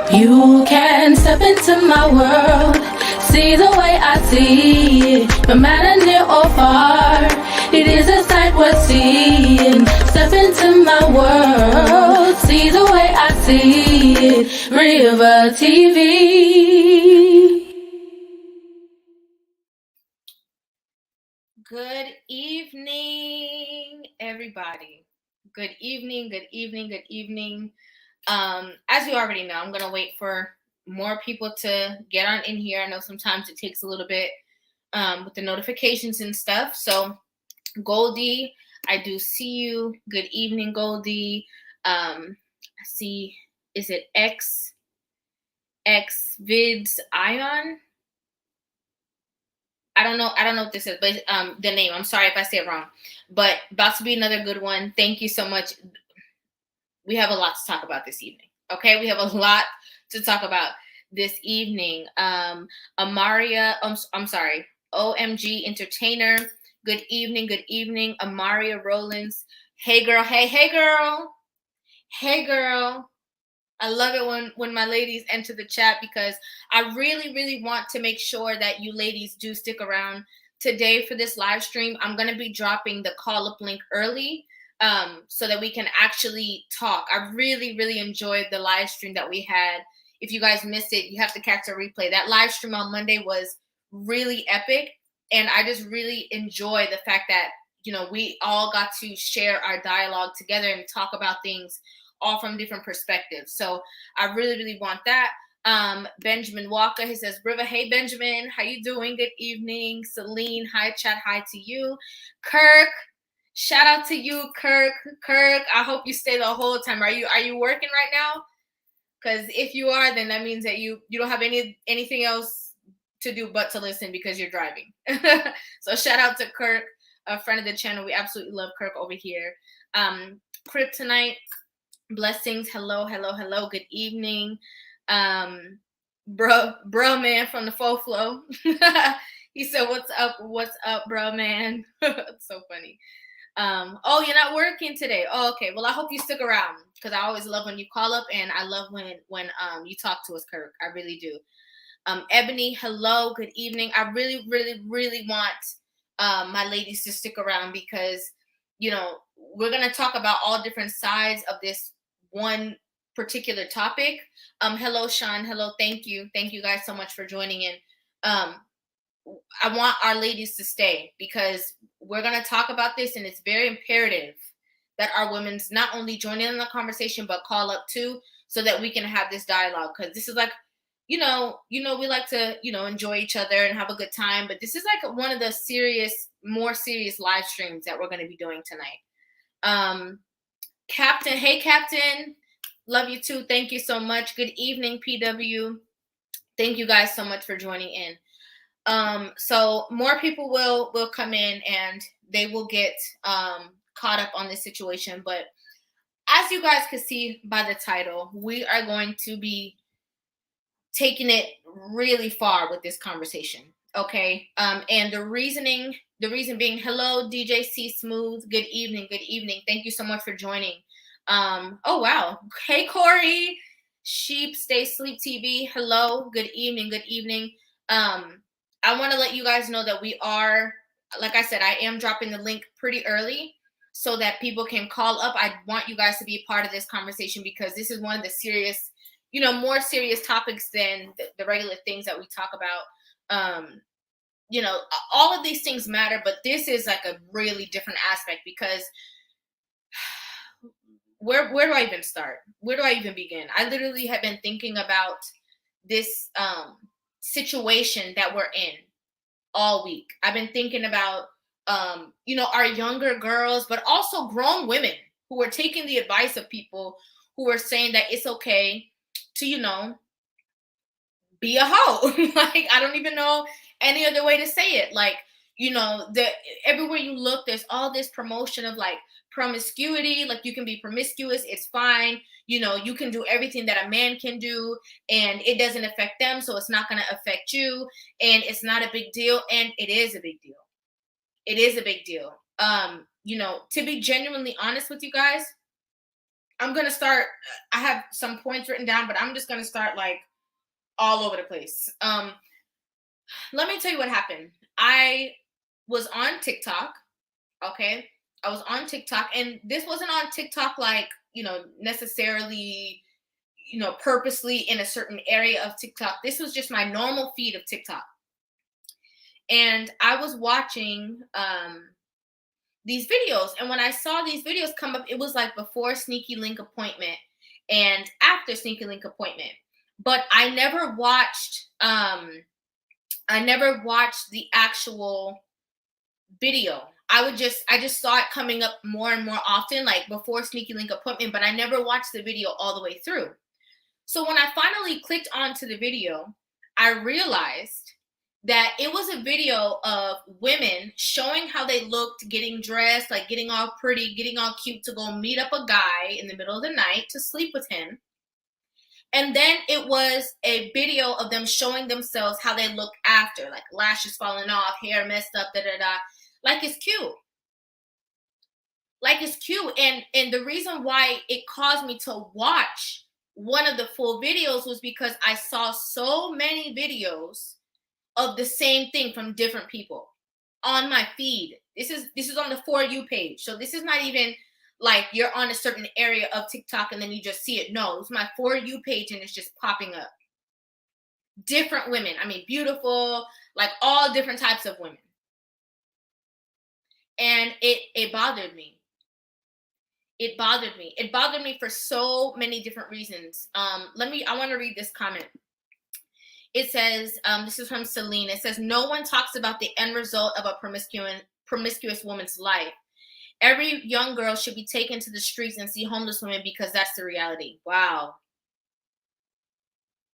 You can step into my world, see the way I see it, no matter near or far. It is a sight worth seeing. Step into my world, see the way I see it. Rivah TV. Good evening, everybody. Good evening, good evening, good evening. As you already know, I'm gonna wait for more people to get on in here. I know sometimes it takes a little bit with the notifications and stuff. So Goldie, I do see you. Good evening, Goldie. I see, is it X Vids Ion? I don't know what this is, but the name. I'm sorry if I say it wrong. But about to be another good one. Thank you so much. We have a lot to talk about this evening. Okay, we have a lot to talk about this evening. Amaria, I'm sorry, OMG Entertainer. Good evening, good evening. Amaria Rollins. Hey girl, hey girl, hey girl. I love it when my ladies enter the chat because I really want to make sure that you ladies do stick around today for this live stream. I'm going to be dropping the call up link early so that we can actually talk. I really enjoyed the live stream that we had. If you guys missed it, you have to catch a replay. That live stream on Monday was really epic, and I just really enjoy the fact that, you know, we all got to share our dialogue together and talk about things all from different perspectives. So I really want that. Benjamin Walker, he says, Rivah, hey Benjamin, how you doing? Good evening. Celine, hi chat, hi to you. Kirk, shout out to you, Kirk. I hope you stay the whole time. Are you working right now? Because if you are, then that means that you don't have anything else to do but to listen because you're driving. So shout out to Kirk, a friend of the channel. We absolutely love Kirk over here. Kryptonite, blessings. Hello. Good evening. Bro man from the faux flow. He said, what's up, bro man? It's so funny. Oh, you're not working today. Oh, okay. Well, I hope you stick around because I always love when you call up, and I love when you talk to us, Kirk. I really do. Ebony, hello, good evening. I really want my ladies to stick around because, you know, we're gonna talk about all different sides of this one particular topic. Hello, Sean. Hello, thank you guys so much for joining in. I want our ladies to stay because we're going to talk about this, and it's very imperative that our women's not only join in on the conversation but call up too, so that we can have this dialogue, because this is like, you know we like to, you know, enjoy each other and have a good time, but this is like one of the more serious live streams that we're going to be doing tonight. Captain, hey Captain, love you too. Thank you so much. Good evening, PW. Thank you guys so much for joining in. So more people will come in and they will get caught up on this situation. But as you guys can see by the title, we are going to be taking it really far with this conversation. Okay. And the reason being, hello, DJ C Smooth. Good evening. Thank you so much for joining. Oh, wow. Hey, Corey. Sheep Stay Sleep TV. Hello. Good evening. I want to let you guys know that we are, like I said, I am dropping the link pretty early so that people can call up. I want you guys to be a part of this conversation because this is one of the serious, you know, more serious topics than the regular things that we talk about. You know, all of these things matter, but this is like a really different aspect because where do I even start? Where do I even begin? I literally have been thinking about this situation that we're in all week. I've been thinking about, you know, our younger girls, but also grown women who are taking the advice of people who are saying that it's okay to, you know, be a hoe. Like, I don't even know any other way to say it. Like, you know, everywhere you look, there's all this promotion of like promiscuity. Like, you can be promiscuous, it's fine. You know, you can do everything that a man can do, and it doesn't affect them, so it's not going to affect you, and it's not a big deal. And it is a big deal. It is a big deal. You know, to be genuinely honest with you guys, I'm going to start, I have some points written down, but I'm just going to start like all over the place. Let me tell you what happened. I was on TikTok. Okay. I was on TikTok, and this wasn't on TikTok like, necessarily, purposely in a certain area of TikTok. This was just my normal feed of TikTok. And I was watching these videos. And when I saw these videos come up, it was like before sneaky link appointment and after sneaky link appointment. But I never watched the actual video. I just saw it coming up more and more often, like before sneaky link appointment, but I never watched the video all the way through. So when I finally clicked onto the video, I realized that it was a video of women showing how they looked, getting dressed, like getting all pretty, getting all cute to go meet up a guy in the middle of the night to sleep with him. And then it was a video of them showing themselves how they look after, like lashes falling off, hair messed up, da-da-da. Like it's cute. Like it's cute. And the reason why it caused me to watch one of the full videos was because I saw so many videos of the same thing from different people on my feed. This is on the For You page. So this is not even like you're on a certain area of TikTok and then you just see it. No, it's my For You page and it's just popping up. Different women. I mean, beautiful, like all different types of women. And it bothered me. It bothered me. It bothered me for so many different reasons. I want to read this comment. It says, this is from Celine. It says, no one talks about the end result of a promiscuous woman's life. Every young girl should be taken to the streets and see homeless women because that's the reality. Wow.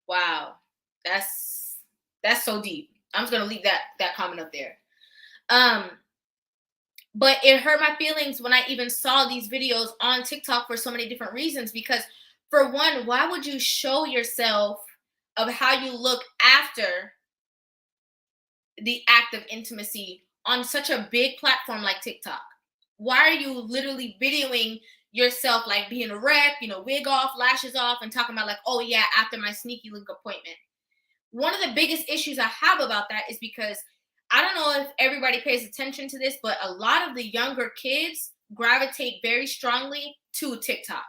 Wow. That's so deep. I'm just going to leave that comment up there. But it hurt my feelings when I even saw these videos on TikTok for so many different reasons. Because for one, why would you show yourself of how you look after the act of intimacy on such a big platform like TikTok? Why are you literally videoing yourself like being a wreck, wig off, lashes off, and talking about like, oh yeah, after my sneaky link appointment? One of the biggest issues I have about that is because I don't know if everybody pays attention to this, but a lot of the younger kids gravitate very strongly to TikTok.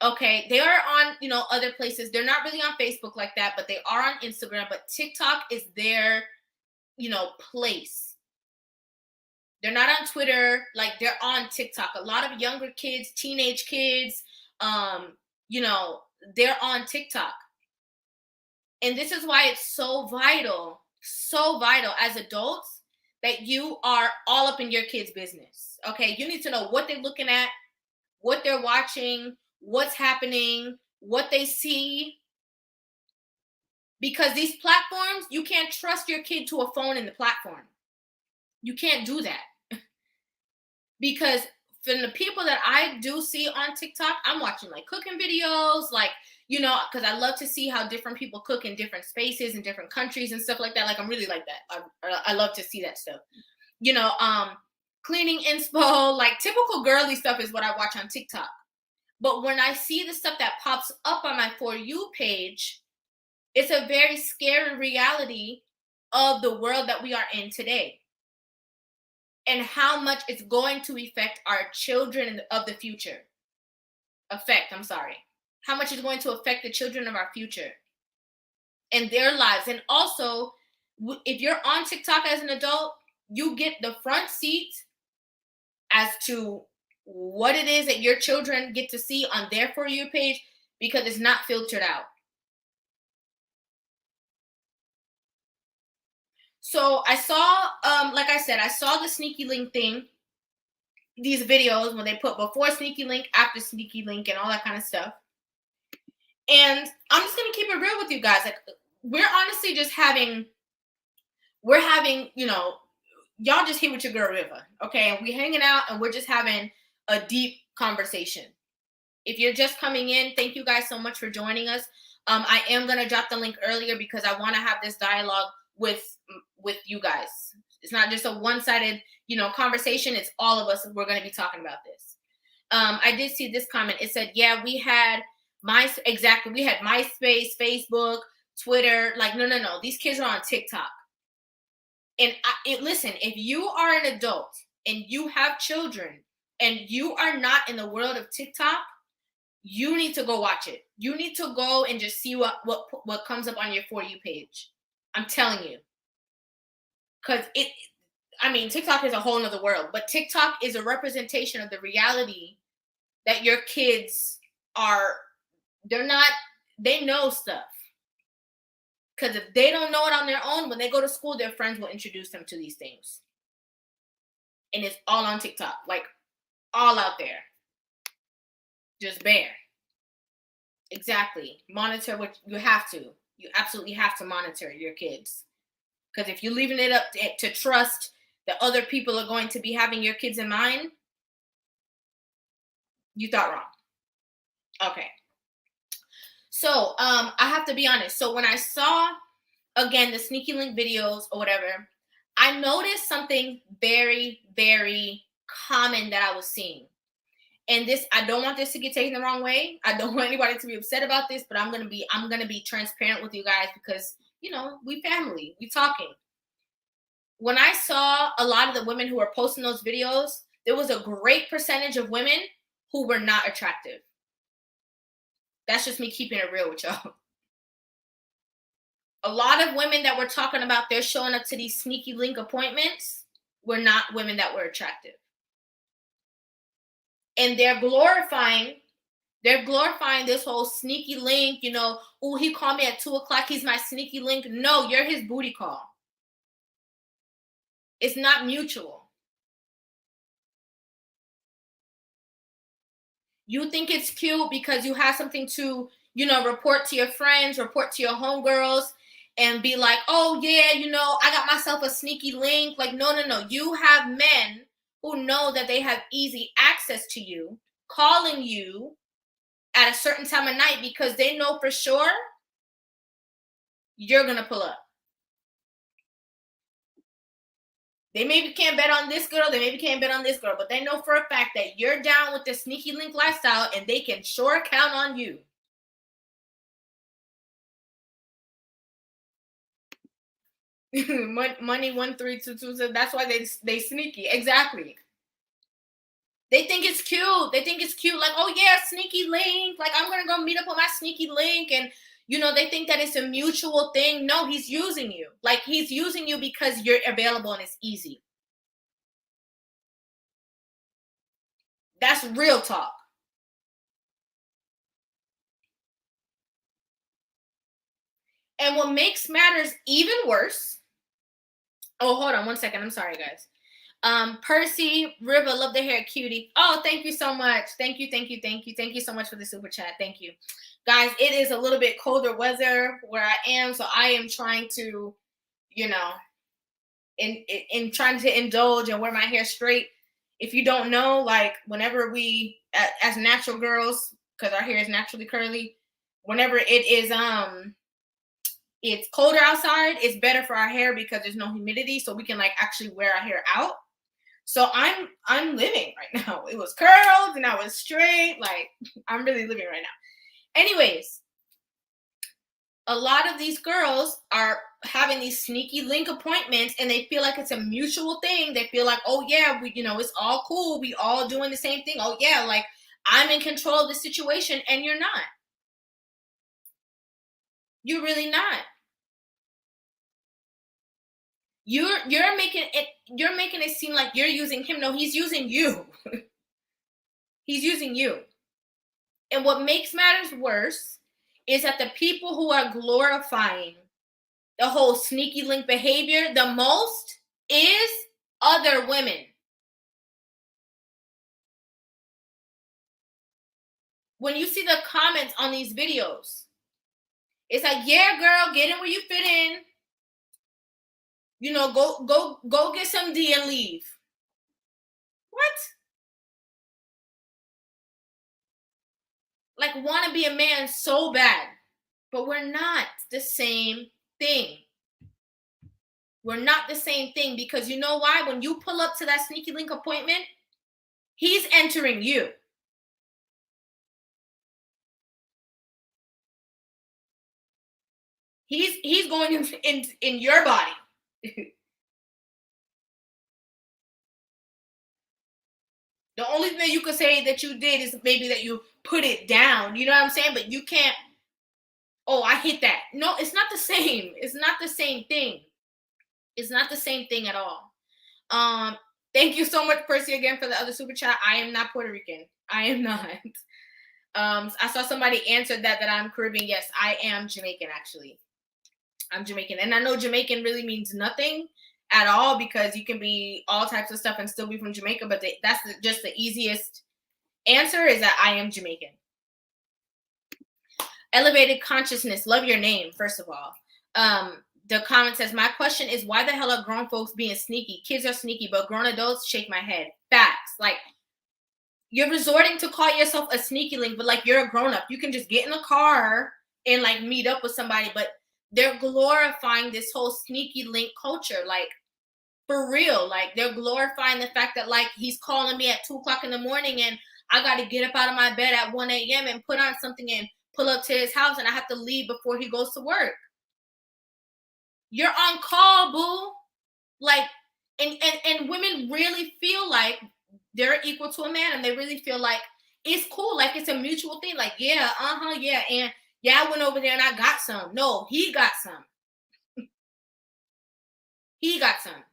Okay, they are on, other places. They're not really on Facebook like that, but they are on Instagram. But TikTok is their, place. They're not on Twitter. Like, they're on TikTok. A lot of younger kids, teenage kids, they're on TikTok. And this is why it's so vital as adults that you are all up in your kids' business. Okay, you need to know what they're looking at, what they're watching, what's happening, what they see. Because these platforms, you can't trust your kid to a phone in the platform. You can't do that. Because from the people that I do see on TikTok, I'm watching like cooking videos, like, because I love to see how different people cook in different spaces in different countries and stuff like that. Like, I'm really like that. I love to see that stuff. Cleaning inspo, like typical girly stuff is what I watch on TikTok. But when I see the stuff that pops up on my For You page, it's a very scary reality of the world that we are in today. And how much it's going to affect our children of the future. How much it's going to affect the children of our future and their lives. And also, if you're on TikTok as an adult, you get the front seat as to what it is that your children get to see on their For You page because it's not filtered out. So I saw, like I said, I saw the sneaky link thing, these videos when they put before sneaky link, after sneaky link, and all that kind of stuff. And I'm just going to keep it real with you guys. Like, we're honestly just having, y'all just here with your girl Rivah, okay? And we're hanging out and we're just having a deep conversation. If you're just coming in, thank you guys so much for joining us. I am going to drop the link earlier because I want to have this dialogue with you guys. It's not just a one-sided, conversation. It's all of us. We're going to be talking about this. I did see this comment. It said, yeah, we had we had MySpace, Facebook, Twitter. Like, no. These kids are on TikTok. And listen, if you are an adult and you have children and you are not in the world of TikTok, you need to go watch it. You need to go and just see what comes up on your For You page. I'm telling you. Because TikTok is a whole nother world, but TikTok is a representation of the reality that your kids they know stuff. Because if they don't know it on their own, when they go to school, their friends will introduce them to these things. And it's all on TikTok, like all out there. Just bare. Exactly. Monitor what you have to. You absolutely have to monitor your kids. Because if you're leaving it up to trust that other people are going to be having your kids in mind, you thought wrong. Okay. So I have to be honest. So when I saw, again, the sneaky link videos or whatever, I noticed something very, very common that I was seeing. And this, I don't want this to get taken the wrong way. I don't want anybody to be upset about this, but I'm gonna be transparent with you guys because, we family, we talking. When I saw a lot of the women who were posting those videos, there was a great percentage of women who were not attractive. That's just me keeping it real with y'all. A lot of women that we're talking about, they're showing up to these sneaky link appointments, were not women that were attractive. And they're glorifying this whole sneaky link, oh, he called me at 2:00, he's my sneaky link. No, you're his booty call. It's not mutual. You think it's cute because you have something to, report to your friends, report to your homegirls, and be like, oh yeah, I got myself a sneaky link. Like, no. You have men who know that they have easy access to you, calling you at a certain time of night because they know for sure you're gonna pull up. They maybe can't bet on this girl, they maybe can't bet on this girl, but they know for a fact that you're down with the sneaky link lifestyle and they can sure count on you. Money 1322 said that's why they sneaky. Exactly. They think it's cute. Like, oh yeah, sneaky link. Like, I'm gonna go meet up with my sneaky link, and they think that it's a mutual thing. No, he's using you. Like, he's using you because you're available and it's easy. That's real talk. And what makes matters even worse. Oh, hold on one second. I'm sorry, guys. Percy, Rivah, love the hair, cutie. Oh, thank you so much. Thank you so much for the super chat. Thank you. Guys, it is a little bit colder weather where I am, so I am trying to, in trying to indulge and wear my hair straight. If you don't know, like, whenever we, as natural girls, because our hair is naturally curly, whenever it is, it's colder outside, it's better for our hair because there's no humidity, so we can, like, actually wear our hair out. So I'm living right now. It was curled and now it's straight. Like, I'm really living right now. Anyways, a lot of these girls are having these sneaky link appointments and they feel like it's a mutual thing. They feel like, oh yeah, we, it's all cool. We all doing the same thing. Oh yeah, like, I'm in control of the situation, and you're not. You're really not. You're making it seem like you're using him. No, he's using you. He's using you. And what makes matters worse is that the people who are glorifying the whole sneaky link behavior the most is other women. When you see the comments on these videos, it's like, yeah, girl, get in where you fit in. Go get some D and leave. What? Like, want to be a man so bad, but we're not the same thing. We're not the same thing because you know why? When you pull up to that sneaky link appointment, he's entering you. He's going in your body. The only thing you could say that you did is maybe that you put it down. You know what I'm saying? But you can't, oh, I hit that. No, it's not the same. It's not the same thing. It's not the same thing at all. Thank you so much, Percy, again for the other super chat. I am not Puerto Rican. I am not. I saw somebody answered that I'm Caribbean. Yes, I am Jamaican, actually. I'm Jamaican. And I know Jamaican really means nothing at all because you can be all types of stuff and still be from Jamaica. But that's just the easiest answer is that I am Jamaican. Elevated consciousness. Love your name, first of all. The comment says, my question is, why the hell are grown folks being sneaky? Kids are sneaky, but grown adults shake my head. Facts. Like, you're resorting to call yourself a sneaky link, but like you're a grown up. You can just get in a car and like meet up with somebody, but they're glorifying this whole sneaky link culture. Like, for real. Like, they're glorifying the fact that like he's calling me at 2 o'clock in the morning and I got to get up out of my bed at 1 a.m. and put on something and pull up to his house and I have to leave before he goes to work. You're on call, boo. Like, and women really feel like they're equal to a man, and they really feel like it's cool, like it's a mutual thing. Like, yeah, yeah, and yeah, I went over there and I got some. No, he got some. He got some.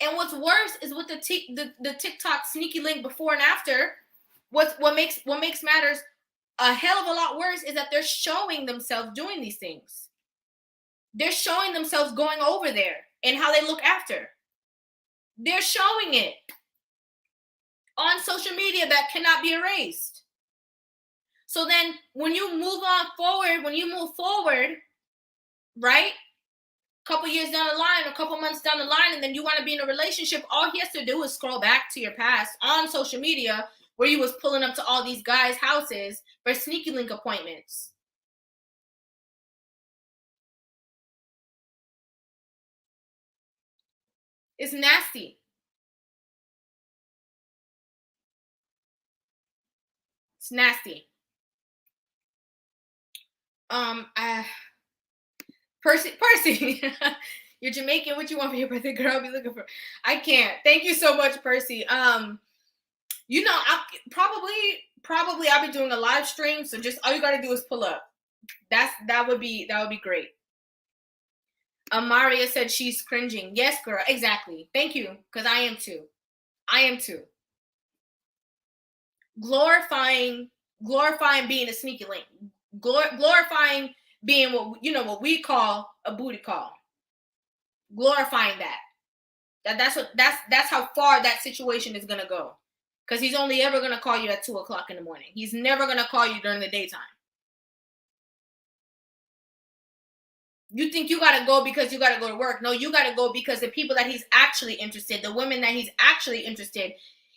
And what's worse is with the TikTok sneaky link before and after. What makes matters a hell of a lot worse is that they're showing themselves doing these things. They're showing themselves going over there and how they look after. They're showing it on social media that cannot be erased. So then when you move forward, right? A couple years down the line, a couple months down the line, and then you want to be in a relationship, all he has to do is scroll back to your past on social media where you was pulling up to all these guys' houses for sneaky link appointments. It's nasty. It's nasty. Percy, you're Jamaican. What you want for your birthday, girl? I'll be looking for. I can't. Thank you so much, Percy. You know, I probably I'll be doing a live stream. So just all you gotta do is pull up. That would be great. Maria said she's cringing. Yes, girl. Exactly. Thank you. Because I am too. Glorifying being a sneaky link. Glorifying being what we call a booty call. Glorifying that's how far that situation is gonna go. Because he's only ever gonna call you at 2 o'clock in the morning. He's never gonna call you during the daytime. You think you gotta go because you gotta go to work. No, you gotta go because the people that he's actually interested, the women that he's actually interested,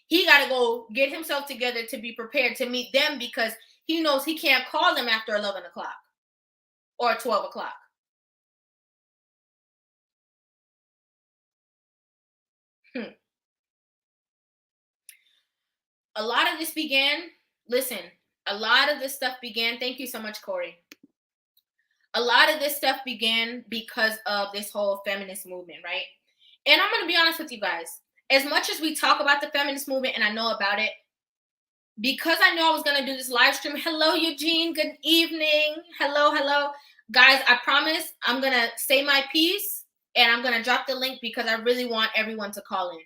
he gotta go get himself together to be prepared to meet them because he knows he can't call them after 11 o'clock or 12 o'clock. A lot of this stuff began, thank you so much, Corey. A lot of this stuff began because of this whole feminist movement, right? And I'm going to be honest with you guys. As much as we talk about the feminist movement and I know about it, because I know I was going to do this live stream. Hello, Eugene. Good evening. Hello. Guys, I promise I'm going to say my piece and I'm going to drop the link because I really want everyone to call in.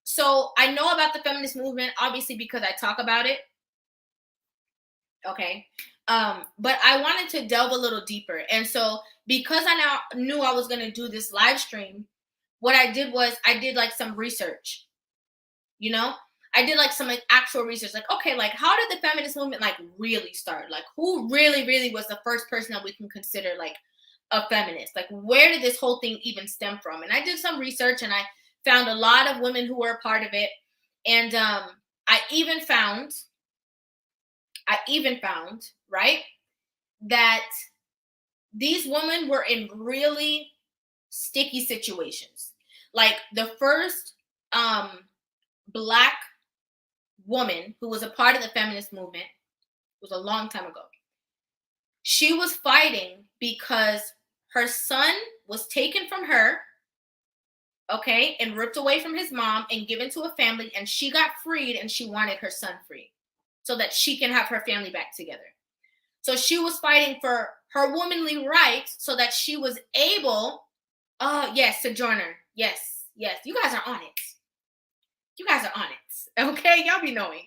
So I know about the feminist movement, obviously, because I talk about it. Okay. But I wanted to delve a little deeper. And so because I now knew I was going to do this live stream, what I did was I did like some research, I did like some actual research, like, okay, like how did the feminist movement like really start? Like who really was the first person that we can consider like a feminist? Like where did this whole thing even stem from? And I did some research and I found a lot of women who were a part of it. And I even found, right, that these women were in really sticky situations. Like the first Black woman who was a part of the feminist movement, was a long time ago. She was fighting because her son was taken from her, okay, and ripped away from his mom and given to a family, and she got freed, and she wanted her son free so that she can have her family back together. So she was fighting for her womanly rights so that she was able, yes, Sojourner, yes, you guys are on it. You guys are on it, okay? Y'all be knowing.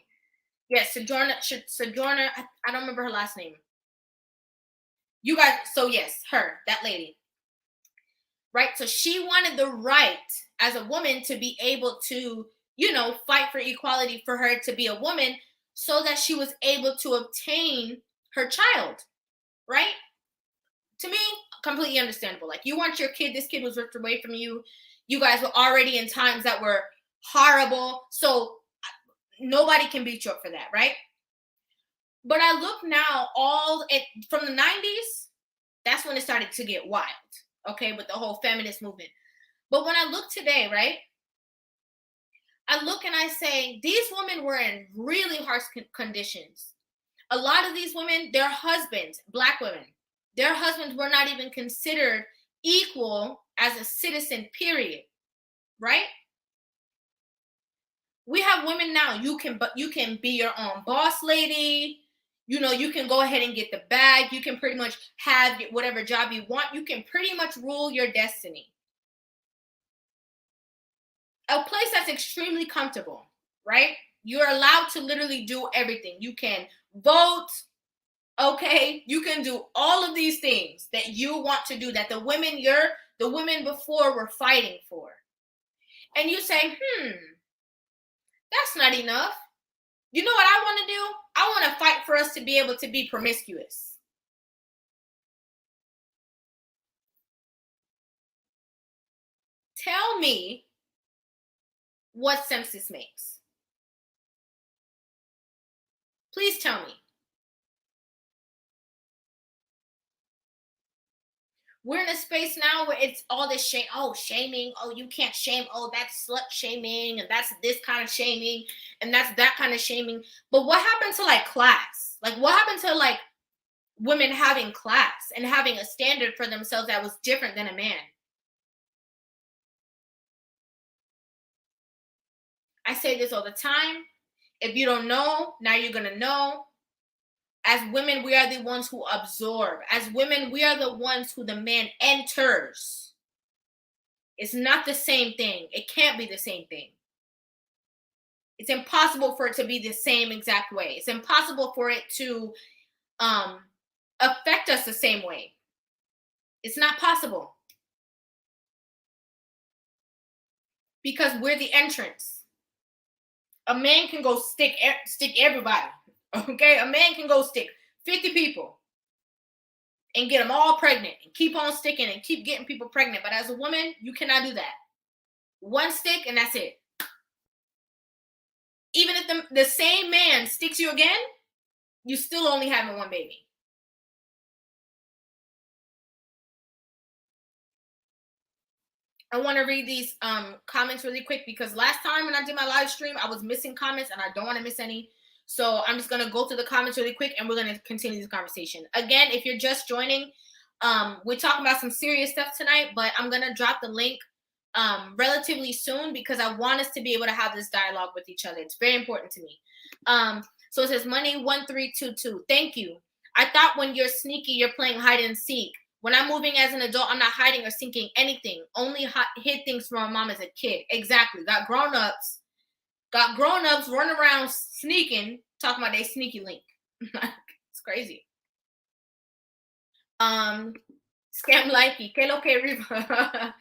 Yes, Sojourner, I don't remember her last name. You guys, so yes, her, that lady. Right? So she wanted the right as a woman to be able to, fight for equality for her to be a woman so that she was able to obtain her child. Right? To me, completely understandable. Like, you want your kid, this kid was ripped away from you. You guys were already in times that were horrible. So nobody can beat you up for that, right? But I look now, from the 90s, that's when it started to get wild, okay, with the whole feminist movement. But when I look today, right, I look and I say, these women were in really harsh conditions. A lot of these women, their husbands, Black women, their husbands were not even considered equal as a citizen, period, right? We have women now, you can be your own boss lady. You can go ahead and get the bag. You can pretty much have whatever job you want. You can pretty much rule your destiny. A place that's extremely comfortable, right? You're allowed to literally do everything. You can vote, okay? You can do all of these things that you want to do that the women before were fighting for. And you say, that's not enough. You know what I want to do? I want to fight for us to be able to be promiscuous. Tell me what sense this makes. Please tell me. We're in a space now where it's all this shame. Oh, shaming. Oh, you can't shame. Oh, that's slut shaming. And that's this kind of shaming. And that's that kind of shaming. But what happened to like class? Like, what happened to like women having class and having a standard for themselves that was different than a man? I say this all the time. If you don't know, now you're going to know. As women, we are the ones who absorb. As women, we are the ones who the man enters. It's not the same thing. It can't be the same thing. It's impossible for it to be the same exact way. It's impossible for it to affect us the same way. It's not possible. Because we're the entrance. A man can go stick everybody. Okay? A man can go stick 50 people and get them all pregnant and keep on sticking and keep getting people pregnant. But as a woman, you cannot do that. One stick and that's it. Even if the same man sticks you again, you still only having one baby. I want to read these comments really quick because last time when I did my live stream, I was missing comments and I don't want to miss any. So I'm just going to go through the comments really quick and we're going to continue this conversation. Again, if you're just joining, we're talking about some serious stuff tonight, but I'm going to drop the link relatively soon because I want us to be able to have this dialogue with each other. It's very important to me. So it says money1322. Thank you. I thought when you're sneaky, you're playing hide and seek. When I'm moving as an adult, I'm not hiding or seeking anything. Only hid things from my mom as a kid. Exactly. Got grown-ups running around sneaking, talking about they sneaky link. It's crazy. Scam likey. Que lo que Rivah?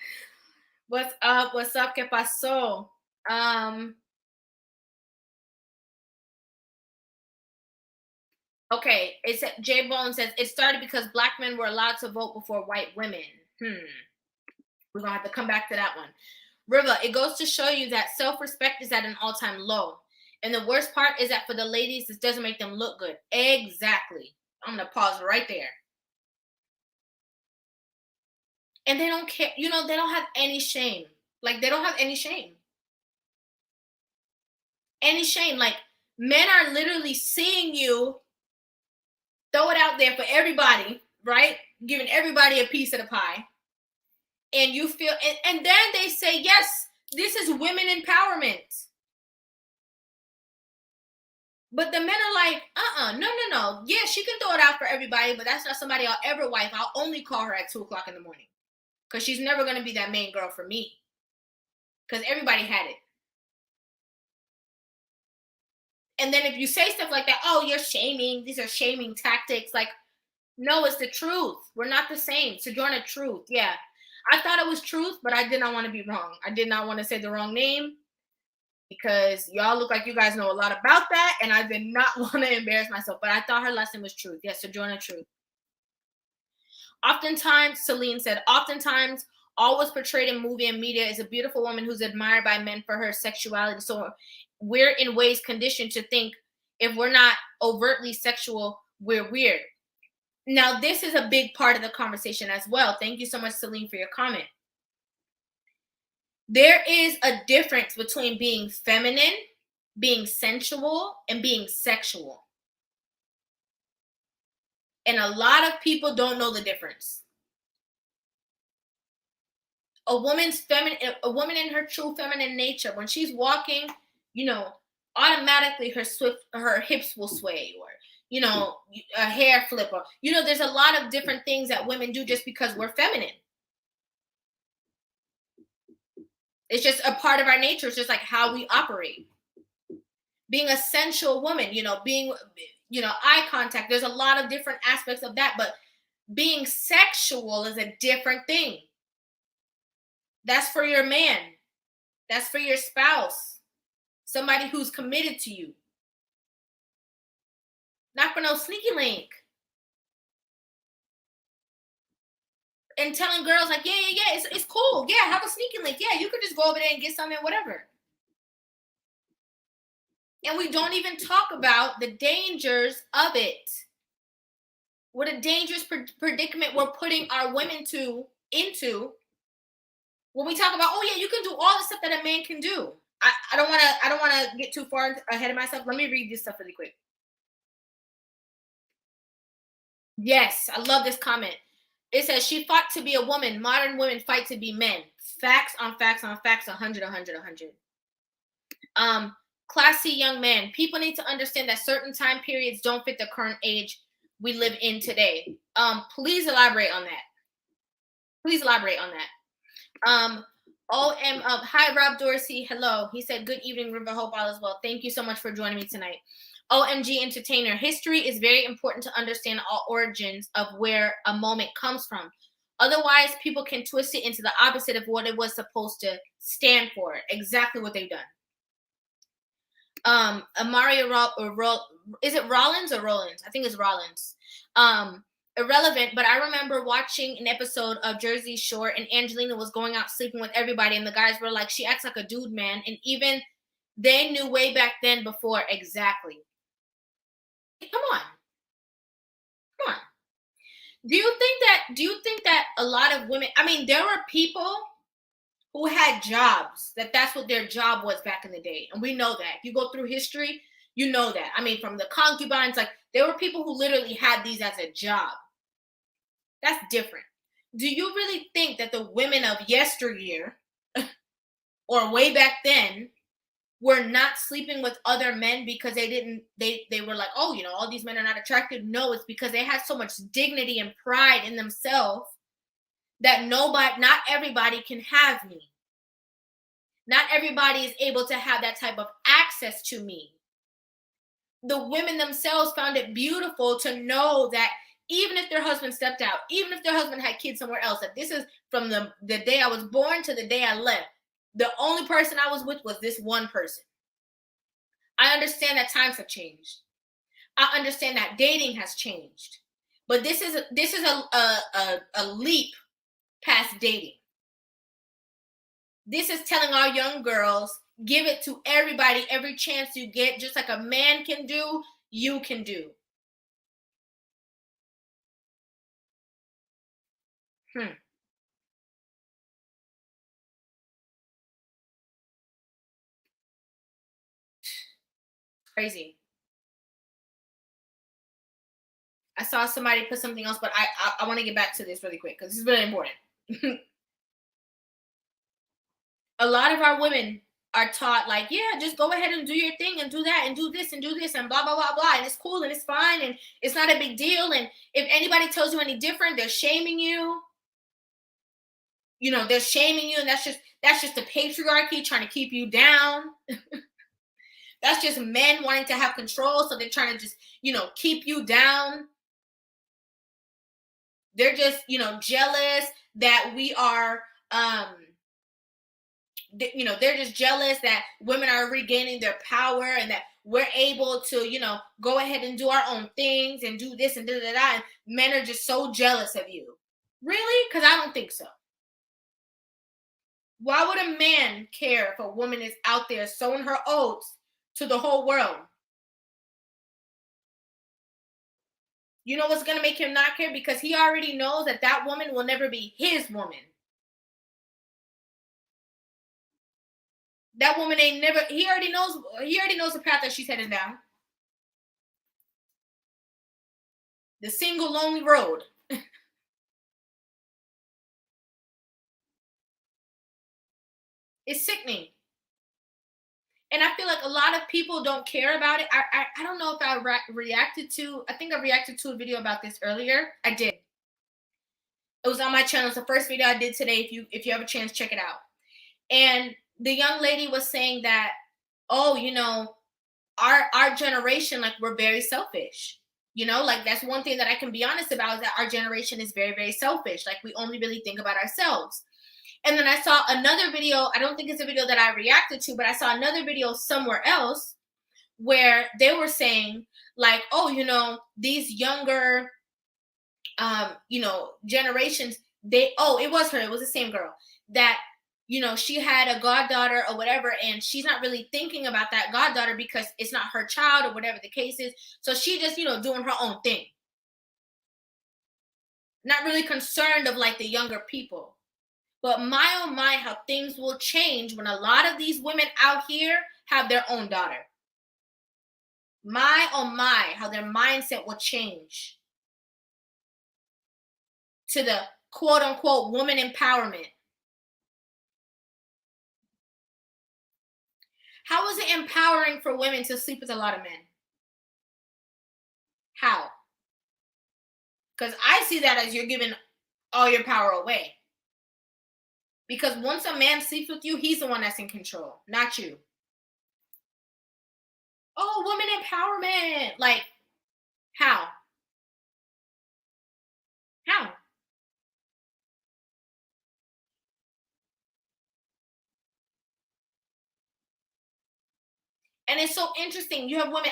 What's up? What's up? ¿Qué pasó? Okay, it's J Bone says it started because Black men were allowed to vote before white women. We're gonna have to come back to that one. Rivah, it goes to show you that self-respect is at an all-time low. And the worst part is that for the ladies, this doesn't make them look good. Exactly. I'm gonna pause right there. And they don't care, they don't have any shame. Like, they don't have any shame. Any shame. Like, men are literally seeing you throw it out there for everybody, right? Giving everybody a piece of the pie. And you feel, and then they say, yes, this is women empowerment. But the men are like, no. Yeah, she can throw it out for everybody, but that's not somebody I'll ever wife. I'll only call her at 2:00 in the morning. Because she's never going to be that main girl for me. Because everybody had it. And then if you say stuff like that, oh, you're shaming. These are shaming tactics. Like, no, it's the truth. We're not the same. Sojourner Truth. Yeah. I thought it was truth, but I did not want to be wrong. I did not want to say the wrong name because y'all look like you guys know a lot about that. And I did not want to embarrass myself, but I thought her lesson was truth. Yes, Sojourner Truth. Oftentimes, Celine said, oftentimes, always portrayed in movie and media is a beautiful woman who's admired by men for her sexuality. So we're in ways conditioned to think if we're not overtly sexual, we're weird. Now, this is a big part of the conversation as well. Thank you so much, Celine, for your comment. There is a difference between being feminine, being sensual, and being sexual. And a lot of people don't know the difference. A woman in her true feminine nature, when she's walking, automatically her hips will sway, or a hair flip, or there's a lot of different things that women do just because we're feminine. It's just a part of our nature. It's just like how we operate. Being a sensual woman, being eye contact. There's a lot of different aspects of that, but being sexual is a different thing. That's for your man. That's for your spouse. Somebody who's committed to you. Not for no sneaky link. And telling girls like, yeah, it's cool. Yeah, have a sneaky link. Yeah, you could just go over there and get something, whatever. And we don't even talk about the dangers of it. What a dangerous predicament we're putting our women into when we talk about, oh yeah, you can do all the stuff that a man can do. I don't want to get too far ahead of myself. Let me read this stuff really quick. Yes, I love this comment. It says, she fought to be a woman. Modern women fight to be men. Facts on facts on facts, 100. Classy young man. People need to understand that certain time periods don't fit the current age we live in today. Please elaborate on that. Hi, Rob Dorsey. Hello. He said, good evening, River. Hope all is well. Thank you so much for joining me tonight. OMG Entertainer. History is very important to understand all origins of where a moment comes from. Otherwise, people can twist it into the opposite of what it was supposed to stand for. Exactly what they've done. Is it Rollins or Rollins? I think it's Rollins. Irrelevant, but I remember watching an episode of Jersey Shore and Angelina was going out sleeping with everybody and the guys were like, she acts like a dude, man. And even they knew way back then before. Exactly. Come on. Do you think that a lot of women, I mean, there were people who had jobs that's what their job was back in the day. And we know that. If you go through history, you know that. I mean, from the concubines, like there were people who literally had these as a job. That's different. Do you really think that the women of yesteryear or way back then were not sleeping with other men because they were like, oh, all these men are not attractive? No, it's because they had so much dignity and pride in themselves that not everybody can have me. Not everybody is able to have that type of access to me. The women themselves found it beautiful to know that even if their husband stepped out, even if their husband had kids somewhere else, that this is from the day I was born to the day I left, the only person I was with was this one person. I understand that times have changed. I understand that dating has changed. But this is a leap past dating. This is telling our young girls, give it to everybody every chance you get, just like a man can do, you can do. Crazy. I saw somebody put something else, but I want to get back to this really quick because this is really important. A lot of our women are taught like, yeah, just go ahead and do your thing and do that and do this and do this and blah blah blah blah, and it's cool and it's fine and it's not a big deal, and if anybody tells you any different, they're shaming you. They're shaming you, and that's just the patriarchy trying to keep you down. That's just men wanting to have control, so they're trying to just keep you down. They're just jealous that we are they're just jealous that women are regaining their power and that we're able to go ahead and do our own things and do this and da da da. And men are just so jealous of you. Really? Because I don't think so. Why would a man care if a woman is out there sowing her oats to the whole world? You know what's going to make him not care? Because he already knows that that woman will never be his woman. That woman ain't never, he already knows the path that she's heading down. The single lonely road. It's sickening. And I feel like a lot of people don't care about it. I don't know if I reacted to, I think I reacted to a video about this earlier. I did. It was on my channel. It's the first video I did today. If you have a chance, check it out. And the young lady was saying that, oh, our generation, like, we're very selfish. Like, that's one thing that I can be honest about, is that our generation is very, very selfish. Like, we only really think about ourselves. And then I saw another video. I don't think it's a video that I reacted to, but I saw another video somewhere else where they were saying, like, oh, these younger, generations, it was her. It was the same girl that, she had a goddaughter or whatever, and she's not really thinking about that goddaughter because it's not her child or whatever the case is. So she just, doing her own thing. Not really concerned of, like, the younger people. But my, oh my, how things will change when a lot of these women out here have their own daughter. My, oh my, how their mindset will change to the quote unquote woman empowerment. How is it empowering for women to sleep with a lot of men? How? Because I see that as you're giving all your power away. Because once a man sleeps with you, he's the one that's in control, not you. Oh, woman empowerment. Like, how? How? And it's so interesting. You have women,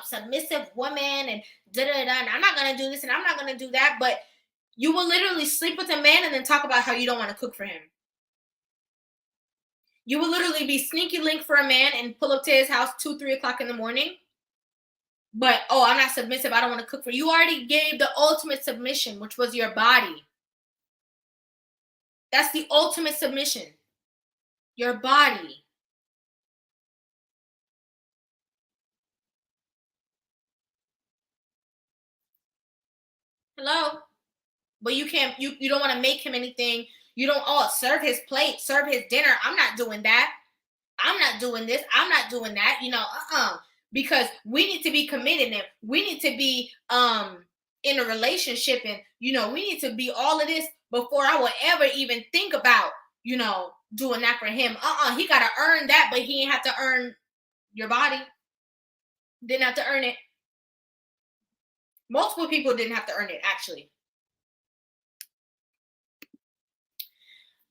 submissive women and da-da-da, and I'm not going to do this and I'm not going to do that. But you will literally sleep with a man and then talk about how you don't want to cook for him. You will literally be sneaky link for a man and pull up to his house 2-3 o'clock in the morning. But, oh, I'm not submissive. I don't want to cook for you. You already gave the ultimate submission, which was your body. That's the ultimate submission. Your body. Hello? But you can't, you don't want to make him anything. You don't, serve his plate, serve his dinner. I'm not doing that. I'm not doing this. I'm not doing that. Because we need to be committed and we need to be in a relationship, and we need to be all of this before I will ever even think about doing that for him. He got to earn that, but he ain't have to earn your body. Didn't have to earn it. Multiple people didn't have to earn it, actually.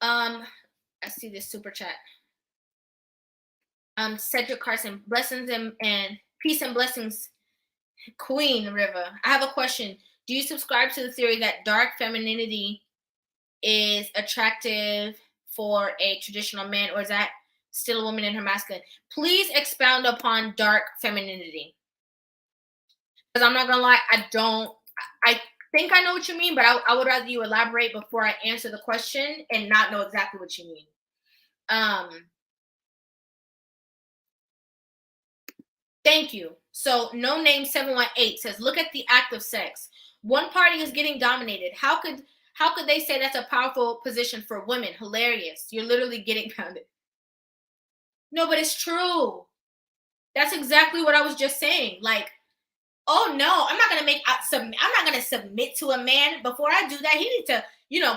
I see this super chat. Cedric Carson, blessings and peace and blessings, Queen Rivah. I have a question. Do you subscribe to the theory that dark femininity is attractive for a traditional man, or is that still a woman in her masculine? Please expound upon dark femininity. Because I'm not gonna lie, I think I know what you mean, but I would rather you elaborate before I answer the question and not know exactly what you mean. Thank you. So No Name 718 says, look at the act of sex. One party is getting dominated. How could they say that's a powerful position for women? Hilarious. You're literally getting pounded. No, but it's true. That's exactly what I was just saying. Like, oh no, I'm not gonna submit to a man. Before I do that, he needs to,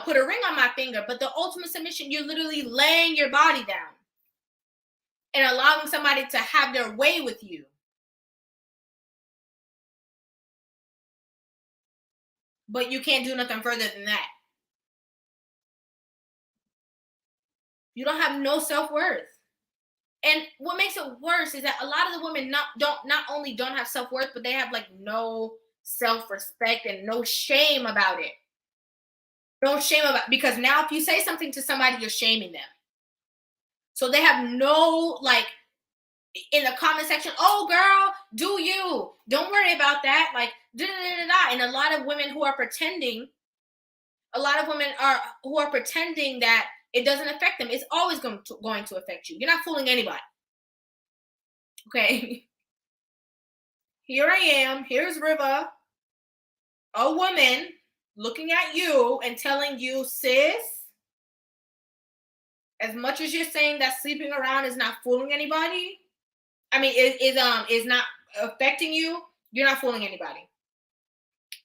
put a ring on my finger. But the ultimate submission, you're literally laying your body down and allowing somebody to have their way with you. But you can't do nothing further than that. You don't have no self-worth. And what makes it worse is that a lot of the women not only don't have self-worth, but they have like no self-respect and no shame about it. No shame about, because now if you say something to somebody, you're shaming them. So they have no, like, in the comment section, oh girl, do you? Don't worry about that. Like, da-da-da-da-da. And a lot of women who are pretending that it doesn't affect them. It's always going to affect you. You're not fooling anybody. Okay. Here I am. Here's Rivah, a woman, looking at you and telling you, sis, as much as you're saying that sleeping around is not fooling anybody, I mean, is not affecting you, you're not fooling anybody.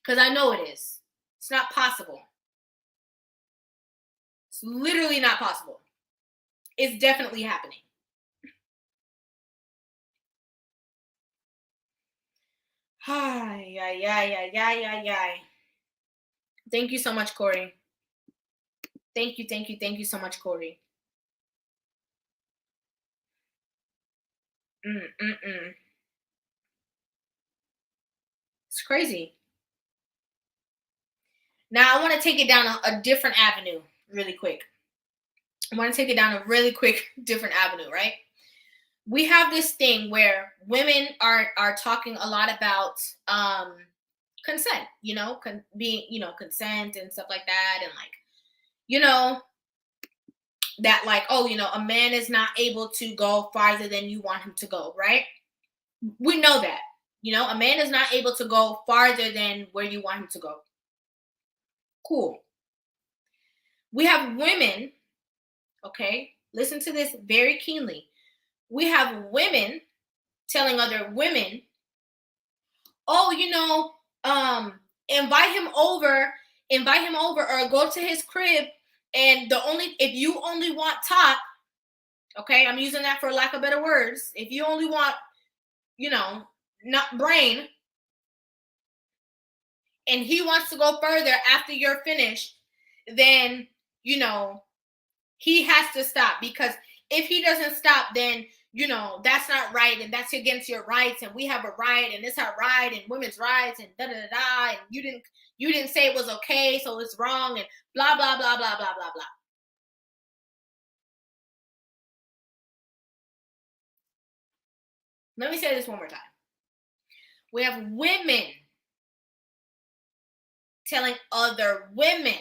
Because I know it is. It's not possible. It's literally not possible. It's definitely happening. Ay. Thank you so much, Corey. Thank you so much, Corey. It's crazy. Now I want to take it down a different avenue really quick. Different avenue, right? We have this thing where women are talking a lot about consent, consent and stuff like that, and like, that like, oh, a man is not able to go farther than you want him to go, right? We know that, a man is not able to go farther than where you want him to go. Cool. We have women, okay, listen to this very keenly. We have women telling other women, oh, invite him over or go to his crib, and if you only want top, okay, I'm using that for lack of better words, if you only want, not brain, and he wants to go further after you're finished, then, he has to stop, because if he doesn't stop, then, that's not right, and that's against your rights, and we have a right, and it's our right, and women's rights, and da-da-da-da, and you didn't say it was okay, so it's wrong, and blah, blah, blah, blah, blah, blah, blah. Let me say this one more time. We have women telling other women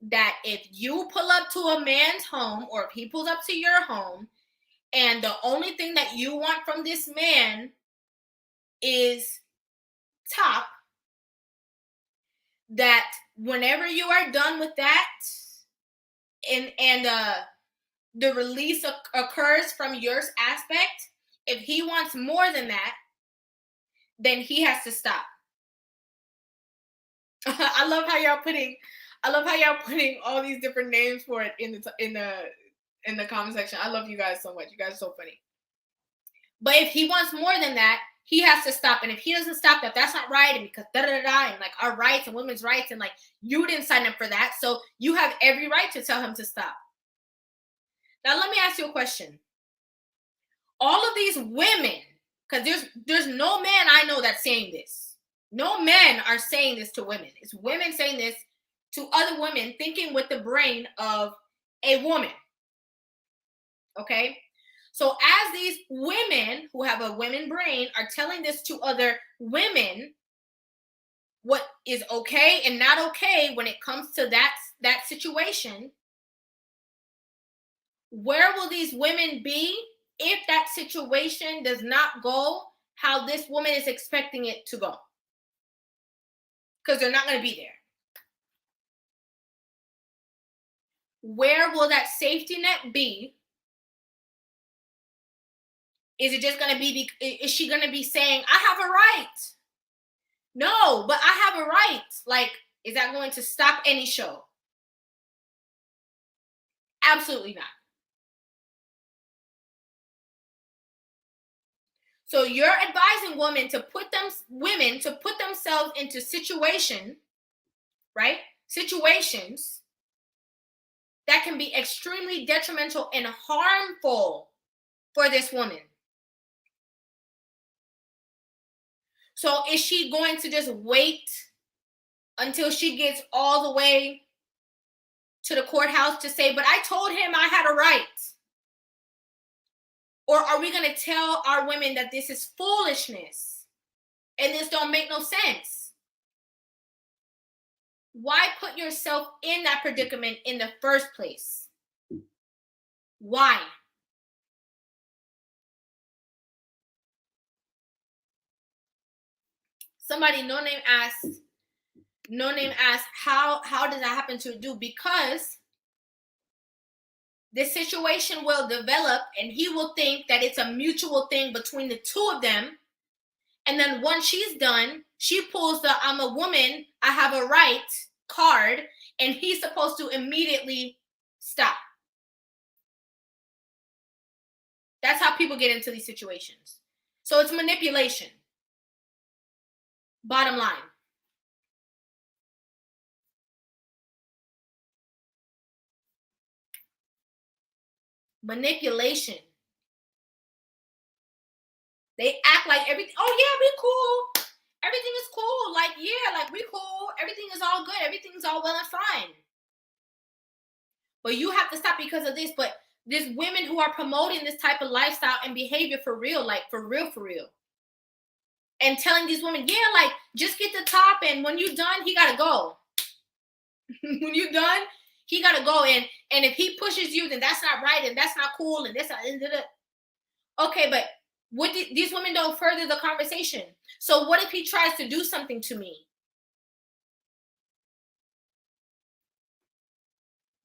that if you pull up to a man's home, or if he pulls up to your home, and the only thing that you want from this man is top, that whenever you are done with that, and the release occurs from your aspect, if he wants more than that, then he has to stop. I love how y'all putting all these different names for it in the comment section. I love you guys so much. You guys are so funny. But if he wants more than that, he has to stop. And if he doesn't stop, that's not right, and because and like our rights and women's rights, and like you didn't sign up for that, so you have every right to tell him to stop. Now let me ask you a question. All of these women, because there's no man I know that's saying this. No men are saying this to women. It's women saying this to other women, thinking with the brain of a woman. Okay? So as these women who have a women brain are telling this to other women, what is okay and not okay when it comes to that situation, where will these women be if that situation does not go how this woman is expecting it to go. Because they're not going to be there. Where will that safety net be? Is it just going to be, is she going to be saying, I have a right? No, but I have a right. Like, is that going to stop any show? Absolutely not. So you're advising women to put themselves into situations that can be extremely detrimental and harmful for this woman. So is she going to just wait until she gets all the way to the courthouse to say, but I told him I had a right? Or are we going to tell our women that this is foolishness and this don't make no sense? Why put yourself in that predicament in the first place? Why? Somebody, no name asked, how does that happen to do? Because the situation will develop and he will think that it's a mutual thing between the two of them. And then once she's done, she pulls the I'm a woman, I have a right card, and he's supposed to immediately stop. That's how people get into these situations. So it's manipulation. Bottom line. Manipulation. They act like everything, oh yeah, we cool. Everything is cool. Like, yeah, like we cool. Everything is all good. Everything's all well and fine. But you have to stop because of this. But there's women who are promoting this type of lifestyle and behavior for real, like for real. And telling these women, yeah, like just get the top, and when you're done, he gotta go. When you're done, he gotta go. And if he pushes you, then that's not right, and that's not cool, and that's not. Okay, but these women don't further the conversation. So what if he tries to do something to me?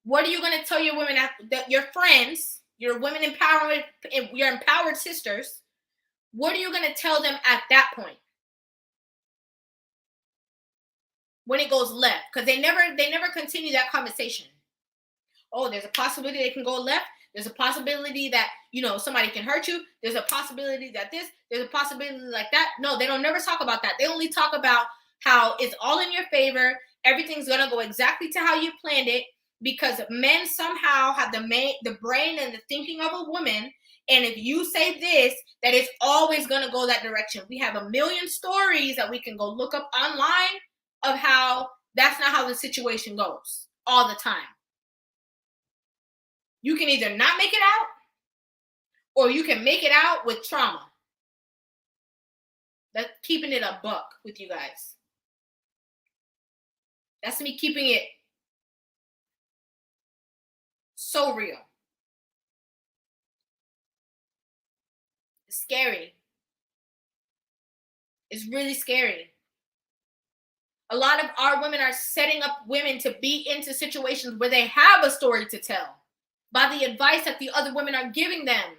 What are you going to tell your women, your friends, your women empowerment, your empowered sisters? What are you going to tell them at that point? When it goes left, because they never continue that conversation. Oh, there's a possibility they can go left. There's a possibility that, somebody can hurt you. There's a possibility that this, there's a possibility like that. No, they don't never talk about that. They only talk about how it's all in your favor. Everything's going to go exactly to how you planned it, because men somehow have the brain and the thinking of a woman. And if you say this, that it's always going to go that direction. We have a million stories that we can go look up online of how that's not how the situation goes all the time. You can either not make it out, or you can make it out with trauma. That's keeping it a buck with you guys. That's me keeping it so real. It's scary. It's really scary. A lot of our women are setting up women to be into situations where they have a story to tell by the advice that the other women are giving them.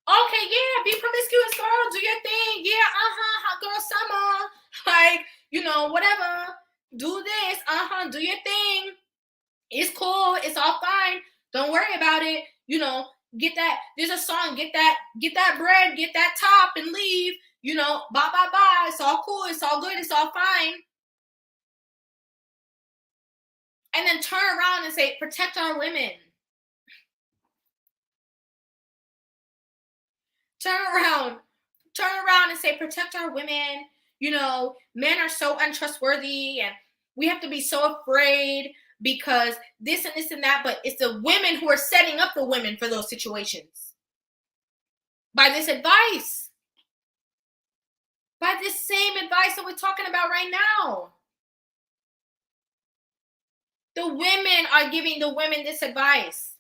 Okay, yeah, be promiscuous, girl, do your thing. Yeah, hot girl summer. Like, whatever. Do this, do your thing. It's cool, it's all fine. Don't worry about it. Get that. There's a song, get that bread, get that top, and leave. Bye. It's all cool, it's all good, it's all fine. And then turn around and say, protect our women. Turn around and say, protect our women. Men are so untrustworthy, and we have to be so afraid because this and this and that. But it's the women who are setting up the women for those situations by this advice, by this same advice that we're talking about right now. The women are giving the women this advice.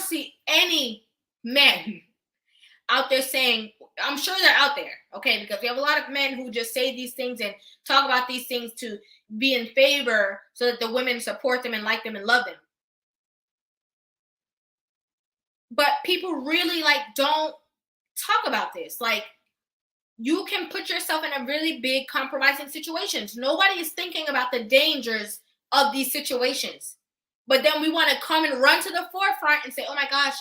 don't see any men out there saying, I'm sure they're out there, okay, because we have a lot of men who just say these things and talk about these things to be in favor so that the women support them and like them and love them. But people really like don't talk about this. Like, you can put yourself in a really big compromising situations. Nobody is thinking about the dangers of these situations. But then we want to come and run to the forefront and say, oh my gosh,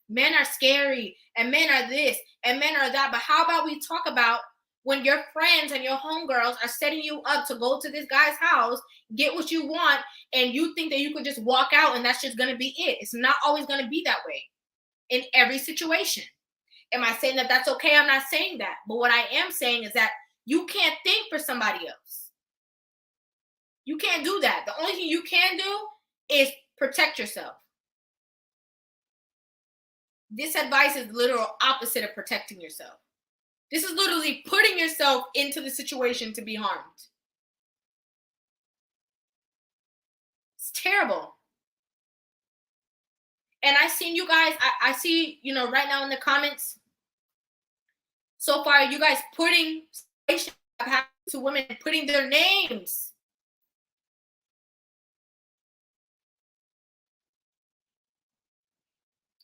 men are scary and men are this and men are that. But how about we talk about when your friends and your homegirls are setting you up to go to this guy's house, get what you want, and you think that you could just walk out and that's just going to be it. It's not always going to be that way in every situation. Am I saying that that's okay? I'm not saying that. But what I am saying is that you can't think for somebody else. You can't do that. The only thing you can do is protect yourself. This advice is the literal opposite of protecting yourself. This is literally putting yourself into the situation to be harmed. It's terrible. And I seen you guys, I see, right now in the comments, so far, you guys putting to women, putting their names.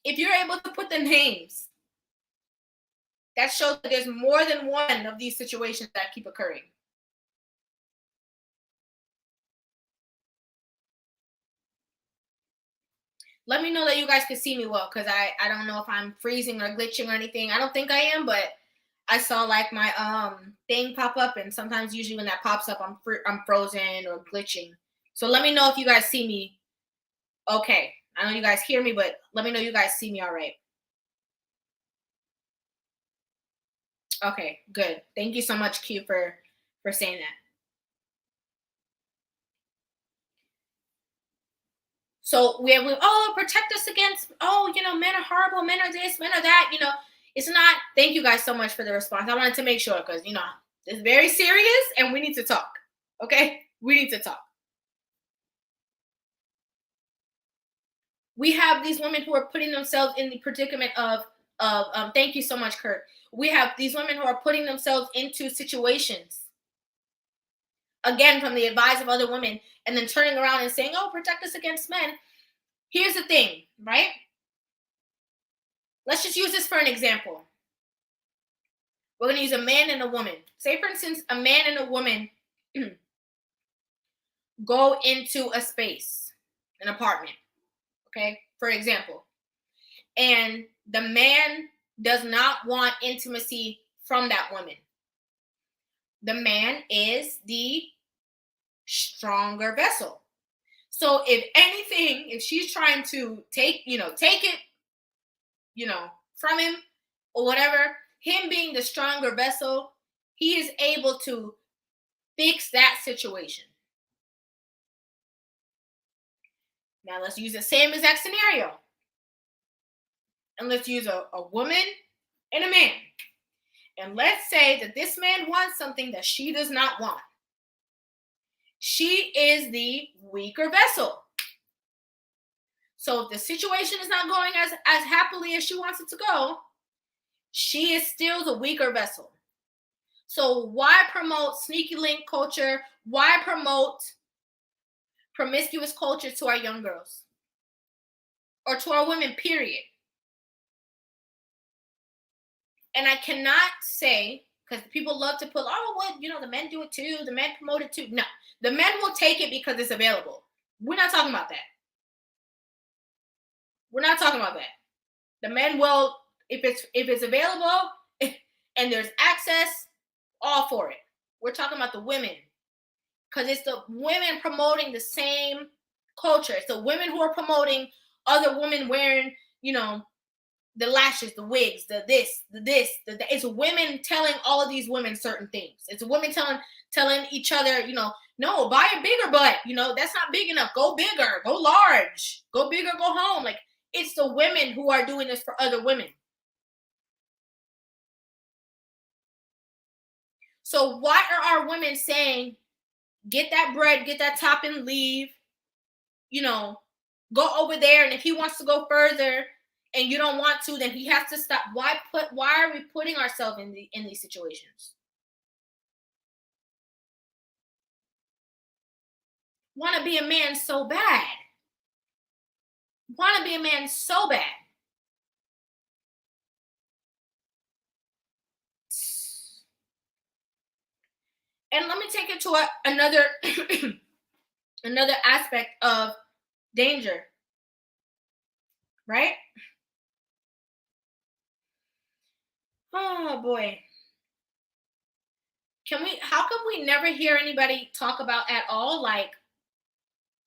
If you're able to put the names, that shows that there's more than one of these situations that keep occurring. Let me know that you guys can see me well, because I don't know if I'm freezing or glitching or anything. I don't think I am, but I saw like my thing pop up, and sometimes usually when that pops up, I'm frozen or glitching. So let me know if you guys see me okay. I know you guys hear me, but let me know you guys see me all right. Okay, good. Thank you so much, Q, for saying that. So we protect us against, men are horrible, men are this, men are that, It's not. Thank you guys so much for the response. I wanted to make sure, because, it's very serious and we need to talk. Okay? We need to talk. We have these women who are putting themselves in the predicament of thank you so much, Kurt. We have these women who are putting themselves into situations, again, from the advice of other women, and then turning around and saying, oh, protect us against men. Here's the thing, right? Let's just use this for an example. We're going to use a man and a woman. Say, for instance, a man and a woman go into a space, an apartment, okay, for example. And the man does not want intimacy from that woman. The man is the stronger vessel. So if anything, if she's trying to take it, from him or whatever, him being the stronger vessel, he is able to fix that situation. Now let's use the same exact scenario. And let's use a woman and a man. And let's say that this man wants something that she does not want. She is the weaker vessel. So if the situation is not going as happily as she wants it to go, she is still the weaker vessel. So why promote sneaky link culture? Why promote promiscuous culture to our young girls? Or to our women, period. And I cannot say, because people love to put, the men do it too, the men promote it too. No, the men will take it because it's available. We're not talking about that. We're not talking about that. The men will, if it's available and there's access, all for it. We're talking about the women, because it's the women promoting the same culture. It's the women who are promoting other women wearing, the lashes, the wigs, the this, the this. It's women telling all of these women certain things. It's women telling each other, no, buy a bigger butt. That's not big enough. Go bigger. Go large. Go bigger. Go home. Like, it's the women who are doing this for other women. So why are our women saying, get that bread, get that top and leave, go over there, and if he wants to go further, and you don't want to, then he has to stop. Why are we putting ourselves in these situations? Want to be a man so bad. Want to be a man so bad. And let me take it to another another aspect of danger, right? Oh boy. How come we never hear anybody talk about at all, like,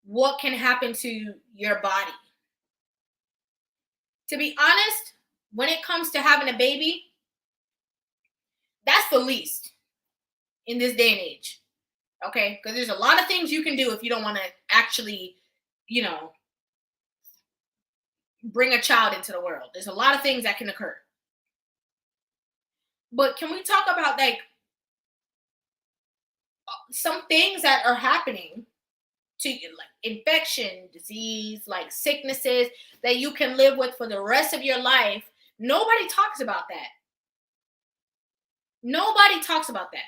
what can happen to your body? To be honest, when it comes to having a baby, that's the least in this day and age. Okay? Because there's a lot of things you can do if you don't want to actually, bring a child into the world. There's a lot of things that can occur. But can we talk about, like, some things that are happening to you, like infection, disease, like sicknesses that you can live with for the rest of your life? Nobody talks about that. Nobody talks about that.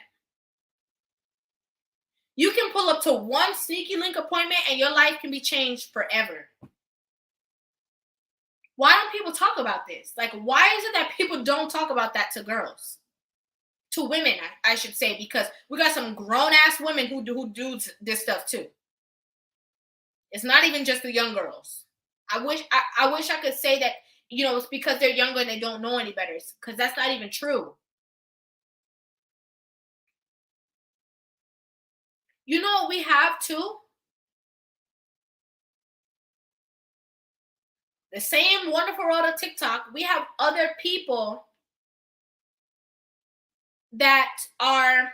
You can pull up to one sneaky link appointment and your life can be changed forever. Why don't people talk about this? Like, why is it that people don't talk about that to girls? To women, I should say, because we got some grown-ass women who do this stuff too. It's not even just the young girls. I wish I could say that, it's because they're younger and they don't know any better, because that's not even true. You know what we have too? The same wonderful world of TikTok, we have other people that are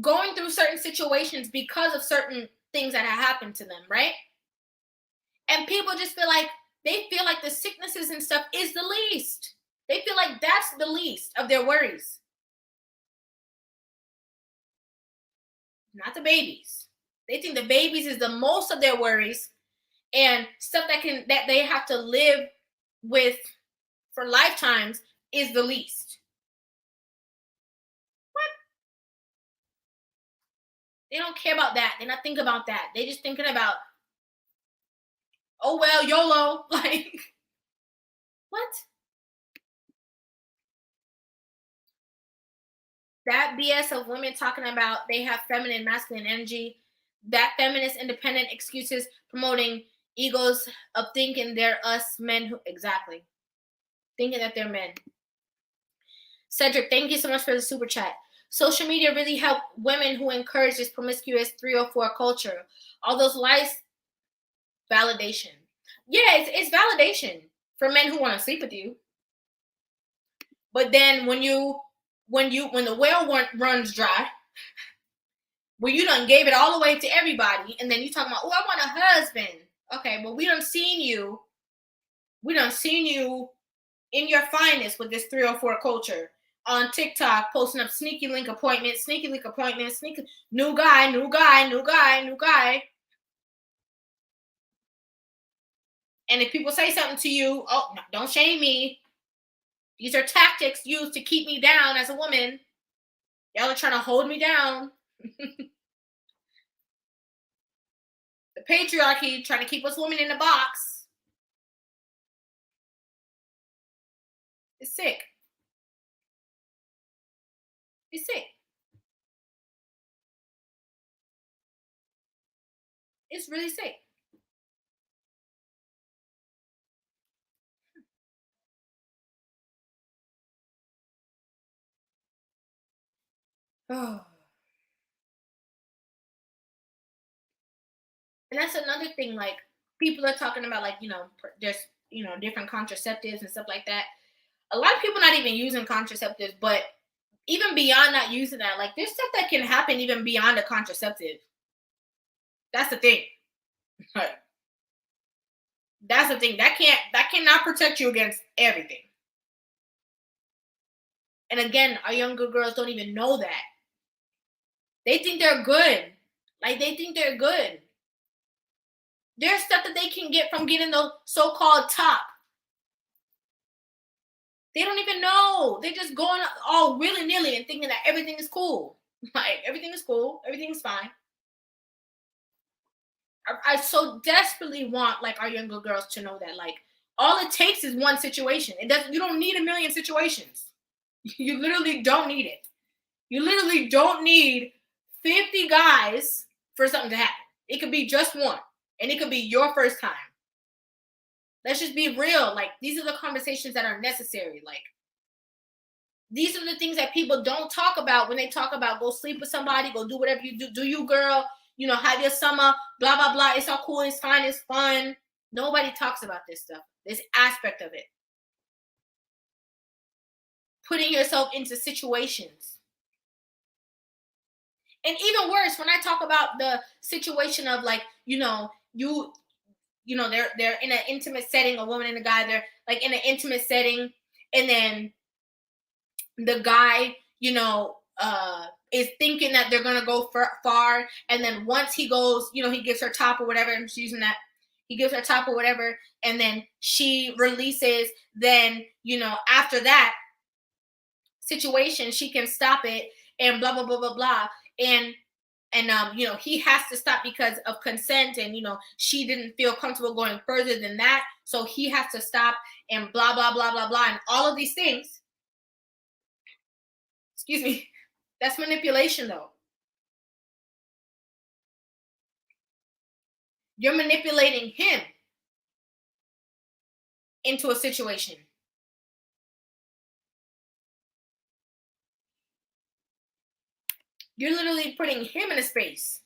going through certain situations because of certain things that have happened to them, right? And people just feel like the sicknesses and stuff is the least. They feel like that's the least of their worries. Not the babies. They think the babies is the most of their worries, and stuff that they have to live with for lifetimes is the least. What? They don't care about that. They're not thinking about that. They're just thinking about, oh well, YOLO. Like, what? That BS of women talking about they have feminine, masculine energy, that feminist independent excuses promoting egos of thinking they're us men who, exactly, thinking that they're men. Cedric, thank you so much for the super chat. Social media really help women who encourage this promiscuous 304 culture. All those lies, validation. Yeah, it's validation for men who want to sleep with you. But then when the well runs dry, when you done gave it all away to everybody, and then you talking about, oh, I want a husband. Okay, well, we done seen you in your finest with this 304 culture on TikTok, posting up sneaky link appointments, new guy. And if people say something to you, oh, no, don't shame me. These are tactics used to keep me down as a woman. Y'all are trying to hold me down. The patriarchy trying to keep us women in the box. It's sick. It's sick. It's really sick. Oh. And that's another thing, like, people are talking about, like, there's, different contraceptives and stuff like that. A lot of people not even using contraceptives, but even beyond not using that, like, there's stuff that can happen even beyond a contraceptive. That's the thing. That's the thing. That cannot protect you against everything. And again, our younger girls don't even know that. They think they're good. Like, they think they're good. There's stuff that they can get from getting the so-called top. They don't even know. They're just going all willy-nilly and thinking that everything is cool. Like, everything is cool. Everything's fine. I so desperately want, like, our younger girls to know that, like, all it takes is one situation. You don't need a million situations. You literally don't need it. You literally don't need 50 guys for something to happen. It could be just one. And it could be your first time. Let's just be real. Like, these are the conversations that are necessary. Like, these are the things that people don't talk about when they talk about go sleep with somebody, go do whatever you do. Do you, girl? You know, have your summer, blah, blah, blah. It's all cool. It's fine. It's fun. Nobody talks about this stuff. This aspect of it. Putting yourself into situations. And even worse, when I talk about the situation of, like, they're in an intimate setting, a woman and a guy, they're like in an intimate setting, and then the guy, is thinking that they're gonna go far, and then once he goes, he gives her top or whatever, I'm just using that, he gives her top or whatever, and then she releases, then, after that situation, she can stop it, and blah, blah, blah, blah, blah, and he has to stop because of consent, and, she didn't feel comfortable going further than that, so he has to stop, and blah, blah, blah, blah, blah, and all of these things. Excuse me. That's manipulation, though. You're manipulating him into a situation. You're literally putting him in a space.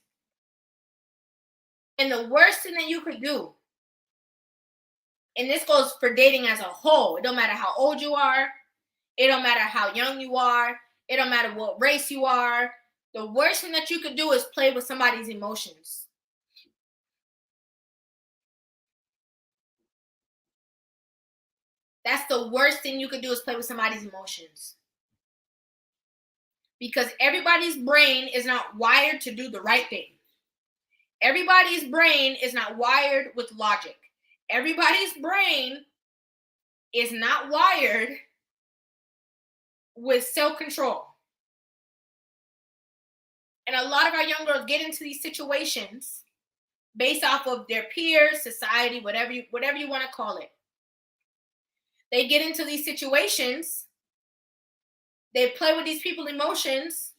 And the worst thing that you could do, and this goes for dating as a whole, it don't matter how old you are, it don't matter how young you are, it don't matter what race you are, the worst thing that you could do is play with somebody's emotions. That's the worst thing you could do, is play with somebody's emotions. Because everybody's brain is not wired to do the right thing. Everybody's brain is not wired with logic. Everybody's brain is not wired with self-control. And a lot of our young girls get into these situations based off of their peers, society, whatever you want to call it. They get into these situations, they play with these people's emotions.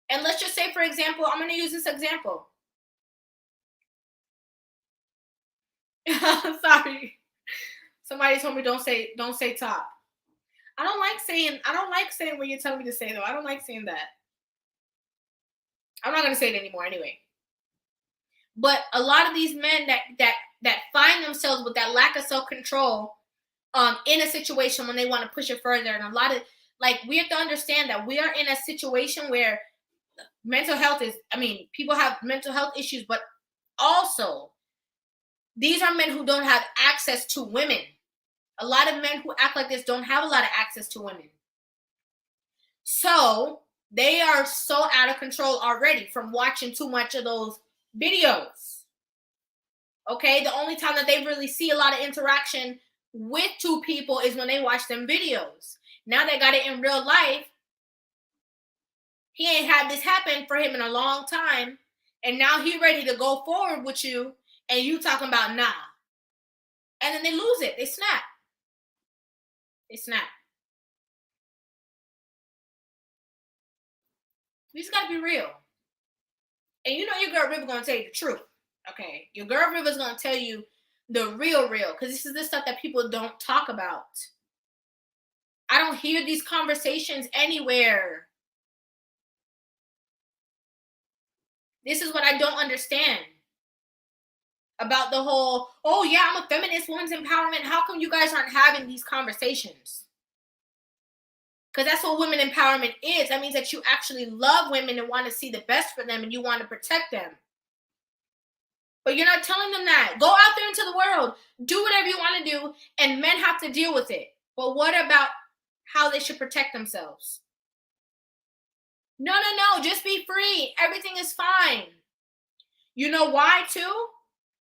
And let's just say, for example, I'm going to use this example. Sorry. Somebody told me don't say top. I don't like saying what you're telling me to say, though. I don't like saying that. I'm not going to say it anymore anyway. But a lot of these men that find themselves with that lack of self-control in a situation when they want to push it further, and a lot of, like, we have to understand that we are in a situation where mental health is, people have mental health issues, but also these are men who don't have access to women. A lot of men who act like this don't have a lot of access to women. So they are so out of control already from watching too much of those videos. Okay, the only time that they really see a lot of interaction with two people is when they watch them videos. Now they got it in real life. He ain't had this happen for him in a long time, and now he ready to go forward with you, and you talking about nah. And then they lose it. They snap. We just gotta be real. And your girl Rivah gonna tell you the truth. Okay, your girl Rivah's gonna tell you the real, because this is the stuff that people don't talk about. I don't hear these conversations anywhere. This is what I don't understand about the whole, oh yeah, I'm a feminist, women's empowerment. How come you guys aren't having these conversations? Because that's what women empowerment is. That means that you actually love women and want to see the best for them, and you want to protect them. But you're not telling them that. Go out there into the world. Do whatever you want to do, and men have to deal with it. But what about how they should protect themselves? No. Just be free. Everything is fine. You know why too?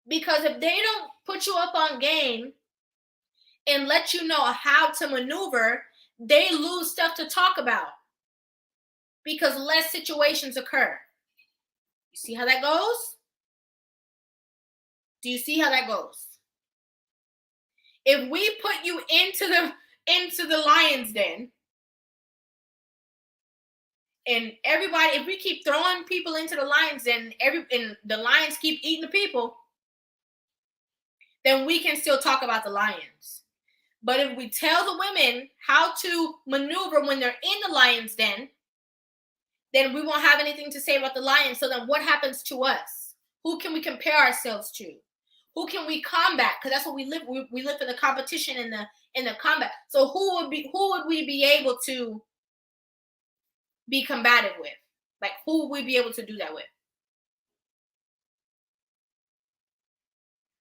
Because if they don't put you up on game and let you know how to maneuver, they lose stuff to talk about because less situations occur. You see how that goes? Do you see how that goes? If we put you into the lion's den, and everybody, if we keep throwing people into the lion's den, and the lions keep eating the people, then we can still talk about the lions. But if we tell the women how to maneuver when they're in the lion's den, then we won't have anything to say about the lions. So then what happens to us? Who can we compare ourselves to? Who can we combat? Because that's what we live. We live for the competition and the combat. So who would we be able to be combative with? Like, who would we be able to do that with?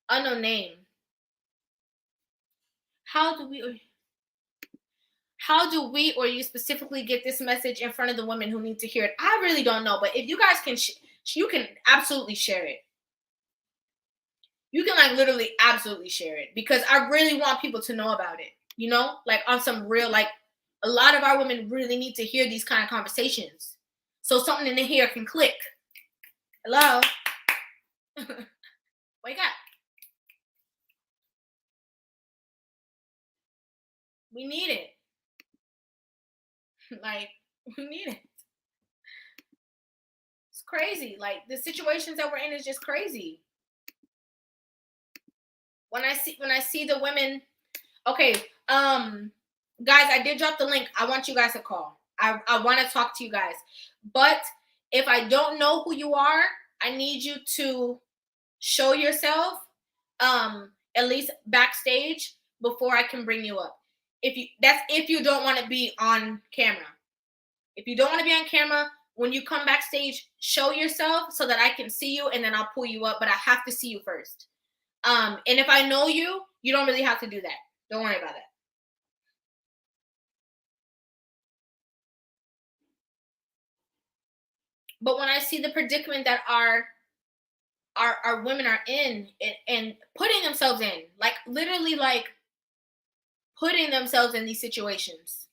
Unknown name. How do we or you specifically get this message in front of the women who need to hear it? I really don't know. But if you guys can, you can absolutely share it. You can like literally absolutely share it, because I really want people to know about it. You know, like on some real, like a lot of our women really need to hear these kind of conversations. So something in here can click. Hello? Wake up. We need it. Like, we need it. It's crazy. Like, the situations that we're in is just crazy. When I see the women, okay, guys, I did drop the link. I want you guys to call. I want to talk to you guys. But if I don't know who you are, I need you to show yourself, at least backstage, before I can bring you up. If you don't want to be on camera. If you don't want to be on camera, when you come backstage, show yourself so that I can see you, and then I'll pull you up. But I have to see you first. And if I know you, you don't really have to do that. Don't worry about that. But when I see the predicament that our women are in, and putting themselves in, like literally like putting themselves in these situations.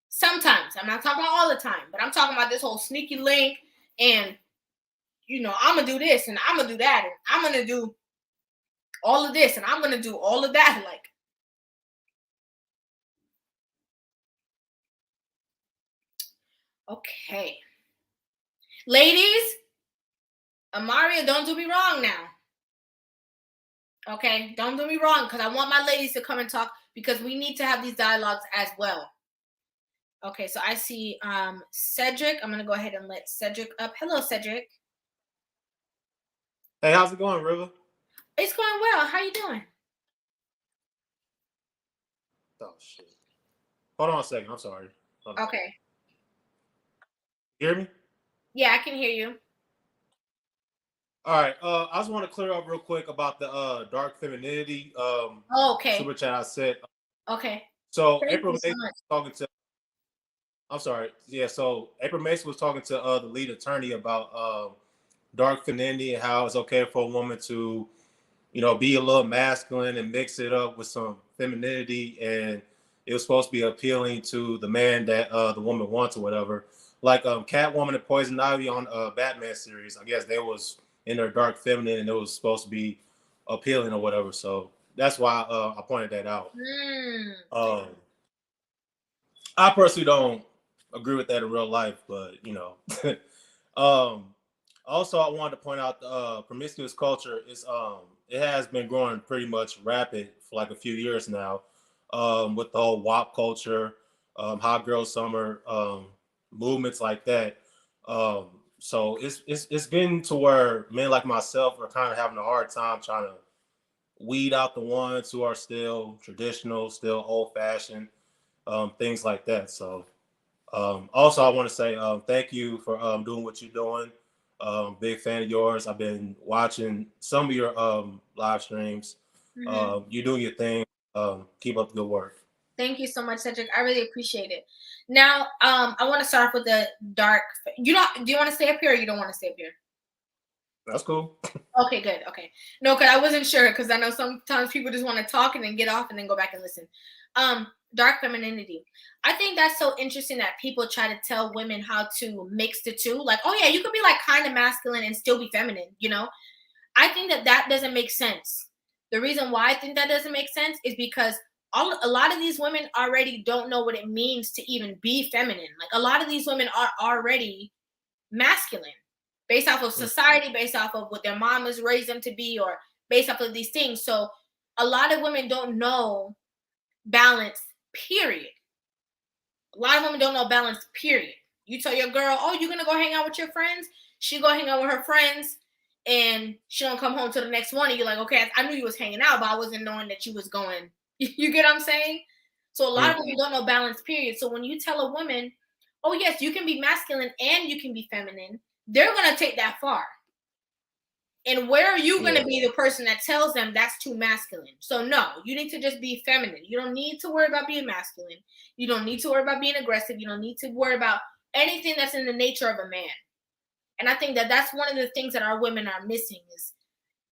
Sometimes, I'm not talking about all the time, but I'm talking about this whole sneaky link and, you know, I'm going to do this and I'm going to do that and I'm going to do all of this and I'm going to do all of that. Like, okay. Ladies, Amaria, don't do me wrong now. Okay, don't do me wrong, because I want my ladies to come and talk, because we need to have these dialogues as well. Okay, so I see Cedric. I'm going to go ahead and let Cedric up. Hello, Cedric. Hey, how's it going, Rivah? It's going well. How you doing? Oh, shit. Hold on a second. I'm sorry. Okay. You hear me? Yeah, I can hear you. All right. I just want to clear up real quick about the dark femininity okay. super chat I said. Okay. So April Mason was talking to. I'm sorry. Yeah. So April Mason was talking to the lead attorney about dark femininity and how it's okay for a woman to, you know, be a little masculine and mix it up with some femininity, and it was supposed to be appealing to the man that the woman wants or whatever. Like Catwoman and Poison Ivy on Batman series, I guess they was in their dark feminine and it was supposed to be appealing or whatever. So that's why I pointed that out. I personally don't agree with that in real life, but you know. Also, I wanted to point out the promiscuous culture is it has been growing pretty much rapid for like a few years now, with the whole WAP culture, hot girl summer, movements like that. So it's getting to where men like myself are kind of having a hard time trying to weed out the ones who are still traditional, still old fashioned, things like that. So also, I want to say thank you for doing what you're doing. Big fan of yours. I've been watching some of your live streams. You're doing your thing. Keep up the good work. Thank you so much, Cedric. I really appreciate it. Now, I want to start off with the dark. Do you want to stay up here or you don't want to stay up here? That's cool. Okay, good. Okay. No, because I wasn't sure, because I know sometimes people just want to talk and then get off and then go back and listen. Dark femininity. I think that's so interesting that people try to tell women how to mix the two. Like, oh yeah, you could be like kind of masculine and still be feminine, you know? I think that doesn't make sense. The reason why I think that doesn't make sense is because a lot of these women already don't know what it means to even be feminine. Like, a lot of these women are already masculine based off of society, based off of what their mamas raised them to be, or based off of these things. So a lot of women don't know balance, period. A lot of women don't know balance, period. You tell your girl, oh, you're gonna go hang out with your friends, she go hang out with her friends, and she don't come home till the next morning. You're like, okay, I knew you was hanging out, but I wasn't knowing that you was going. You get what I'm saying? So a lot of women don't know balance, period. So when you tell a woman, oh yes, you can be masculine and you can be feminine, they're gonna take that far. And where are you going to be the person that tells them that's too masculine? So no, you need to just be feminine. You don't need to worry about being masculine. You don't need to worry about being aggressive. You don't need to worry about anything that's in the nature of a man. And I think that that's one of the things that our women are missing is,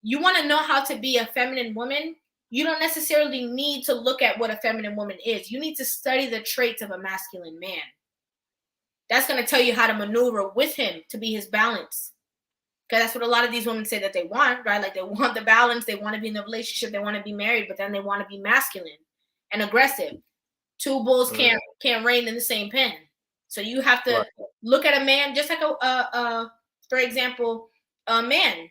you want to know how to be a feminine woman. You don't necessarily need to look at what a feminine woman is. You need to study the traits of a masculine man. That's going to tell you how to maneuver with him to be his balance. Because that's what a lot of these women say that they want, right? Like, they want the balance, they want to be in a relationship, they want to be married, but then they want to be masculine and aggressive. Two bulls can't reign in the same pen. So you have to look at a man just like for example, a man.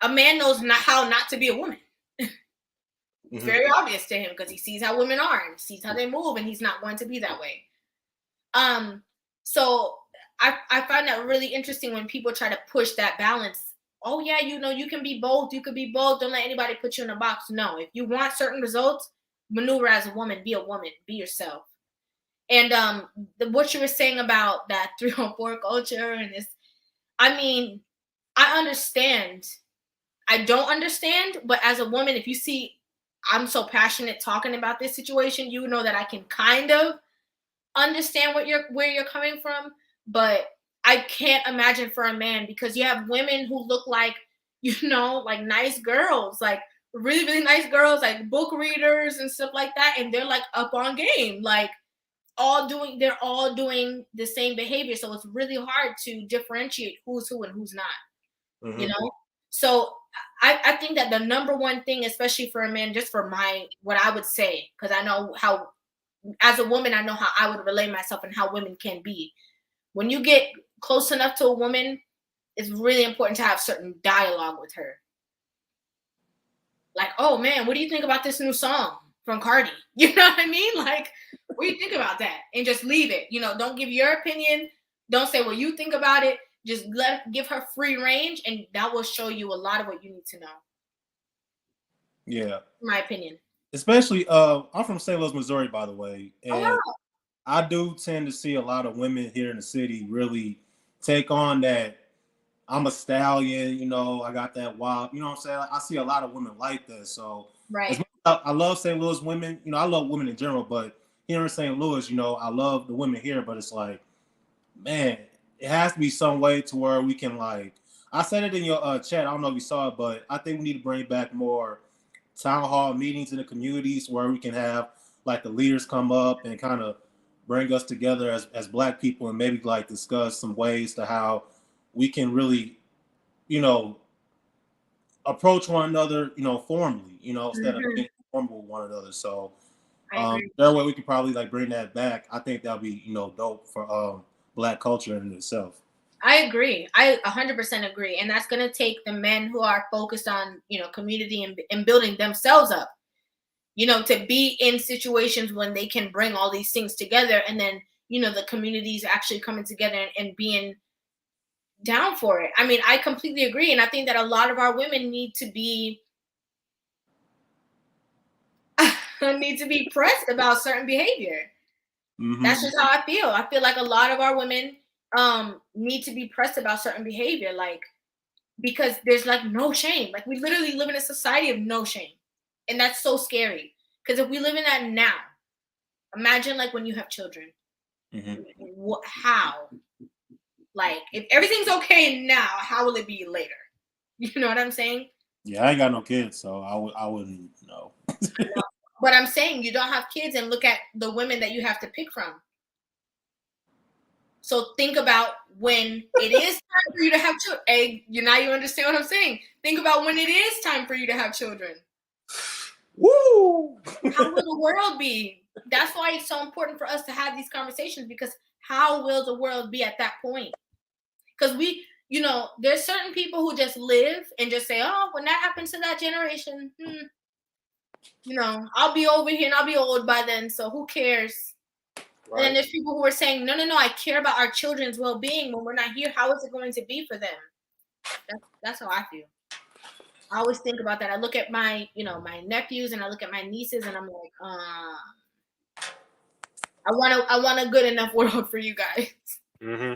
A man knows how not to be a woman. It's very obvious to him because he sees how women are and sees how they move, and he's not going to be that way. So I find that really interesting when people try to push that balance. Oh yeah, you can be both. You could be both. Don't let anybody put you in a box. No, if you want certain results, maneuver as a woman. Be yourself. And what you were saying about that 304 culture and this, I mean, I understand. I don't understand, but as a woman, if you see I'm so passionate talking about this situation, you know that I can kind of understand where you're coming from. But I can't imagine for a man, because you have women who look like, like nice girls, like really, really nice girls, like book readers and stuff like that. And they're like up on game, like they're all doing the same behavior. So it's really hard to differentiate who's who and who's not, So I think that the number one thing, especially for a man, just for what I would say, because I know how, as a woman, I know how I would relate myself and how women can be. When you get close enough to a woman, it's really important to have certain dialogue with her. Like, oh man, what do you think about this new song from Cardi? You know what I mean? Like, what do you think about that? And just leave it. Don't give your opinion. Don't say what you think about it. Just give her free range, and that will show you a lot of what you need to know. Yeah. In my opinion. Especially, I'm from St. Louis, Missouri, by the way. And wow. I do tend to see a lot of women here in the city really take on that, I'm a stallion, I got that wop, you know what I'm saying? I see a lot of women like that. So right. I love St. Louis women. I love women in general, but here in St. Louis, I love the women here, but it's like, man, it has to be some way to where we can, like, I said it in your chat, I don't know if you saw it, but I think we need to bring back more town hall meetings in the communities where we can have like the leaders come up and kind of bring us together as Black people, and maybe like discuss some ways to how we can really, approach one another, formally, instead of being formal with one another. So that way we could probably like bring that back. I think that'll be, dope for Black culture in itself. I agree. I 100% agree. And that's going to take the men who are focused on, community and building themselves up, to be in situations when they can bring all these things together. And then, the communities actually coming together and being down for it. I mean, I completely agree. And I think that a lot of our women need to be pressed about certain behavior. That's just how I feel. I feel like a lot of our women need to be pressed about certain behavior, like, because there's like no shame. Like, we literally live in a society of no shame, and that's so scary. Because if we live in that now, imagine like when you have children. How? Like, if everything's okay now, how will it be later? You know what I'm saying? Yeah, I ain't got no kids, so I wouldn't know. But I'm saying you don't have kids, and look at the women that you have to pick from. So think about when it is time for you to have children. Hey, you understand what I'm saying? Think about when it is time for you to have children. Woo! How will the world be? That's why it's so important for us to have these conversations, because how will the world be at that point? Because there's certain people who just live and just say, oh, when that happens to that generation, I'll be over here and I'll be old by then, so who cares? Right. And then there's people who are saying, no, I care about our children's well-being. When we're not here, how is it going to be for them? That's how I feel. I always think about that. I look at my nephews and I look at my nieces and I'm like, I want a good enough world for you guys. Mm-hmm.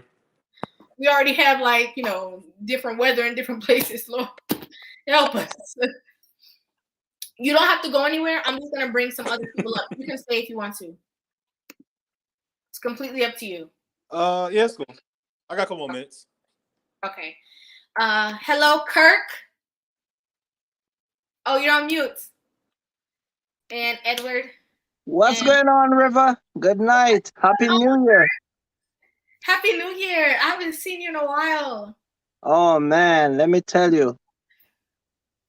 We already have different weather in different places. Lord, help us. You don't have to go anywhere. I'm just gonna bring some other people up. You can stay if you want to. It's completely up to you. Yeah, it's cool. I got a couple more minutes. Okay. Hello, Kirk. Oh, you're on mute. And Edward. What's going on, Rivah? Good night. Happy New Year. Happy New Year. I haven't seen you in a while. Oh, man. Let me tell you.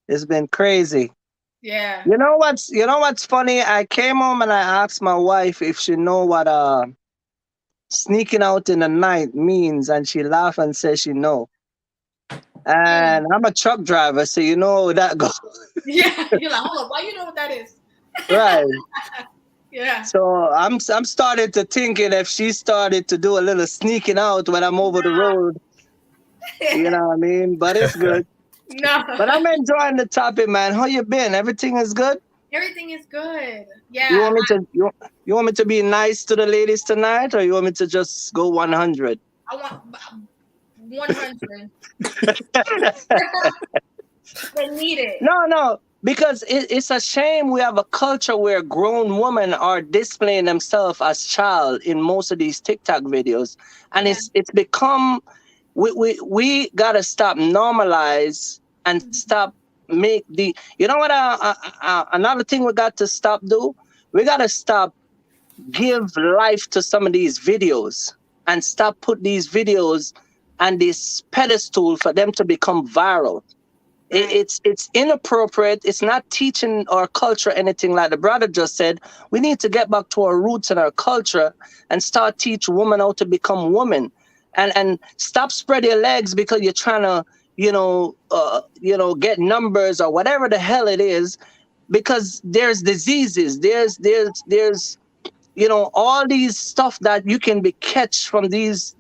It's been crazy. Yeah. You know what's funny? I came home and I asked my wife if she know what sneaking out in the night means, and she laughed and said she know. And I'm a truck driver, so you know how that goes. Yeah. You're like, hold up, why you know what that is? Right. Yeah. So I'm starting to thinking if she started to do a little sneaking out when I'm over the road. You know what I mean? But it's good. No. But I'm enjoying the topic, man. How you been? Everything is good? Everything is good. Yeah. You want me to be nice to the ladies tonight, or you want me to just go 100? I want 100. They need it. No, because it's a shame we have a culture where grown women are displaying themselves as child in most of these TikTok videos, and it's become we gotta stop normalize and stop make the another thing we got to stop do. We gotta stop give life to some of these videos and stop put these videos on this pedestal for them to become viral. It's inappropriate. It's not teaching our culture anything. Like the brother just said, we need to get back to our roots and our culture and start teach women how to become women, and stop spread your legs because you're trying to get numbers or whatever the hell it is, because there's diseases, there's all these stuff that you can be catch from these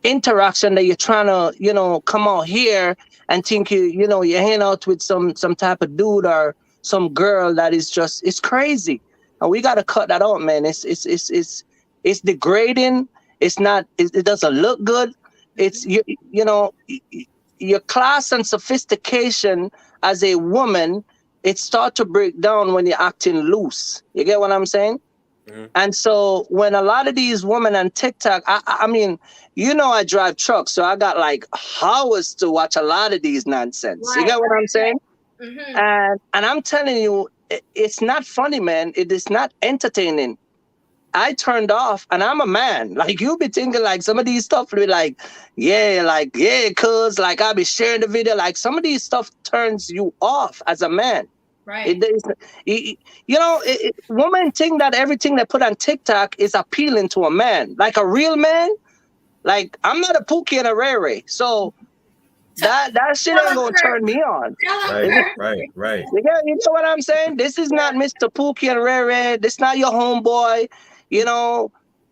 interaction that you're trying to come out here and think you hang out with some type of dude or some girl that is just, it's crazy, and we got to cut that out, man. It's degrading. It's not, it doesn't look good. It's your class and sophistication as a woman, it start to break down when you're acting loose. You get what I'm saying? Mm-hmm. And so when a lot of these women on TikTok, I mean, I drive trucks, so I got like hours to watch a lot of these nonsense. Right. You get what I'm saying? Mm-hmm. And I'm telling you, it's not funny, man. It is not entertaining. I turned off, and I'm a man. Like, you'll be thinking like some of these stuff will be like, cuz like I'll be sharing the video. Like some of these stuff turns you off as a man. Right. Women think that everything they put on TikTok is appealing to a man. Like a real man, like I'm not a Pookie and a Rere. So that shit ain't gonna turn me on. Right. You know what I'm saying? This is not Mr. Pookie and Rere. This not your homeboy.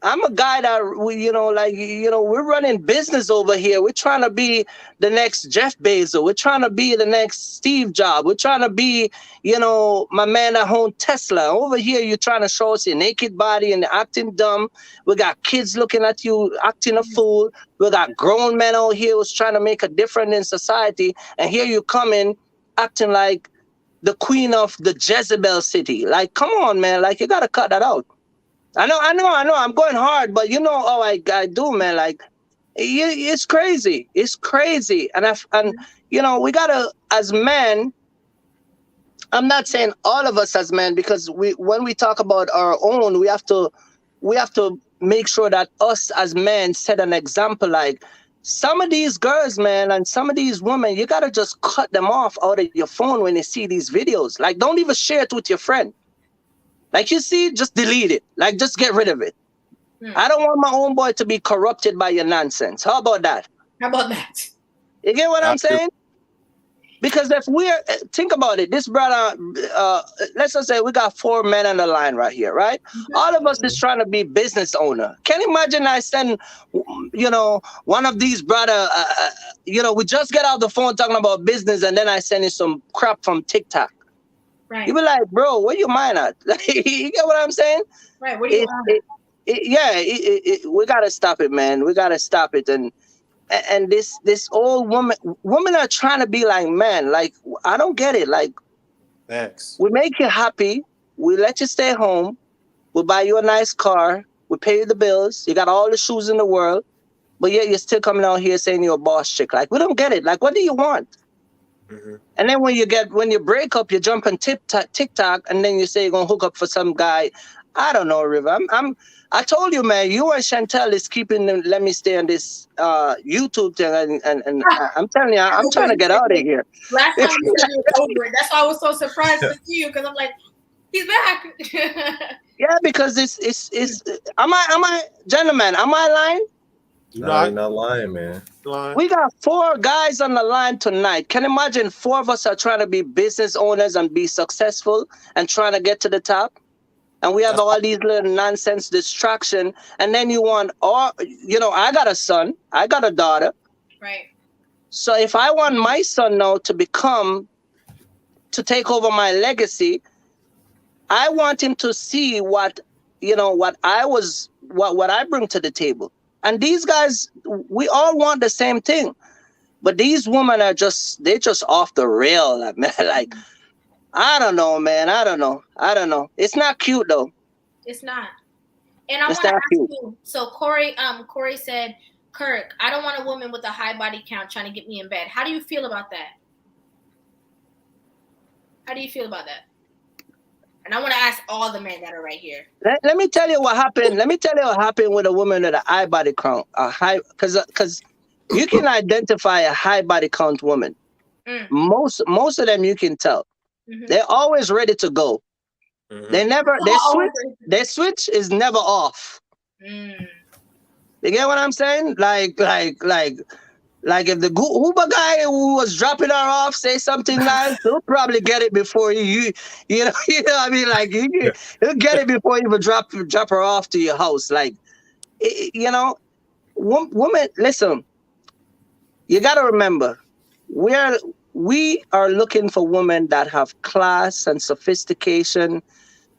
I'm a guy that we're running business over here. We're trying to be the next Jeff Bezos. We're trying to be the next Steve Jobs. We're trying to be, my man that owned Tesla. Over here, you're trying to show us your naked body and acting dumb. We got kids looking at you acting a fool. We got grown men out here who's trying to make a difference in society. And here you come in acting like the queen of the Jezebel city. Like, come on, man. Like, you got to cut that out. I know. I'm going hard, but you know how I do, man. Like, It's crazy. It's crazy. And you know, we gotta, as men, I'm not saying all of us as men, because when we talk about our own, we have to make sure that us as men set an example. Like some of these girls, man, and some of these women, you gotta just cut them off out of your phone when you see these videos. Like, don't even share it with your friend. Like, you see, just delete it. Like, just get rid of it. I don't want my own boy to be corrupted by your nonsense. How about that? How about that? You get what I'm I feel saying? Because if we're, think about it, this brother, let's just say we got 4 men on the line right here, right? All of us is trying to be business owner. Can you imagine I send, you know, one of these brother, you know, we just get out the phone talking about business, and then I send you some crap from TikTok. Right. You be like, bro, where your mind at? You get what I'm saying? Right. What do you want? We gotta stop it, man. We gotta stop it. And this old women are trying to be like men. Like, I don't get it. Like, thanks. we make you happy, we let you stay home, we buy you a nice car, we pay you the bills, you got all the shoes in the world, but yet you're still coming out here saying you're a boss chick. Like, we don't get it. Like, what do you want? Mm-hmm. And then when you break up, you jump on TikTok, and then you say you're gonna hook up for some guy. I don't know, River. I told you, man. You and Chantel is keeping them. Let me stay on this YouTube thing, and I'm telling you, I'm trying to get out of here. Last time you said you were over it. That's why I was so surprised to see you, because I'm like, he's back. Yeah, because it's. Am I, gentlemen? Am I lying? No, you're not lying, man. We got 4 guys on the line tonight. Can you imagine 4 of us are trying to be business owners and be successful and trying to get to the top? And we have all these little nonsense distraction. And then you want, you know, I got a son, I got a daughter. Right. So if I want my son now to take over my legacy, I want him to see what I bring to the table. And these guys, we all want the same thing. But these women are just off the rail, man. Like, I don't know, man. I don't know. It's not cute though. It's not. And I want to ask you. So Corey said, Kirk, I don't want a woman with a high body count trying to get me in bed. How do you feel about that? How do you feel about that? And I want to ask all the men that are right here. Let me tell you what happened. Let me tell you what happened with a woman with a high body count. Because you can identify a high body count woman. Most of them you can tell. Mm-hmm. They're always ready to go. Mm-hmm. Their switch is never off. Mm. You get what I'm saying? Like if the Uber guy who was dropping her off say something nice, he'll probably get it before you know what I mean? Like, he'll get it before you even drop her off to your house. Like, you know, woman, listen, you got to remember, we are looking for women that have class and sophistication.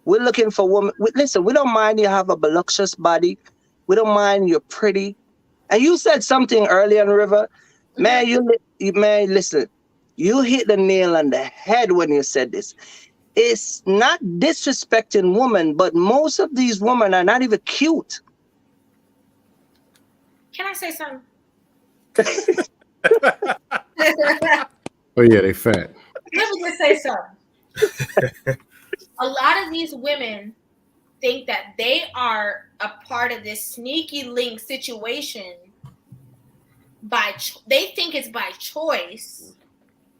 We're looking for women. Listen, we don't mind you have a voluptuous body. We don't mind you're pretty. And you said something earlier in River. Man, man, listen. You hit the nail on the head when you said this. It's not disrespecting women, but most of these women are not even cute. Can I say something? Oh yeah, they fat. Let me just say something. A lot of these women think that they are a part of this sneaky link situation they think it's by choice,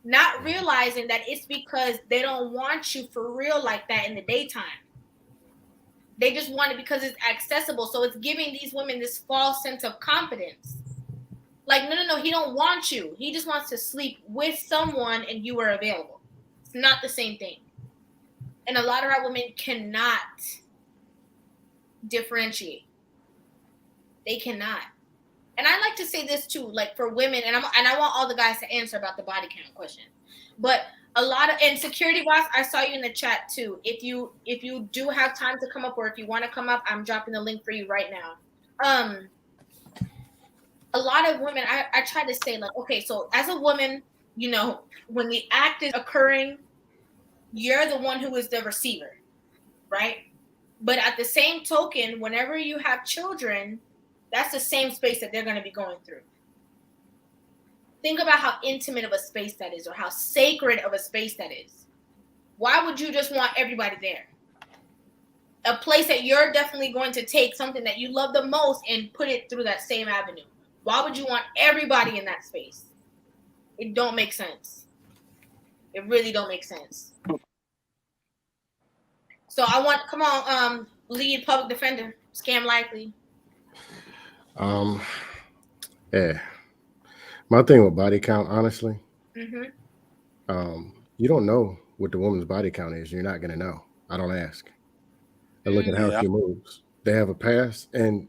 not realizing that it's because they don't want you for real like that in the daytime. They just want it because it's accessible. So it's giving these women this false sense of confidence. Like, no, he don't want you. He just wants to sleep with someone and you are available. It's not the same thing. And a lot of our women cannot differentiate. They cannot. And I like to say this too, like for women, and I want all the guys to answer about the body count question. But a lot of, and security boss, I saw you in the chat too. If you do have time to come up, or if you want to come up, I'm dropping the link for you right now. A lot of women, I try to say, like, okay, so as a woman, you know, when the act is occurring, you're the one who is the receiver, right? But at the same token, whenever you have children, That's the same space that they're going to be going through. Think about how intimate of a space that is, or how sacred of a space that is. Why would you just want everybody there? A place that you're definitely going to take something that you love the most and put it through that same avenue. Why would you want everybody in that space? It don't make sense. It really don't make sense. So I want, come on, lead public defender, Scam Likely. Yeah. My thing with body count, honestly, Mm-hmm. you don't know what the woman's body count is. You're not gonna know. I don't ask. I look at how she moves. They have a past, and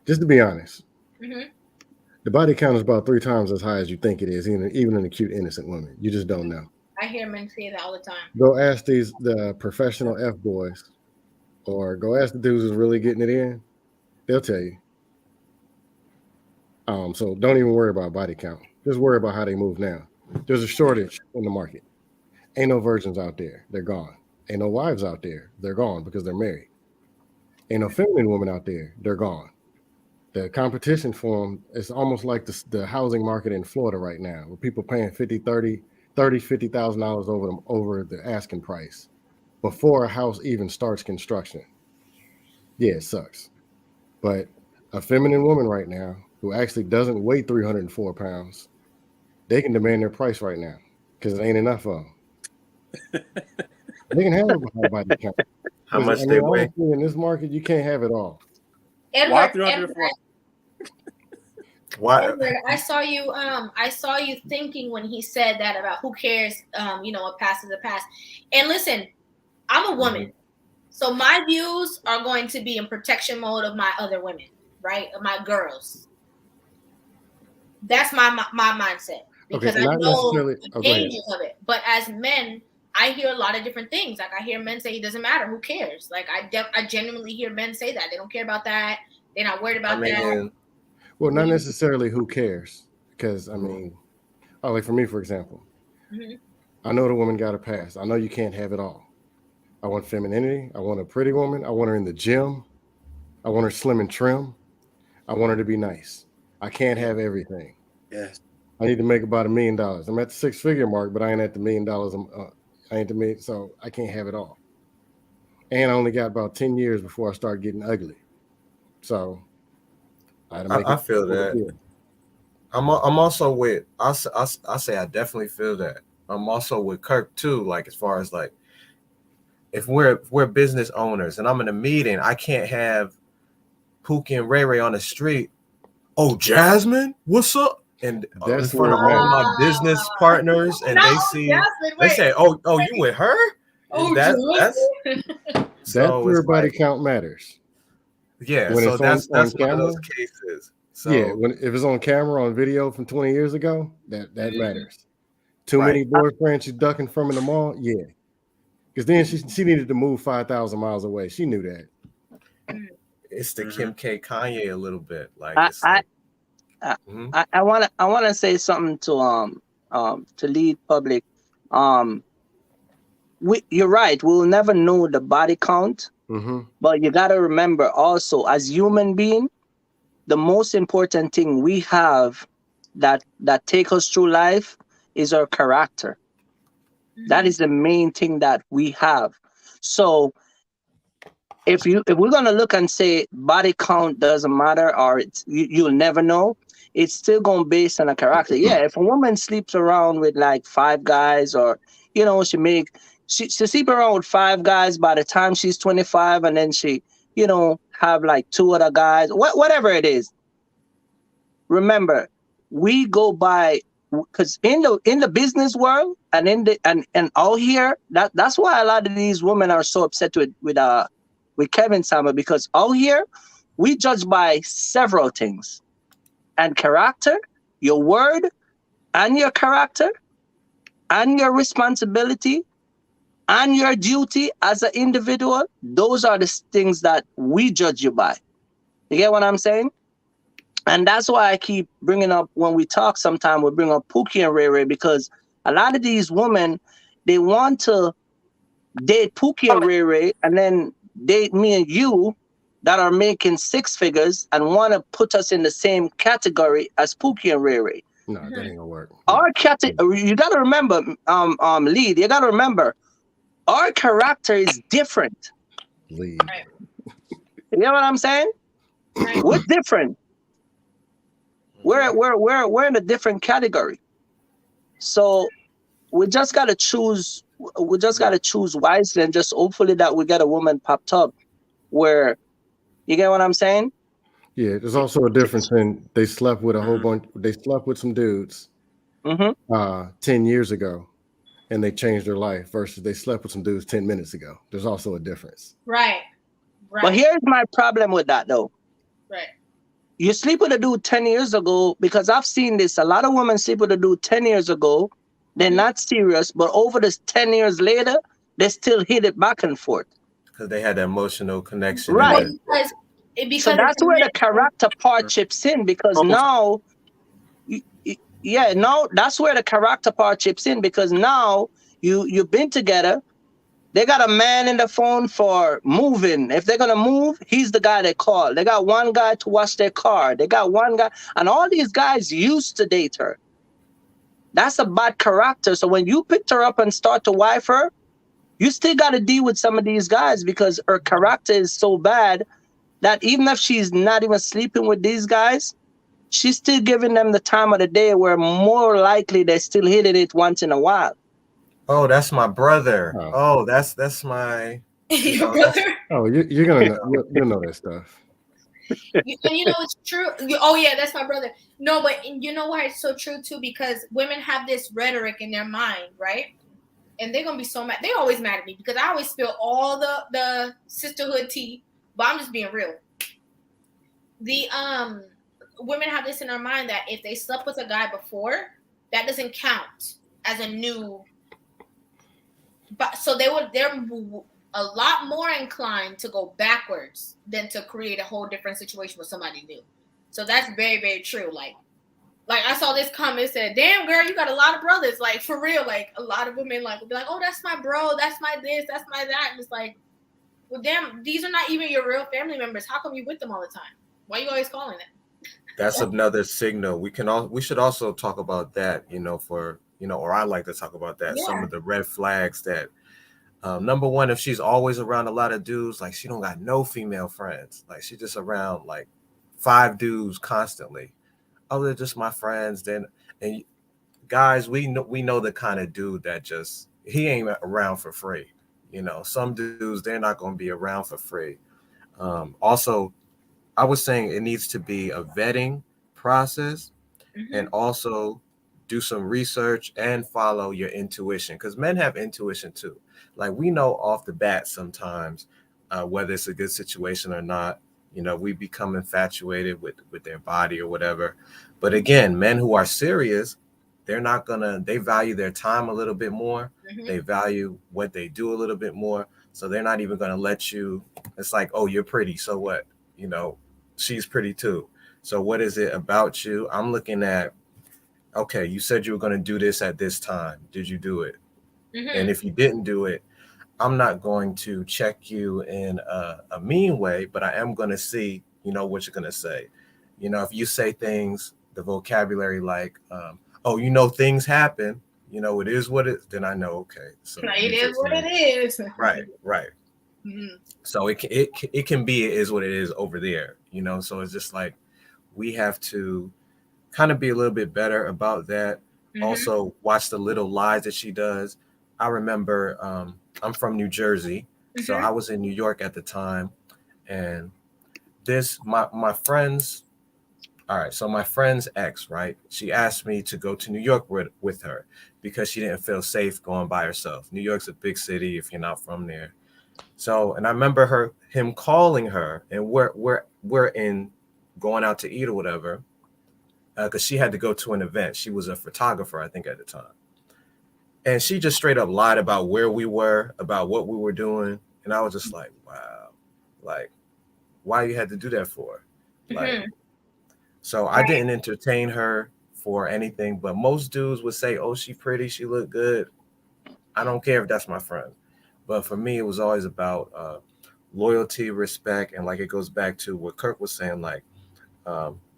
just to be honest, the body count is about 3 times as high as you think it is, even in a cute, innocent woman. You just don't know. I hear men say that all the time. Go ask the professional F boys, or go ask the dudes who's really getting it in. They'll tell you. So don't even worry about body count. Just worry about how they move now. There's a shortage in the market. Ain't no virgins out there. They're gone. Ain't no wives out there. They're gone because they're married. Ain't no feminine women out there. They're gone. The competition for them is almost like the housing market in Florida right now, where people paying $50,000 over the asking price before a house even starts construction. Yeah, it sucks. But a feminine woman right now who actually doesn't weigh 304 pounds, they can demand their price right now because it ain't enough of them. They can have a high body count. How much they weigh? In this market, you can't have it all. Why 304? Why? Edward, I saw you thinking when he said that about who cares, what past is the past. And listen, I'm a woman. So my views are going to be in protection mode of my other women, right? Of my girls. That's my mindset. Because I know the dangers of it. But as men, I hear a lot of different things. Like I hear men say it doesn't matter. Who cares? Like I genuinely hear men say that. They don't care about that. They're not worried about that. Well, not necessarily who cares. Because, like for me, for example, I know the woman got a pass. I know you can't have it all. I want femininity. I want a pretty woman. I want her in the gym. I want her slim and trim. I want her to be nice. I can't have everything. Yes. I need to make about $1 million. I'm at the 6-figure mark, but I ain't at the $1 million. So I can't have it all. And I only got about 10 years before I start getting ugly. So I feel that. I'm also with. I say I definitely feel that. I'm also with Kirk too. Like as far as like, if we're business owners and I'm in a meeting, I can't have Pookie and Ray Ray on the street. Oh, Jasmine, what's up? And in front of all my business partners, and they see, they say, "Oh, you with her?" That's where body count matters. Yeah, when so that's one of those cases. So yeah, if it's on camera, on video from 20 years ago, that matters. Too many boyfriends she's ducking from in the mall, yeah. Because then she needed to move 5,000 miles away. She knew that. It's the Kim K Kanye a little bit. Like I wanna say something to lead public. You're right. We'll never know the body count, but you gotta remember also, as human being, the most important thing we have that take us through life is our character. That is the main thing that we have. So if we're gonna look and say body count doesn't matter, or you'll never know, it's still gonna be based on a character. Yeah, if a woman sleeps around with like 5 guys, or she sleep around with 5 guys by the time she's 25, and then she have like 2 other guys, whatever it is. Remember, we go by, because in the business world and and out here, that's why a lot of these women are so upset with Kevin Samuel, because out here we judge by several things, and character, your word, and your character, and your responsibility, and your duty as an individual. Those are the things that we judge you by. You get what I'm saying? And that's why I keep bringing up, when we talk sometime, we bring up Pookie and Ray Ray, because a lot of these women, they want to date Pookie and Ray Ray and then date me and you, that are making 6 figures and want to put us in the same category as Pookie and Ray Ray. No, that ain't gonna work. Our you got to remember, Lead, you got to remember, our character is different. Lead. You know what I'm saying? We're different. We're in a different category. So we just gotta choose. We just gotta choose wisely, and just hopefully that we get a woman popped up where, you get what I'm saying? Yeah, there's also a difference in they slept with a whole bunch. They slept with some dudes 10 years ago, and they changed their life. Versus they slept with some dudes 10 minutes ago. There's also a difference. Right. But here's my problem with that, though. Right. You sleep with a dude 10 years ago, because I've seen this. A lot of women sleep with a dude 10 years ago. They're not serious, but over this 10 years later, they still hit it back and forth. Because they had that emotional connection. Right. Because so that's where the character part chips in, because now, that's where the character part chips in, because now you've been together. They got a man in the phone for moving. If they're going to move, he's the guy they call. They got one guy to wash their car. They got one guy. And all these guys used to date her. That's a bad character. So when you picked her up and start to wife her, you still got to deal with some of these guys, because her character is so bad that even if she's not even sleeping with these guys, she's still giving them the time of the day, where more likely they're still hitting it once in a while. Oh, that's my brother. Oh, that's my your brother. Oh, you're gonna know, you know that stuff. And you know it's true. Oh yeah, that's my brother. No, but you know why it's so true too? Because women have this rhetoric in their mind, right? And they're gonna be so mad. They're always mad at me because I always spill all the sisterhood tea. But I'm just being real. The women have this in their mind that if they slept with a guy before, that doesn't count as a new. But so they're a lot more inclined to go backwards than to create a whole different situation with somebody new. So that's very, very true. Like I saw this comment said, "Damn girl, you got a lot of brothers." Like for real, like a lot of women like will be like, "Oh, that's my bro, that's my this, that's my that." And it's like, well, damn, these are not even your real family members. How come you with them all the time? Why are you always calling it? That's another signal. We should also talk about that, or I like to talk about that. Yeah. Some of the red flags that, number one, if she's always around a lot of dudes, like she don't got no female friends, like she just around like 5 dudes constantly. Oh, they're just my friends. Then, and guys, we know the kind of dude that just, he ain't around for free. Some dudes, they're not going to be around for free. Also, I was saying it needs to be a vetting process, and also do some research and follow your intuition, because men have intuition too. Like we know off the bat sometimes whether it's a good situation or not. We become infatuated with their body or whatever. But again, men who are serious, they value their time a little bit more. They value what they do a little bit more. So they're not even going to let you, it's like, oh, you're pretty. So what? She's pretty too. So what is it about you? I'm looking at, okay, you said you were going to do this at this time. Did you do it? And if you didn't do it, I'm not going to check you in a mean way, but I am going to see, what you're going to say. If you say things, the vocabulary like, oh, things happen, it is what it is, then I know, okay. So it is what it is. Right. So it can be, it is what it is over there, so it's just like, we have to kind of be a little bit better about that. Also watch the little lies that she does. I remember, I'm from New Jersey, so I was in New York at the time, and my friend's ex, right? She asked me to go to New York with her because she didn't feel safe going by herself. New York's a big city if you're not from there. So, and I remember him calling her, and we're in going out to eat or whatever, because she had to go to an event. She was a photographer, I think, at the time. And she just straight up lied about where we were, about what we were doing. And I was just like, wow, like, why you had to do that for? Like, so I didn't entertain her for anything, but most dudes would say, oh, she pretty, she look good. I don't care if that's my friend. But for me, it was always about loyalty, respect, and like it goes back to what Kirk was saying, like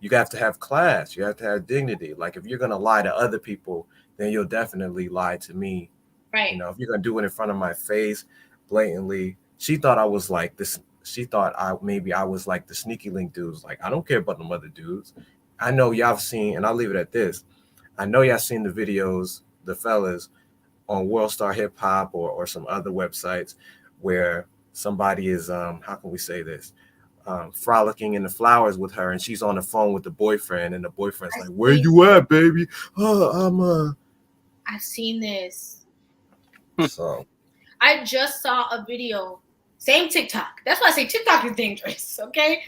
you have to have class, you have to have dignity. Like if you're gonna lie to other people, then you'll definitely lie to me. Right. You know, if you're gonna do it in front of my face, blatantly. She thought I was like this. She thought I was like the sneaky link dudes. Like I don't care about them other dudes. I know y'all have seen, and I'll leave it at this. I know y'all seen the videos, the fellas on World Star Hip Hop or some other websites where somebody is how can we say this? Frolicking in the flowers with her, and she's on the phone with the boyfriend, and the boyfriend's like, "Where you at, baby?" Oh, I've seen this. So I just saw a video, same TikTok. That's why I say TikTok is dangerous. Okay,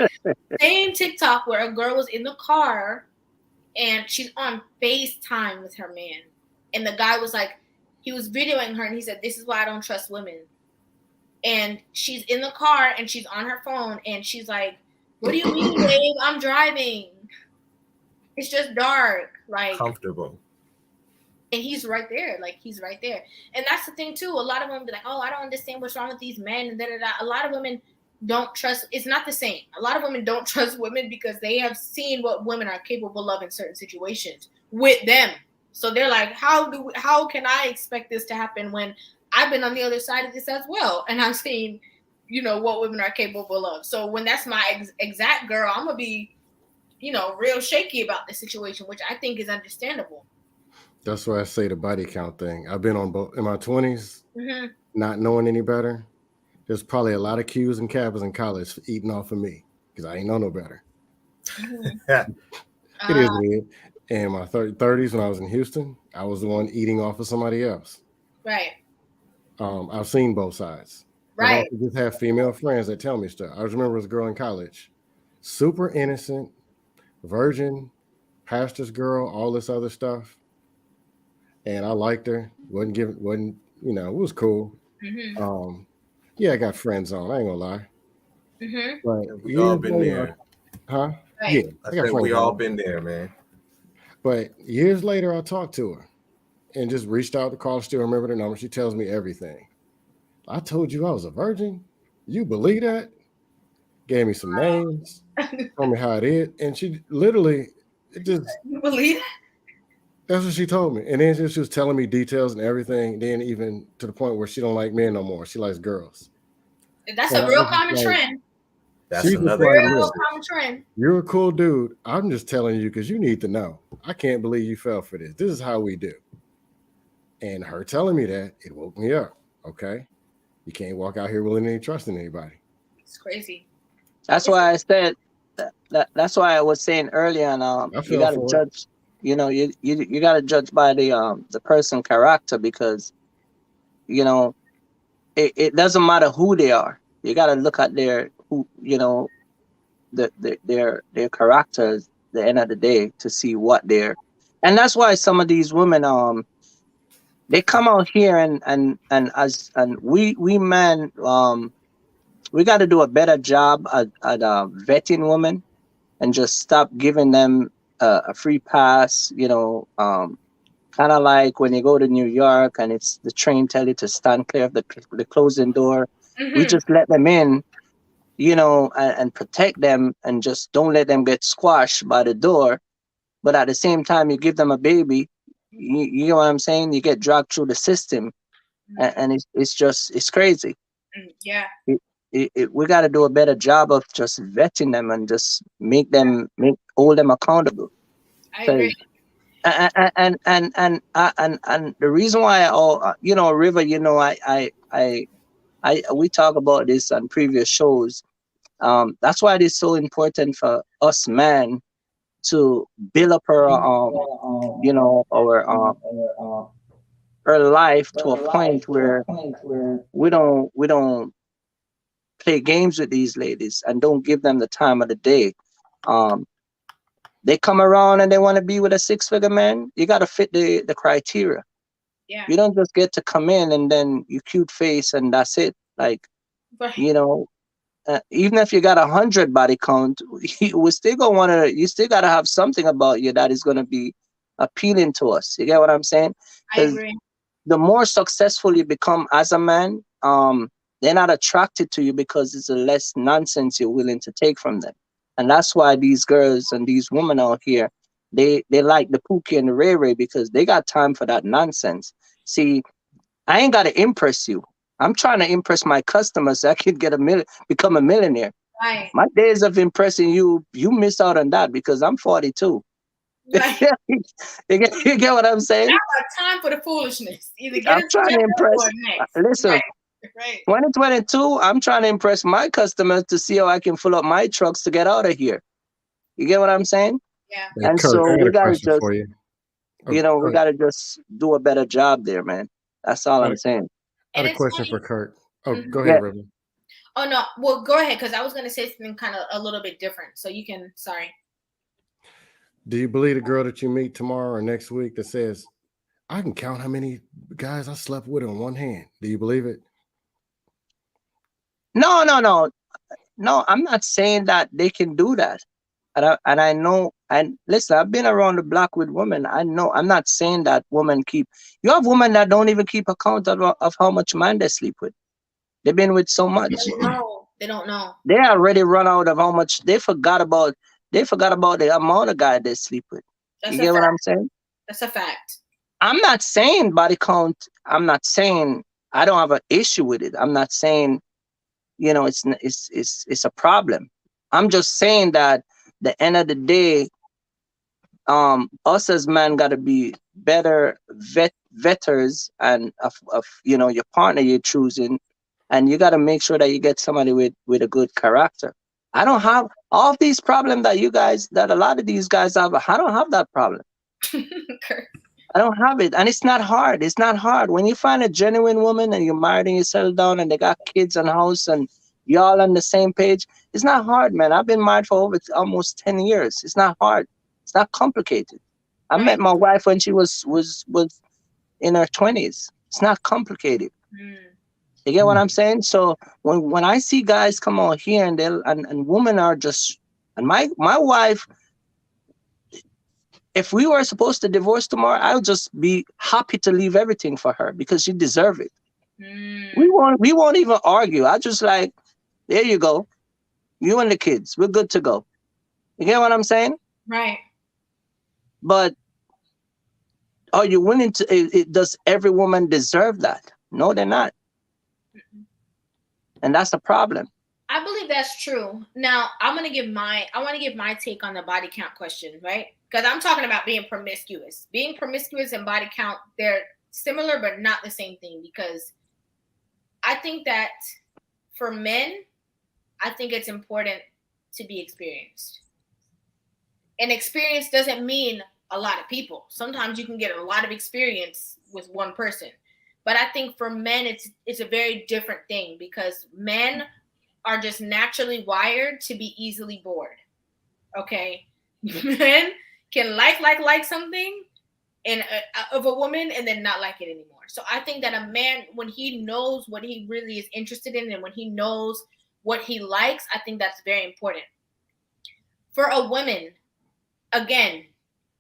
same TikTok where a girl was in the car, and she's on FaceTime with her man, and the guy was like, he was videoing her, and he said, "This is why I don't trust women." And she's in the car and she's on her phone and she's like, "What do you mean, babe? I'm driving. It's just dark." Like comfortable. And he's right there. Like he's right there. And that's the thing too. A lot of women be like, "Oh, I don't understand what's wrong with these men." And A lot of women don't trust. It's not the same. A lot of women don't trust women because they have seen what women are capable of in certain situations with them. So they're like, how can I expect this to happen when I've been on the other side of this as well, and I've seen, what women are capable of. So when that's my exact girl, I'm gonna be, real shaky about the situation, which I think is understandable. That's why I say the body count thing. I've been on both in my 20s, not knowing any better. There's probably a lot of Qs and Kappas in college eating off of me because I ain't know no better. It is weird. In my 30s, when I was in Houston, I was the one eating off of somebody else. Right. I've seen both sides. Right. I just have female friends that tell me stuff. I remember this girl in college, super innocent, virgin, pastor's girl, all this other stuff. And I liked her. It was cool. Yeah, I got friends on. I ain't gonna lie. But we all been there. Huh? Right. Yeah. I said we all been there, man. But years later, I talked to her and just reached out to call. Still remember the number. She tells me everything. I told you I was a virgin. You believe that? Gave me some names. Told me how it is. And she literally, You believe that? That's what she told me. And then she was telling me details and everything. Then even to the point where she don't like men no more. She likes girls. That's a real common trend. That's another real common trend. You're a cool dude. I'm just telling you because you need to know. I can't believe you fell for this. This is how we do. And her telling me that, it woke me up. Okay. You can't walk out here willingly trusting anybody. It's crazy. That's why I said that's why I was saying earlier on you gotta judge, you gotta judge by the person character because it doesn't matter who they are. You gotta look at their their characters at the end of the day to see what they're, and that's why some of these women they come out here and we men we got to do a better job at vetting women and just stop giving them a free pass, kind of like when you go to New York and it's the train tell you to stand clear of the closing door. We just let them in, and protect them and just don't let them get squashed by the door. But at the same time, you give them a baby, you know what I'm saying? You get dragged through the system, and it's crazy. Yeah. We got to do a better job of just vetting them and just hold them accountable. I agree. And the reason why Rivah, we talk about this on previous shows. That's why it is so important for us men to build up our life to a point where we don't play games with these ladies and don't give them the time of the day. They come around and they want to be with a 6-figure man. You got to fit the criteria. Yeah. You don't just get to come in and then you cute face and that's it. Like, right. Even if you got 100 body count, you still got to have something about you that is going to be appealing to us. You get what I'm saying? I agree. The more successful you become as a man, They're not attracted to you because it's a less nonsense you're willing to take from them. And that's why these girls and these women out here, they like the Pookie and the Ray Ray because they got time for that nonsense. See, I ain't got to impress you. I'm trying to impress my customers so I can become a millionaire. Right. My days of impressing you, you miss out on that because I'm 42. Right. You get what I'm saying? I got time for the foolishness. Either get I'm it trying to together impress. or next. Listen, Right. Right. 2022, I'm trying to impress my customers to see how I can fill up my trucks to get out of here. You get what I'm saying? Yeah. Hey, And Kirk, so I got we a gotta question just, for you. Oh, we go ahead. gotta just do a better job there, man. That's all I'm Right. saying. I And had a it's question funny. for Kirk. Oh, Mhm. go Yeah. ahead, Reverend. Oh no. Well, go ahead because I was gonna say something kind of a little bit different. So you can. Sorry. Do you believe the girl that you meet tomorrow or next week that says, I can count how many guys I slept with on one hand? Do you believe it? No, I'm not saying that they can do that. And I know, and listen, I've been around the block with women. I know, I'm not saying that women keep, you have women that don't even keep account of how much man they sleep with. They've been with so much. No, they don't know. They already run out of how much they forgot about the amount of guy they sleep with. That's You a get what fact. I'm saying? That's a fact. I'm not saying body count. I'm not saying I don't have an issue with it. I'm not saying, it's a problem. I'm just saying that the end of the day, us as men got to be better vetters and of your partner you're choosing, and you got to make sure that you get somebody with a good character. I don't have all of these problems that a lot of these guys have. I don't have that problem. I don't have it, and it's not hard. It's not hard when you find a genuine woman and you're married and you settle down and they got kids and a house and y'all on the same page. It's not hard, man. I've been married for over almost 10 years. It's not hard. It's not complicated. I Right. met my wife when she was in her 20s. It's not complicated. Mm. You get what I'm saying? So when I see guys come out here and women are just, and my wife, if we were supposed to divorce tomorrow, I would just be happy to leave everything for her because she deserves it. Mm. We won't even argue. I just like, there you go. You and the kids, we're good to go. You get what I'm saying? Right. But are you willing to, does every woman deserve that? No, they're not. And that's the problem. I believe that's true. Now, I want to give my take on the body count question, right? Because I'm talking about being promiscuous. Being promiscuous and body count, they're similar, but not the same thing. Because I think that for men, I think it's important to be experienced. And experience doesn't mean a lot of people. Sometimes you can get a lot of experience with one person. But I think for men, it's a very different thing because men are just naturally wired to be easily bored. Okay, men can like something of a woman and then not like it anymore. So I think that a man, when he knows what he really is interested in and when he knows what he likes, I think that's very important. For a woman, again,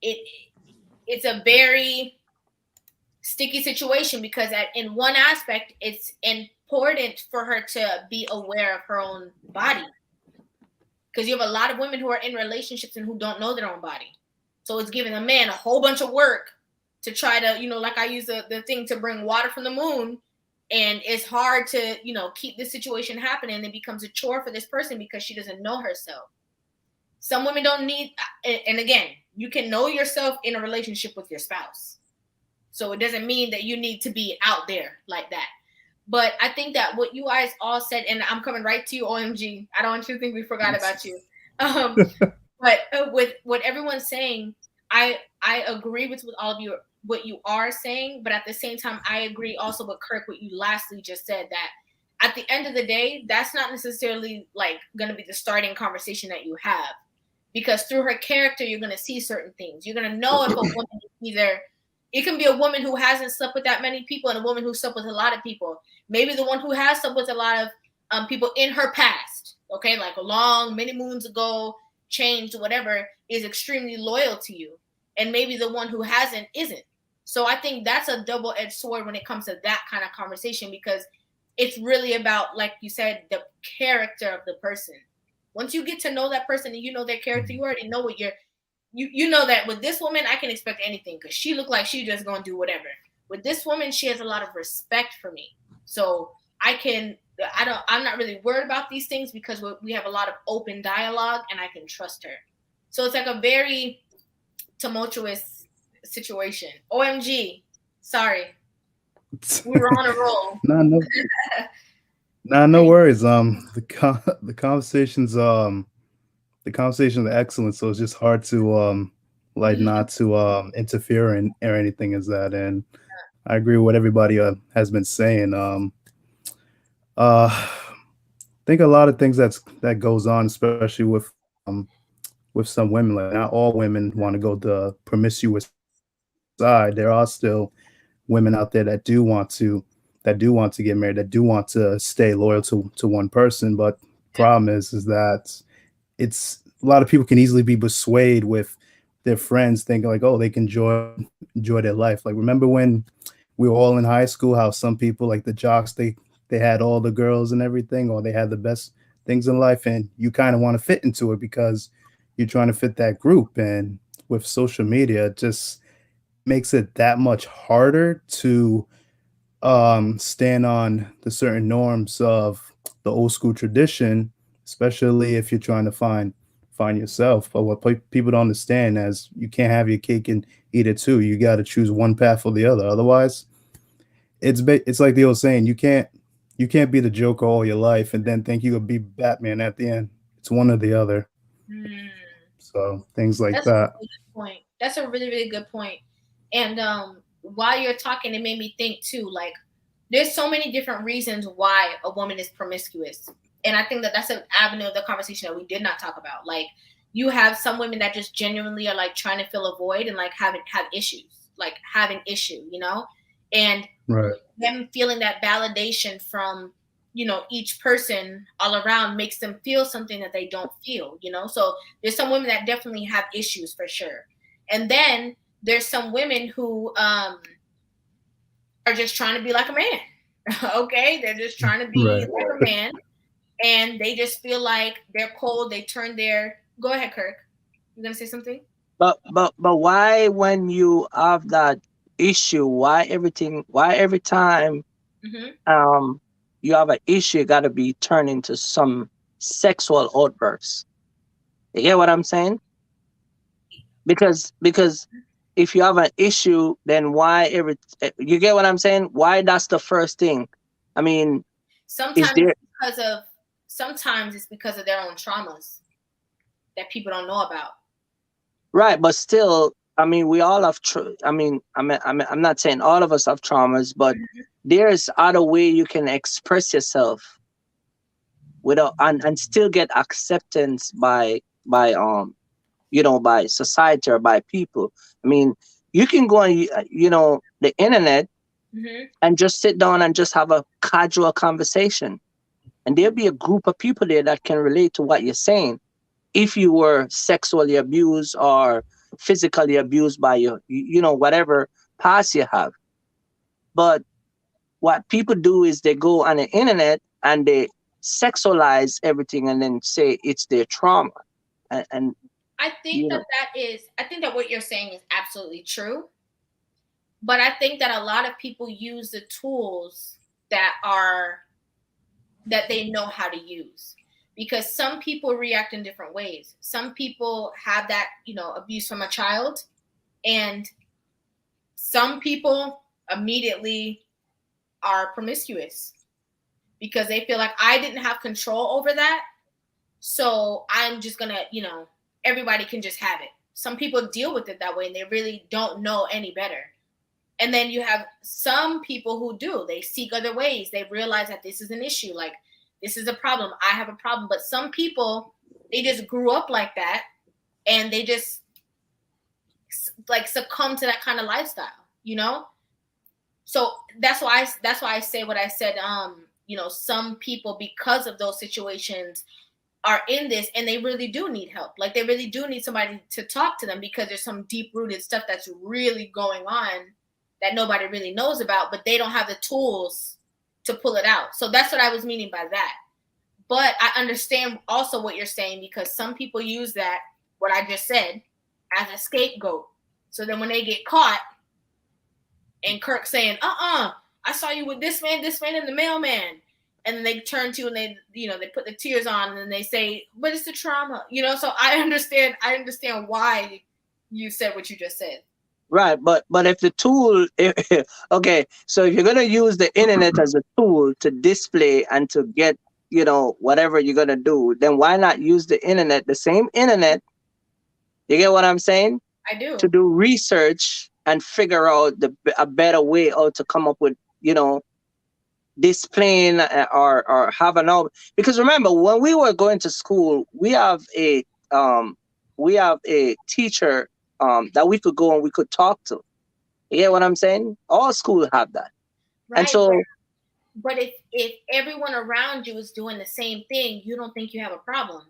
it's a very sticky situation because in one aspect, it's important for her to be aware of her own body. Because you have a lot of women who are in relationships and who don't know their own body. So it's giving a man a whole bunch of work to try to, like I use the thing to bring water from the moon. And it's hard to, keep this situation happening. And it becomes a chore for this person because she doesn't know herself. Some women don't need, and again, you can know yourself in a relationship with your spouse. So it doesn't mean that you need to be out there like that. But I think that what you guys all said, and I'm coming right to you, OMG. I don't want you to think we forgot about you. But with what everyone's saying, I agree with all of you, what you are saying. But at the same time, I agree also with Kirk, what you lastly just said, that at the end of the day, that's not necessarily like going to be the starting conversation that you have. Because through her character, you're going to see certain things. You're going to know if a woman is either, it can be a woman who hasn't slept with that many people and a woman who slept with a lot of people. Maybe the one who has slept with a lot of people in her past, okay, like many moons ago, changed, whatever, is extremely loyal to you. And maybe the one who isn't. So I think that's a double-edged sword when it comes to that kind of conversation, because it's really about, like you said, the character of the person. Once you get to know that person and you know their character, you already know what you know that with this woman, I can expect anything because she looked like she just gonna do whatever. With this woman, she has a lot of respect for me. So I'm not really worried about these things because we have a lot of open dialogue and I can trust her. So it's like a very tumultuous situation. OMG. Sorry. We were on a roll. No worries. The conversations are excellent, so it's just hard to not to interfere in or anything as that. And I agree with what everybody has been saying. I think a lot of things that goes on, especially with some women. Like not all women want to go the promiscuous side. There are still women out there that do want to get married, that do want to stay loyal to one person. But problem is that it's a lot of people can easily be persuaded with their friends thinking like, oh, they can enjoy their life. Like remember when we were all in high school, how some people like the jocks, they had all the girls and everything, or they had the best things in life, and you kind of want to fit into it because you're trying to fit that group. And with social media, it just makes it that much harder to stand on the certain norms of the old school tradition, especially if you're trying to find yourself. But what people don't understand is you can't have your cake and eat it too. You got to choose one path or the other. Otherwise, it's like the old saying: you can't be the Joker all your life and then think you could be Batman at the end. It's one or the other. So things like That's that. A really good point. That's a really, really good point. And while you're talking, it made me think too, like there's so many different reasons why a woman is promiscuous. And I think that that's an avenue of the conversation that we did not talk about. Like you have some women that just genuinely are like trying to fill a void and like have issues, like have an issue, you know, and right. them feeling that validation from, you know, each person all around makes them feel something that they don't feel, you know. So there's some women that definitely have issues for sure. And then there's some women who are just trying to be like a man. Okay, they're just trying to be Right. like a man, and they just feel like they're cold. They turn their. Go ahead, Kirk. You gonna say something? But why, when you have that issue, why every time you have an issue, it got to be turned into some sexual outburst? You get what I'm saying? Because if you have an issue, then why you get what I'm saying? Why that's the first thing? I mean, sometimes it's because of their own traumas that people don't know about. Right, but still, I mean, we all have. I'm not saying all of us have traumas, but there's other way you can express yourself without and still get acceptance by society or by people. I mean, you can go on the internet and just sit down and just have a casual conversation, and there'll be a group of people there that can relate to what you're saying. If you were sexually abused or physically abused by whatever past you have. But what people do is they go on the internet and they sexualize everything and then say it's their trauma. And I think I think that what you're saying is absolutely true. But I think that a lot of people use the tools that they know how to use. Because some people react in different ways. Some people have that, abuse from a child, and some people immediately are promiscuous because they feel like I didn't have control over that. So I'm just gonna, everybody can just have it. Some people deal with it that way and they really don't know any better. And then you have some people who do. They seek other ways. They realize that this is an issue. Like, this is a problem. I have a problem. But some people, they just grew up like that and they just like succumb to that kind of lifestyle, So that's why I say what I said. Some people, because of those situations, are in this and they really do need help. Like, they really do need somebody to talk to them because there's some deep-rooted stuff that's really going on that nobody really knows about, but they don't have the tools to to pull it out. So that's what I was meaning by that. But I understand also what you're saying, because some people use that, what I just said, as a scapegoat. So then when they get caught, and Kirk saying, I saw you with this man, and the mailman. And then they turn to and they, they put the tears on, and then they say, but it's the trauma, so I understand why you said what you just said. Right, but if the tool, okay, so if you're gonna use the internet as a tool to display and to get, whatever you're gonna do, then why not use the internet, the same internet? You get what I'm saying? I do. To do research and figure out a better way how to come up with, displaying or have an out. Because remember, when we were going to school, we have a teacher that we could go and we could talk to. You get what I'm saying? All schools have that. Right, and so, but if everyone around you is doing the same thing, you don't think you have a problem.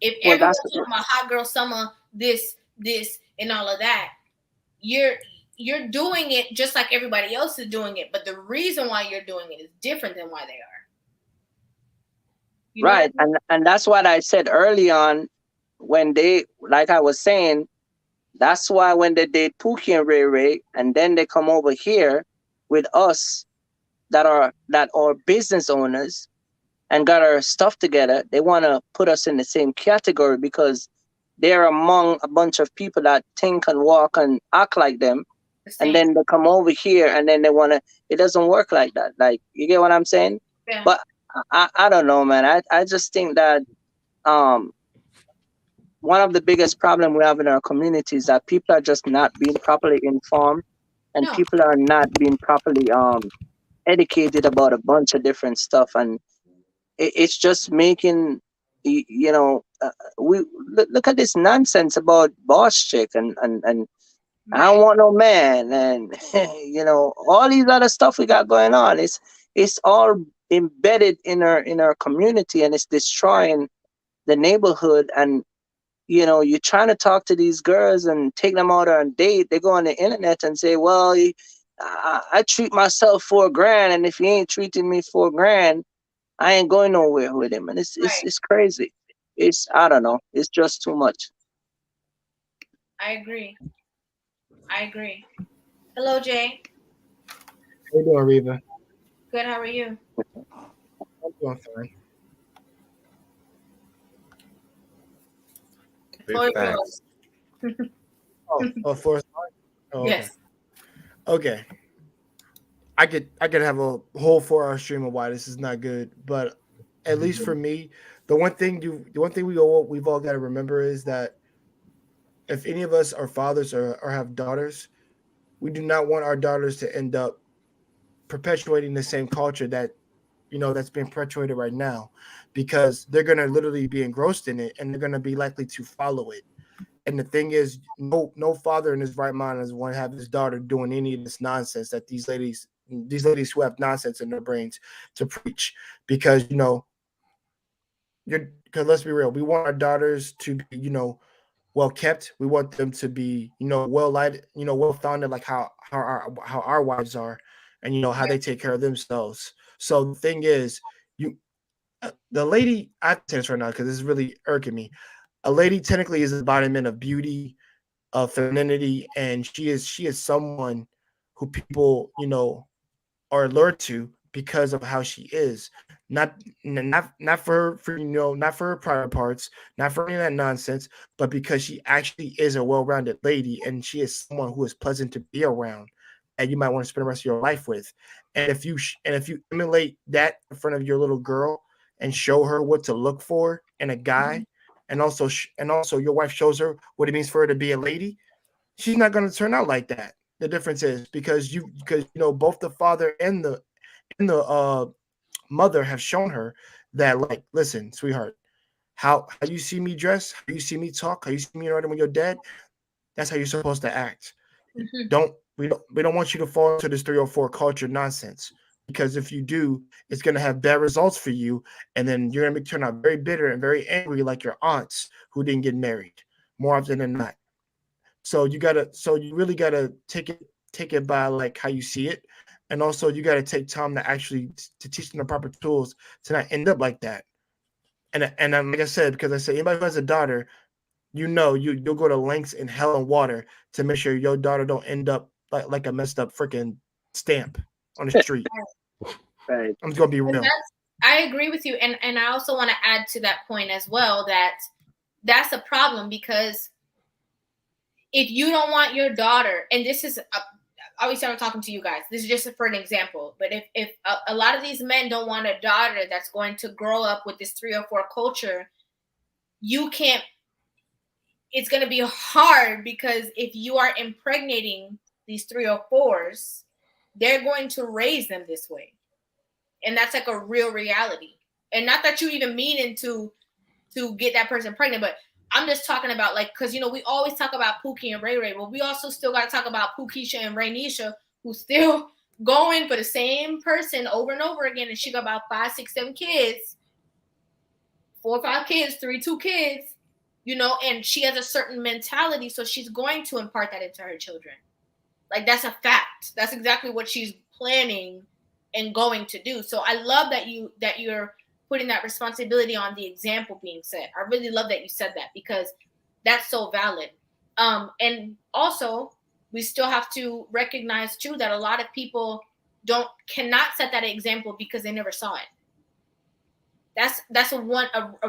If everyone's talking about hot girl summer, this, and all of that, you're doing it just like everybody else is doing it, but the reason why you're doing it is different than why they are. Right, and that's what I said early on, when they, like I was saying, that's why when they date Pookie and Ray Ray, and then they come over here with us that are business owners and got our stuff together, they want to put us in the same category because they're among a bunch of people that think and walk and act like them. And then they come over here and then they want to, it doesn't work like that. Like, you get what I'm saying? Yeah. But I don't know, man. I just think that one of the biggest problems we have in our community is that people are just not being properly informed, and people are not being properly educated about a bunch of different stuff. And it's just making, we look at this nonsense about boss chick and I don't want no man, and all these other stuff we got going on. It's all embedded in our community, and it's destroying the neighborhood. And you're trying to talk to these girls and take them out on a date. They go on the internet and say, well, I treat myself $4,000, and if you ain't treating me $4,000, I ain't going nowhere with him. And it's crazy. I don't know. It's just too much. I agree. Hello, Jay. How you doing, Rivah? Good. How are you? I'm doing fine. For okay. Yes. Okay. I could have a whole 4-hour stream of why this is not good, but at least for me, the one thing we've all got to remember is that if any of us are fathers or have daughters, we do not want our daughters to end up perpetuating the same culture that that's being perpetuated right now, because they're going to literally be engrossed in it and they're going to be likely to follow it. And the thing is, no father in his right mind is going to have his daughter doing any of this nonsense that these ladies who have nonsense in their brains to preach, because because let's be real, we want our daughters to be well kept. We want them to be well lighted, well founded, like how our wives are, and how they take care of themselves. So the thing is, the lady, I say this right now because this is really irking me. A lady technically is the embodiment of beauty, of femininity, and she is someone who people are allured to because of how she is. Not for not for her private parts, not for any of that nonsense, but because she actually is a well-rounded lady, and she is someone who is pleasant to be around, and you might want to spend the rest of your life with. And if you emulate that in front of your little girl and show her what to look for in a guy, and also your wife shows her what it means for her to be a lady, she's not going to turn out like that. The difference is because both the father and the mother have shown her that, like, listen, sweetheart, how you see me dress, how you see me talk, how you see me riding when you're dead, that's how you're supposed to act. We don't want you to fall into this 304 culture nonsense, because if you do, it's going to have bad results for you, and then you're going to turn out very bitter and very angry, like your aunts who didn't get married more often than not. So you really gotta take it by like how you see it, and also you got to take time to actually to teach them the proper tools to not end up like that. And like I said, because I said anybody who has a daughter, you'll go to lengths in hell and water to make sure your daughter don't end up like a messed up freaking stamp on the street. Right. I'm just gonna be And real. I agree with you, and I also want to add to that point as well that that's a problem, because if you don't want your daughter, and this is obviously I'm talking to you guys, this is just for an example, but if a lot of these men don't want a daughter that's going to grow up with this 304 culture, you can't. It's going to be hard, because if you are impregnating these 304s, they're going to raise them this way. And that's like a real reality. And not that you even meaning to get that person pregnant, but I'm just talking about, like, because, we always talk about Pookie and Ray Ray, but we also still got to talk about Pookisha and Raynisha, who's still going for the same person over and over again. And she got about 5, 6, 7 kids, 4 or 5 kids, 3, 2 kids. And she has a certain mentality, so she's going to impart that into her children. Like, that's a fact. That's exactly what she's planning and going to do. So I love that you're putting that responsibility on the example being set. I really love that you said that, because that's so valid. And also, we still have to recognize too that a lot of people cannot set that example because they never saw it. That's a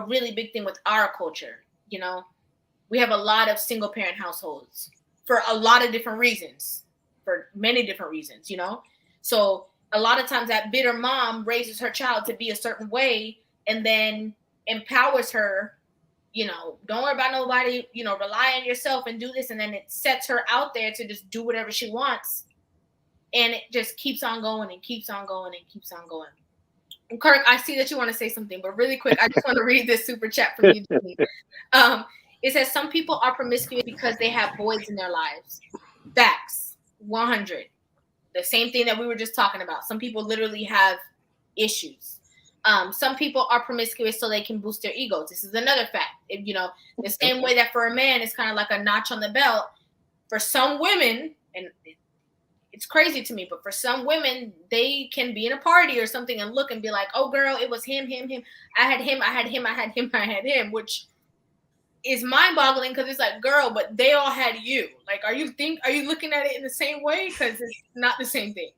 really big thing with our culture. We have a lot of single parent households for a lot of different reasons, for many different reasons, So a lot of times that bitter mom raises her child to be a certain way and then empowers her, don't worry about nobody, rely on yourself and do this. And then it sets her out there to just do whatever she wants. And it just keeps on going and keeps on going and keeps on going. And Kirk, I see that you want to say something, but really quick, I just want to read this super chat from you. It says some people are promiscuous because they have voids in their lives. Facts, 100. The same thing that we were just talking about. Some people literally have issues. Some people are promiscuous so they can boost their egos. This is another fact. The same way that for a man, it's kind of like a notch on the belt. For some women, and it's crazy to me, but for some women, they can be in a party or something and look and be like, oh, girl, it was him. I had him, which is mind-boggling, because it's like, girl, but they all had you. Like, are you looking at it in the same way? Because it's not the same thing.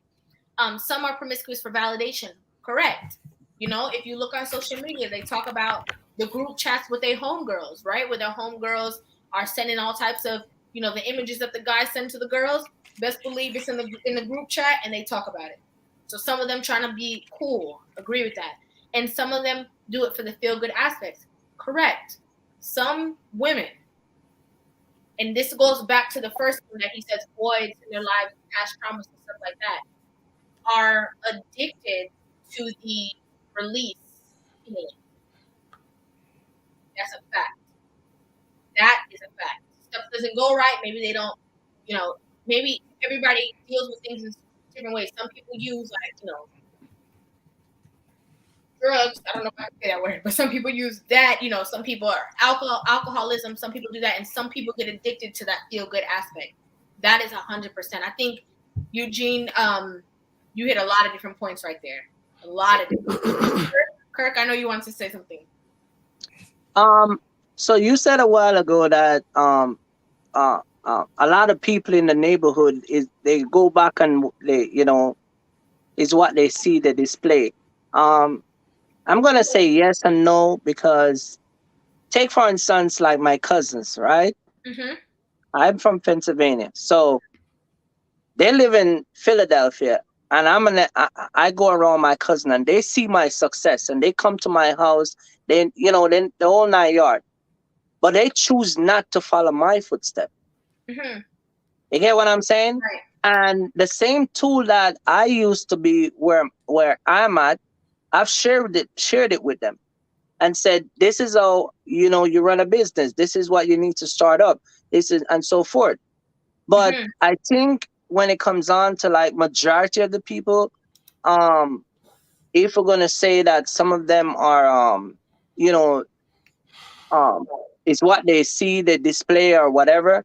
Some are promiscuous for validation. Correct. If you look on social media, they talk about the group chats with their homegirls, right? Where their homegirls are sending all types of, the images that the guys send to the girls. Best believe it's in the group chat, and they talk about it. So some of them trying to be cool, agree with that. And some of them do it for the feel-good aspects. Correct. Some women, and this goes back to the first one that he says, voids in their lives, past traumas and stuff like that, are addicted to the release feeling. That's a fact. That is a fact. Stuff doesn't go right. Maybe they don't, maybe everybody deals with things in different ways. Some people use drugs. I don't know if I can say that word, but some people use that. Some people are alcoholism. Some people do that, and some people get addicted to that feel good aspect. That is 100%. I think Eugene, you hit a lot of different points right there. A lot of different points. Kirk, I know you want to say something. So you said a while ago that a lot of people in the neighborhood they go back and they is what they see, the display. I'm gonna say yes and no, because take for instance like my cousins, right? Mm-hmm. I'm from Pennsylvania, so they live in Philadelphia, and I go around my cousin and they see my success and they come to my house, then then the whole 9 yards, but they choose not to follow my footsteps. Mm-hmm. You get what I'm saying? Right. And the same tool that I used to be where I'm at, I've shared it with them and said, this is how, you run a business. This is what you need to start up. This is, and so forth. But I think when it comes on to like majority of the people, if we're going to say that some of them are, is what they see, they display or whatever.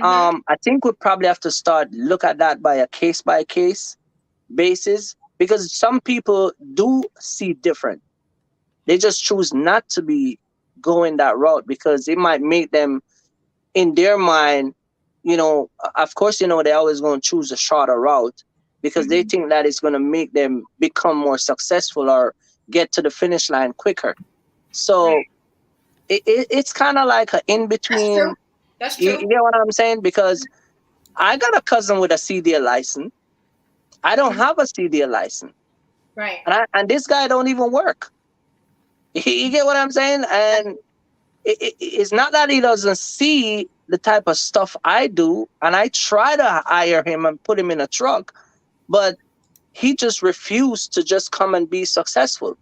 I think we probably have to start look at that by a case by case, basis, because some people do see different. They just choose not to be going that route because it might make them, in their mind, of course, they're always going to choose a shorter route because they think that it's going to make them become more successful or get to the finish line quicker. So it's kind of like an in between. That's true. You get what I'm saying? Because I got a cousin with a CDL license. I don't have a CDL license. Right. And this guy don't even work. You get what I'm saying? And it's not that he doesn't see the type of stuff I do, and I try to hire him and put him in a truck, but he just refused to just come and be successful.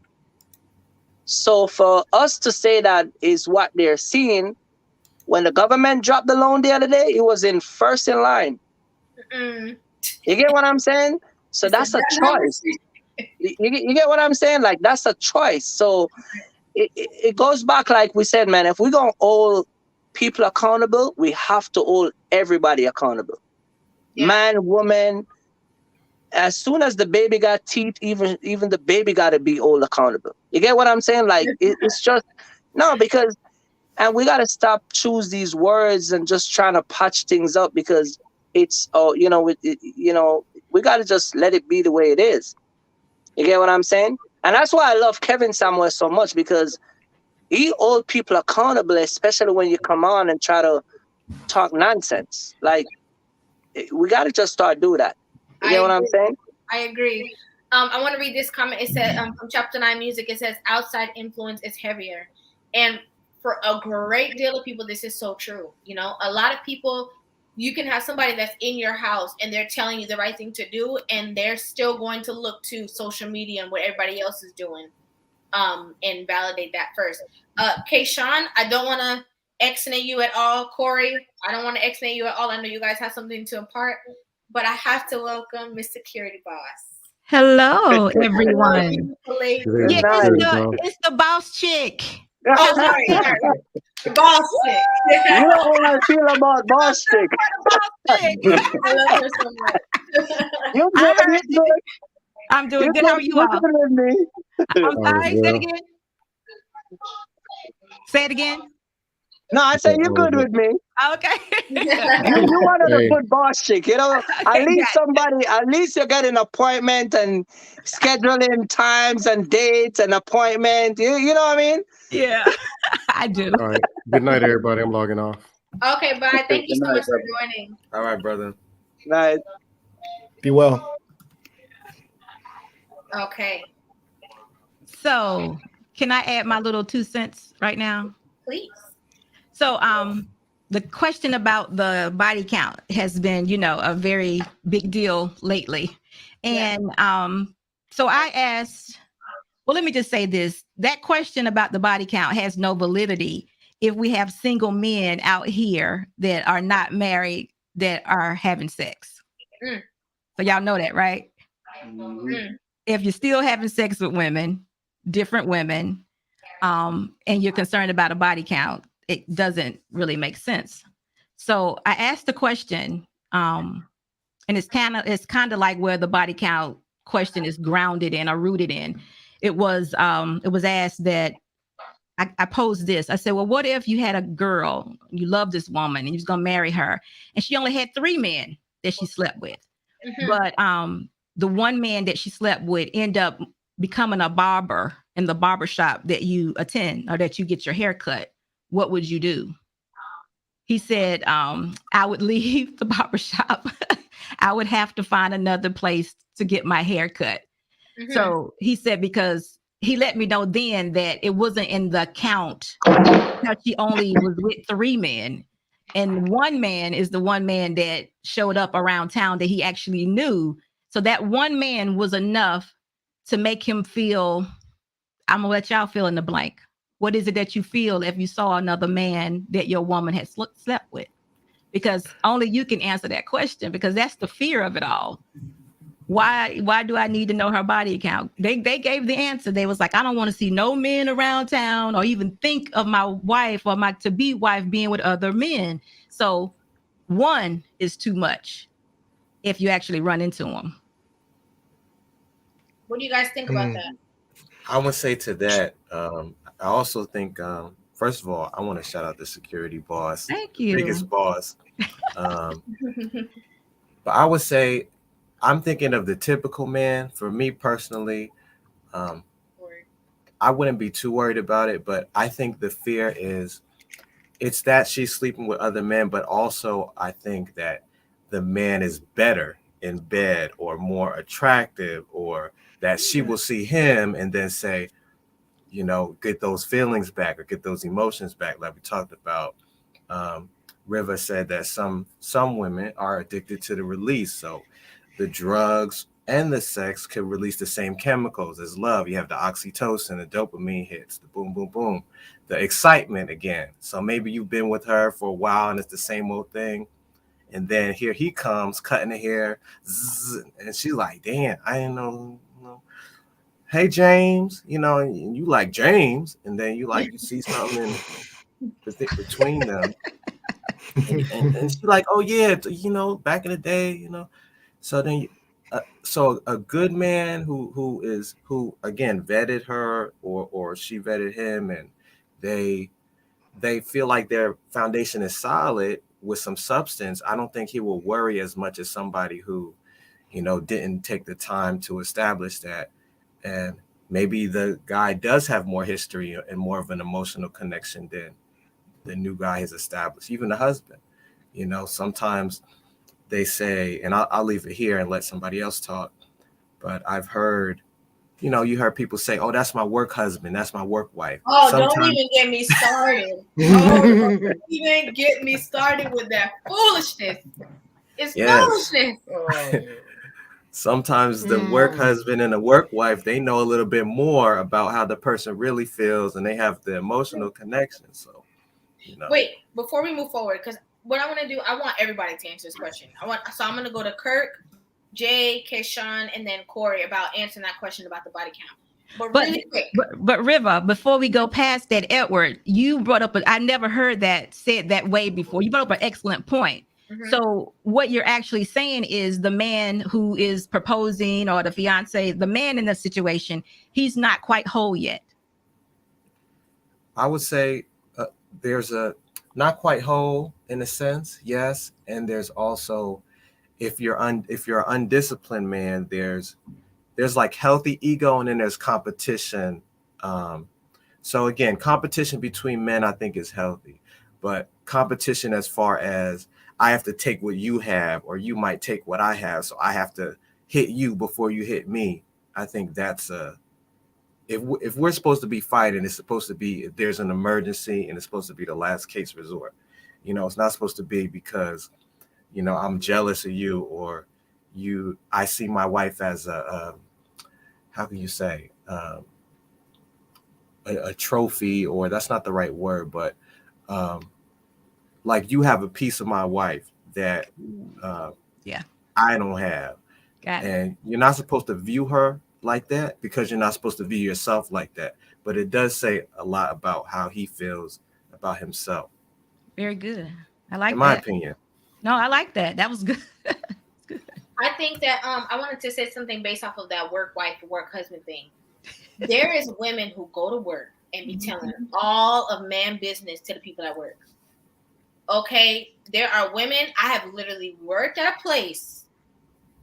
So for us to say that is what they're seeing, when the government dropped the loan the other day, it was in first in line. You get what I'm saying? So that's a choice. You get what I'm saying? Like, that's a choice. So it goes back, like we said, man, if we're going to hold people accountable, we have to hold everybody accountable. Yeah. Man, woman, as soon as the baby got teeth, even the baby got to be held accountable. You get what I'm saying? Like, it's just, no, because, and we got to stop choose these words and just trying to patch things up because it's, we got to just let it be the way it is. You get what I'm saying? And that's why I love Kevin Samuel so much, because he hold people accountable, especially when you come on and try to talk nonsense. Like, we got to just start doing that. You get what I'm saying? I agree. I want to read this comment. It said from Chapter 9 Music, it says, outside influence is heavier. And for a great deal of people, this is so true. A lot of people, you can have somebody that's in your house and they're telling you the right thing to do, and they're still going to look to social media and what everybody else is doing and validate that first. Kayshawn, I don't want to X-nay you at all. Corey, I don't want to X-nay you at all. I know you guys have something to impart, but I have to welcome Miss Security Boss. Hello, everyone. Yeah, it's the boss chick. Oh, sorry. Boss chick. You know how I feel about boss chick. I love her so much. You're good. I'm doing good. How are you all? With me. I'm sorry. Say it again. Say it again. No, I say you're good with me. Okay. You wanted a good boss chick, At least you get an appointment and scheduling times and dates and appointment. You know what I mean? Yeah, I do. All right. Good night, everybody. I'm logging off. Okay, bye. Thank you so much for joining. All right, brother. Night. Be well. Okay. So, can I add my little 2 cents right now? Please. So, the question about the body count has been, a very big deal lately. And so I asked, well, let me just say this. That question about the body count has no validity if we have single men out here that are not married that are having sex. So y'all know that, right? If you're still having sex with women, different women, and you're concerned about a body count, it doesn't really make sense. So I asked the question, and it's kind of like where the body count question is grounded in or rooted in. It was asked that I posed this. I said, well, what if you had a girl, you love this woman, and you was gonna marry her, and she only had 3 men that she slept with, but the one man that she slept with ended up becoming a barber in the barber shop that you attend or that you get your hair cut. What would you do? He said, I would leave the barber shop. I would have to find another place to get my hair cut. So he said, because he let me know then that it wasn't in the count. She only was with 3 men. And 1 man is the 1 man that showed up around town that he actually knew. So that 1 man was enough to make him feel, I'm gonna let y'all fill in the blank. What is it that you feel if you saw another man that your woman had slept with? Because only you can answer that question, because that's the fear of it all. Why do I need to know her body count? They gave the answer. They was like, I don't want to see no men around town or even think of my wife or my to-be wife being with other men. So 1 is too much if you actually run into them. What do you guys think about that? I would say to that, I also think, first of all, I want to shout out the security boss, Thank the you. biggest boss. Um, but I would say, I'm thinking of the typical man. For me personally, um, I wouldn't be too worried about it, but I think the fear is it's that she's sleeping with other men, but also I think that the man is better in bed or more attractive, or that she will see him and then say, you know, get those feelings back or get those emotions back, like we talked about. Um, Riva said that some women are addicted to the release, so the drugs and the sex could release the same chemicals as love. You have the oxytocin, the dopamine hits, the boom, boom, boom, the excitement again. So maybe you've been with her for a while and it's the same old thing. And then here he comes cutting the hair, zzz, and she's like, damn, I didn't know. Hey, James, you know, and you like James, and then you see something between them. And she's like, oh, yeah, you know, back in the day, you know. So then, so a good man who again vetted her or she vetted him, and they feel like their foundation is solid with some substance. I don't think he will worry as much as somebody who, you know, didn't take the time to establish that. And maybe the guy does have more history and more of an emotional connection than the new guy has established, even the husband. You know, sometimes they say, and I'll leave it here and let somebody else talk, but I've heard, you know, you heard people say, oh, that's my work husband, that's my work wife. Oh, Sometimes, don't even get me started. Oh, don't even get me started with that foolishness. It's foolishness. Sometimes the work husband and the work wife, they know a little bit more about how the person really feels, and they have the emotional connection. So, you know. Wait, before we move forward, because what I want to do, I want everybody to answer this question. So I'm going to go to Kirk, Jay, Keshawn, and then Corey about answering that question about the body count. But really quick. But Riva, before we go past that, Edward, you brought up, I never heard that said that way before. You brought up an excellent point. Mm-hmm. So what you're actually saying is the man who is proposing, or the fiance, the man in the situation, he's not quite whole yet. I would say there's a not quite whole in a sense, yes, and there's also if you're an undisciplined man, there's like healthy ego, and then there's competition. So again, competition between men, I think, is healthy, but competition as far as I have to take what you have, or you might take what I have, so I have to hit you before you hit me. I think that's if we're supposed to be fighting, it's supposed to be if there's an emergency, and it's supposed to be the last case resort. You know, it's not supposed to be because, you know, I'm jealous of you, or I see my wife as a how can you say a trophy, or that's not the right word, but like you have a piece of my wife that I don't have. And you're not supposed to view her like that, because you're not supposed to view yourself like that. But it does say a lot about how he feels about himself. Very good. I like that. In my opinion. No, I like that. That was good. I think that I wanted to say something based off of that work wife, work husband thing. There is women who go to work and be telling all of man business to the people at work. Okay, there are women. I have literally worked at a place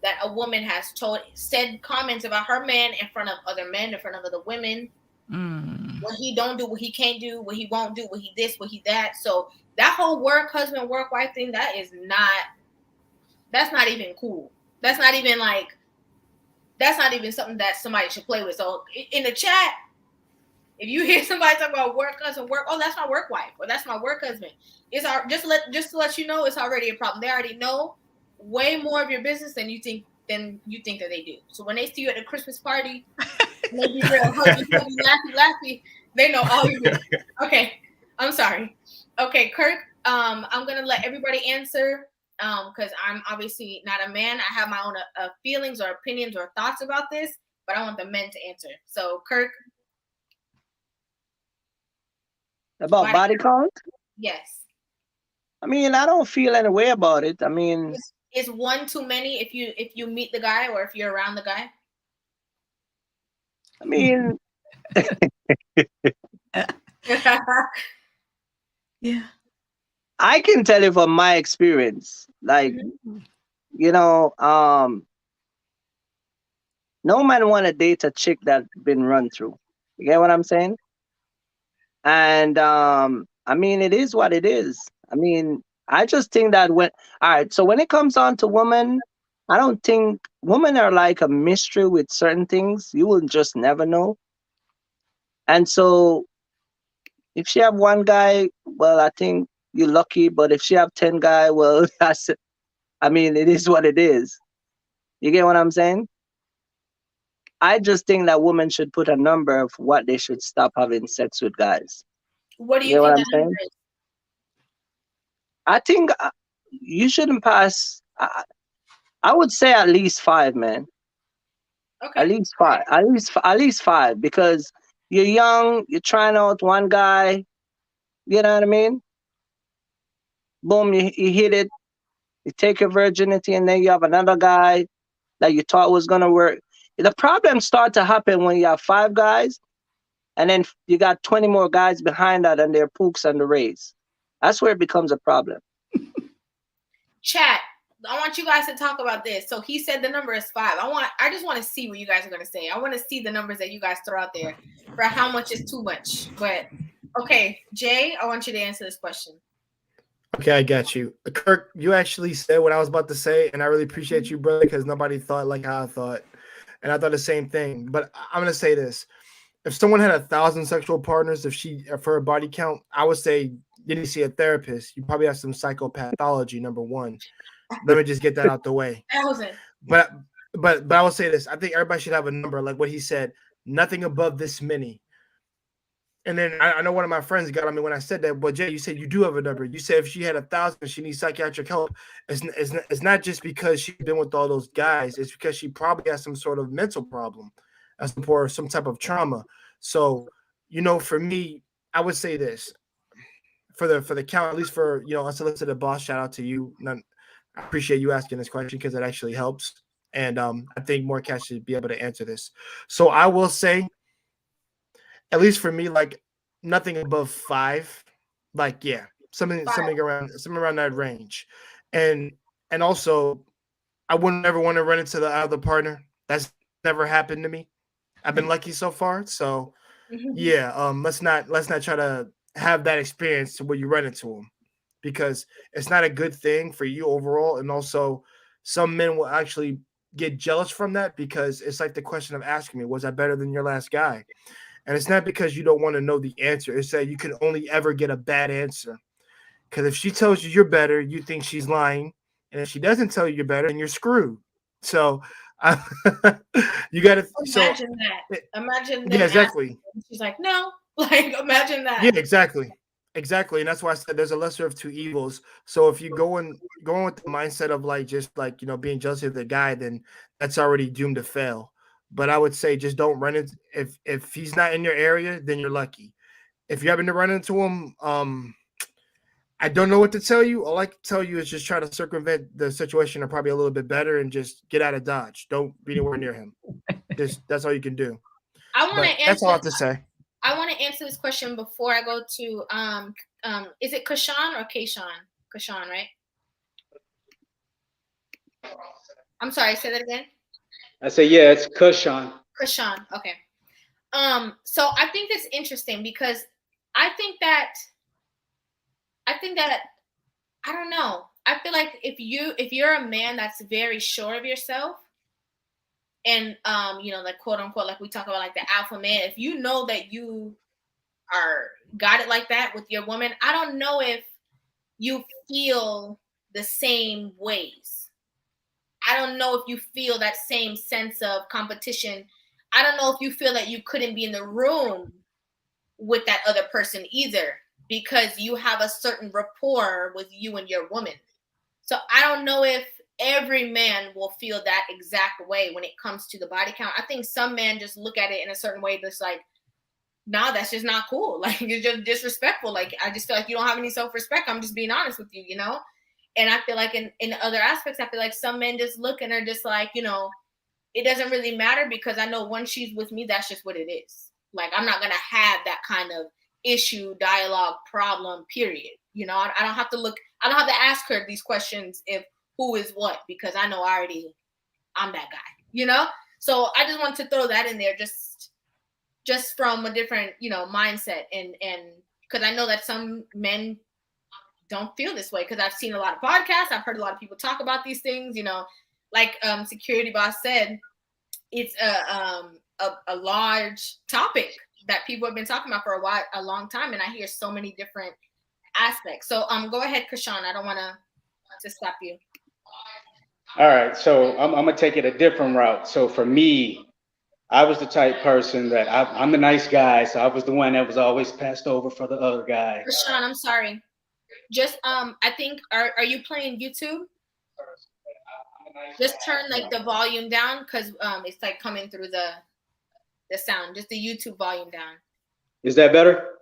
that a woman has said comments about her man in front of other men, in front of other women. What he don't do, what he can't do, what he won't do, what he this, what he that. So that whole work husband, work wife thing, that's not even cool. That's not even something that somebody should play with. So in the chat, if you hear somebody talk about work husband, oh, that's my work wife, or that's my work husband, it's just to let you know, it's already a problem. They already know way more of your business than you think that they do. So when they see you at a Christmas party, maybe real huggy, laughy, they know all your business. Okay, I'm sorry. Okay, Kirk, I'm gonna let everybody answer because I'm obviously not a man. I have my own feelings or opinions or thoughts about this, but I want the men to answer. So, Kirk. About body count? Yes. I mean, I don't feel any way about it. I mean, is one too many if you meet the guy or if you're around the guy? I mean, Yeah. I can tell you from my experience, like, you know, no man want to date a chick that been run through. You get what I'm saying? And I mean, it is what it is. I mean, I just think that when all right, so when it comes on to women, I don't think women are like a mystery with certain things. You will just never know. And so if she have one guy, well, I think you're lucky. But if she have 10 guy, well, that's I mean, it is what it is. You get what I'm saying? I just think that women should put a number of what they should stop having sex with guys. What do You you get what think I'm that number saying? is? I think you shouldn't pass. I would say at least five, man. At Okay. least five. At least five, because you're young. You're trying out one guy. You know what I mean? Boom, you hit it. You take your virginity, and then you have another guy that you thought was gonna work. The problems start to happen when you have five guys, and then you got 20 more guys behind that, and they're pooks and the rays. That's where it becomes a problem. Chat. I want you guys to talk about this. So he said the number is 5. I just want to see what you guys are going to say. I want to see the numbers that you guys throw out there for how much is too much. But okay, Jay, I want you to answer this question. Okay, I got you. Kirk, you actually said what I was about to say, and I really appreciate you, brother, because nobody thought like how I thought. And I thought the same thing. But I'm gonna say this. If someone had 1,000 sexual partners, if her body count, I would say you need to see a therapist. You probably have some psychopathology, number one. Let me just get that out the way. 1,000. But I will say this. I think everybody should have a number, like what he said, nothing above this many. And then I know one of my friends got on me when I said that. But Jay, you said you do have a number. You said if she had 1,000, she needs psychiatric help. It's not just because she's been with all those guys. It's because she probably has some sort of mental problem, or some type of trauma. So, for me, I would say this for the count, at least for unsolicited boss. Shout out to you. I appreciate you asking this question because it actually helps, and I think more cats should be able to answer this. So I will say, at least for me, like nothing above 5, like something around that range, and also I wouldn't ever want to run into the other partner. That's never happened to me. I've been lucky so far, so let's not try to have that experience where you run into them, because it's not a good thing for you overall, and also some men will actually get jealous from that, because it's like the question of asking me, was I better than your last guy? And it's not because you don't want to know the answer. It's that you can only ever get a bad answer. Because if she tells you you're better, you think she's lying. And if she doesn't tell you you're better, then you're screwed. So you got to imagine that. Imagine that. Yeah, exactly. She's like, no. Like, imagine that. Yeah, exactly. And that's why I said there's a lesser of two evils. So if you going with the mindset of being jealous of the guy, then that's already doomed to fail. But I would say just don't run it. If he's not in your area, then you're lucky. If you happen to run into him, I don't know what to tell you. All I can tell you is just try to circumvent the situation, or probably a little bit better, and just get out of Dodge. Don't be anywhere near him. That's all you can do. I want to answer. That's all I have to say. I want to answer this question before I go to is it Kashan or Kayshawn? Kashan, right? I'm sorry, say that again. I say, yeah, it's Kashan. Kashan, okay. So I think it's interesting because I think that I don't know. I feel like if you're a man that's very sure of yourself, and like quote unquote, like we talk about, like the alpha man, if you know that you are got it like that with your woman, I don't know if you feel the same ways. I don't know if you feel that same sense of competition. I don't know if you feel that you couldn't be in the room with that other person either, because you have a certain rapport with you and your woman. So I don't know if every man will feel that exact way when it comes to the body count. I think some men just look at it in a certain way that's like, nah, that's just not cool. Like, it's just disrespectful. Like, I just feel like you don't have any self-respect. I'm just being honest with you, And I feel like in other aspects, I feel like some men just look and are just like, it doesn't really matter because I know once she's with me, that's just what it is. Like, I'm not gonna have that kind of issue, dialogue, problem, period. You know, I don't have to ask her these questions if who is what, because I know I'm that guy, you know? So I just want to throw that in there just from a different, you know, mindset. And because I know that some men don't feel this way, because I've seen a lot of podcasts. I've heard a lot of people talk about these things, you know, like Security Boss said, it's a large topic that people have been talking about for a long time. And I hear so many different aspects. So go ahead, Kashawn. I don't want to stop you. All right, so I'm gonna take it a different route. So for me, I was the type person that I'm the nice guy, so I was the one that was always passed over for the other guy. Kashawn, I'm sorry. Just I think are you playing YouTube? Just turn like the volume down, because it's like coming through the sound. Just the YouTube volume down. Is that better?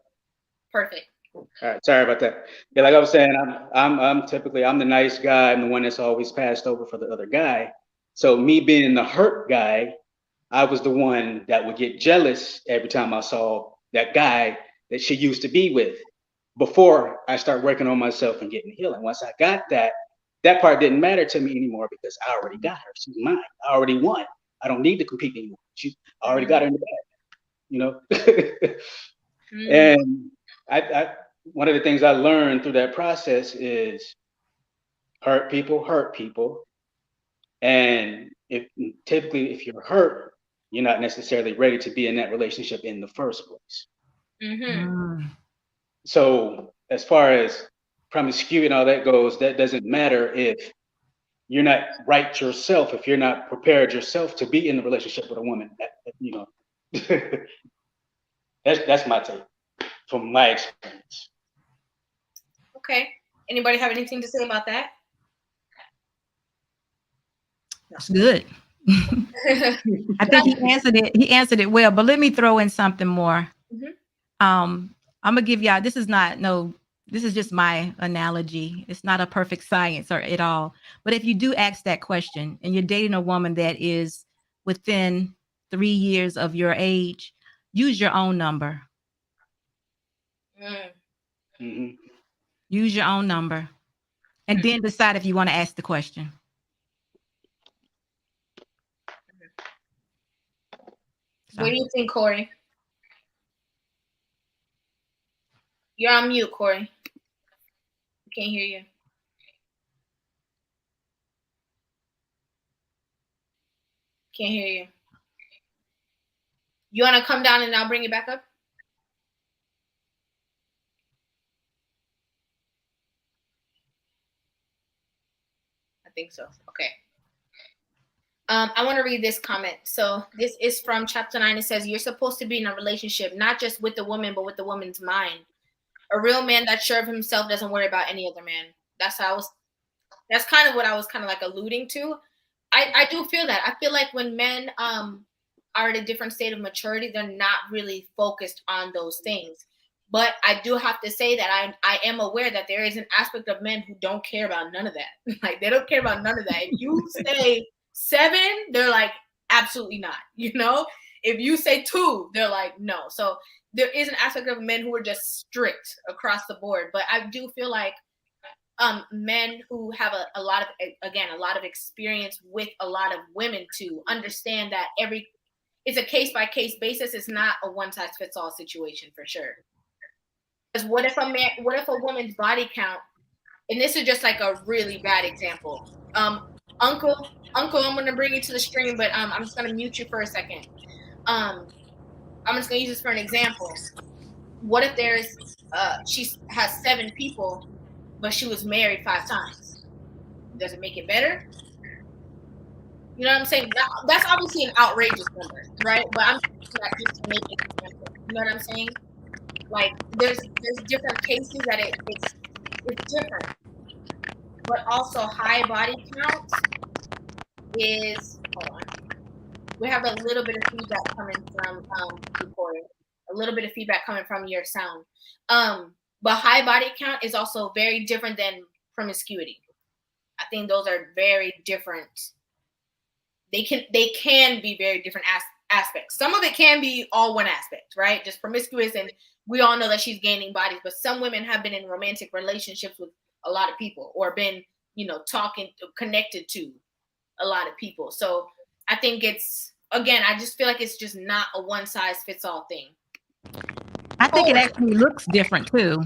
Perfect. All right, sorry about that. Yeah, like I was saying, I'm typically the nice guy. I'm the one that's always passed over for the other guy. So me being the hurt guy, I was the one that would get jealous every time I saw that guy that she used to be with. Before I start working on myself and getting healing. Once I got that part didn't matter to me anymore because I already got her. She's mine. I already won. I don't need to compete anymore. I already got her in the bag, you know. And I one of the things I learned through that process is hurt people. And typically if you're hurt, you're not necessarily ready to be in that relationship in the first place. So as far as promiscuity and all that goes, that doesn't matter if you're not right yourself, if you're not prepared yourself to be in a relationship with a woman. You know, that's my take from my experience. Okay. Anybody have anything to say about that? That's good. I think he answered it well, but let me throw in something more. I'm gonna give y'all, this is just my analogy. It's not a perfect science or at all. But if you do ask that question and you're dating a woman that is within 3 years of your age, use your own number. Use your own number and then decide if you want to ask the question. What do you think, Corey? You're on mute, Corey. I can't hear you. Can't hear you. You want to come down and I'll bring you back up? I think so. Okay. I want to read this comment. So this is from chapter 9. It says, you're supposed to be in a relationship, not just with the woman, but with the woman's mind. A real man that's sure of himself doesn't worry about any other man. That's kind of what I was kind of like alluding to. I do feel that. I feel like when men are at a different state of maturity, they're not really focused on those things. But I do have to say that I am aware that there is an aspect of men who don't care about none of that. Like, they don't care about none of that. If you say 7, they're like, absolutely not. You know, if you say 2, they're like, no. So there is an aspect of men who are just strict across the board. But I do feel like men who have a lot of experience with a lot of women to understand that it's a case by case basis. It's not a one size fits all situation for sure. Because what if a woman's body count, and this is just like a really bad example. Uncle, I'm going to bring you to the stream, but I'm just going to mute you for a second. I'm just going to use this for an example. What if she has 7 people, but she was married 5 times? Does it make it better? You know what I'm saying? That's obviously an outrageous number, right? But I'm saying that just to make it example. You know what I'm saying? Like, there's different cases that it's different. But also high body count is, hold on. We have a little bit of feedback coming from recording. A little bit of feedback coming from your sound. But high body count is also very different than promiscuity. I think those are very different they can be very different aspects. Some of it can be all one aspect, right? Just promiscuous, and we all know that she's gaining bodies, but some women have been in romantic relationships with a lot of people, or been, connected to a lot of people. So I think I just feel like it's just not a one size fits all thing. I think it actually looks different too.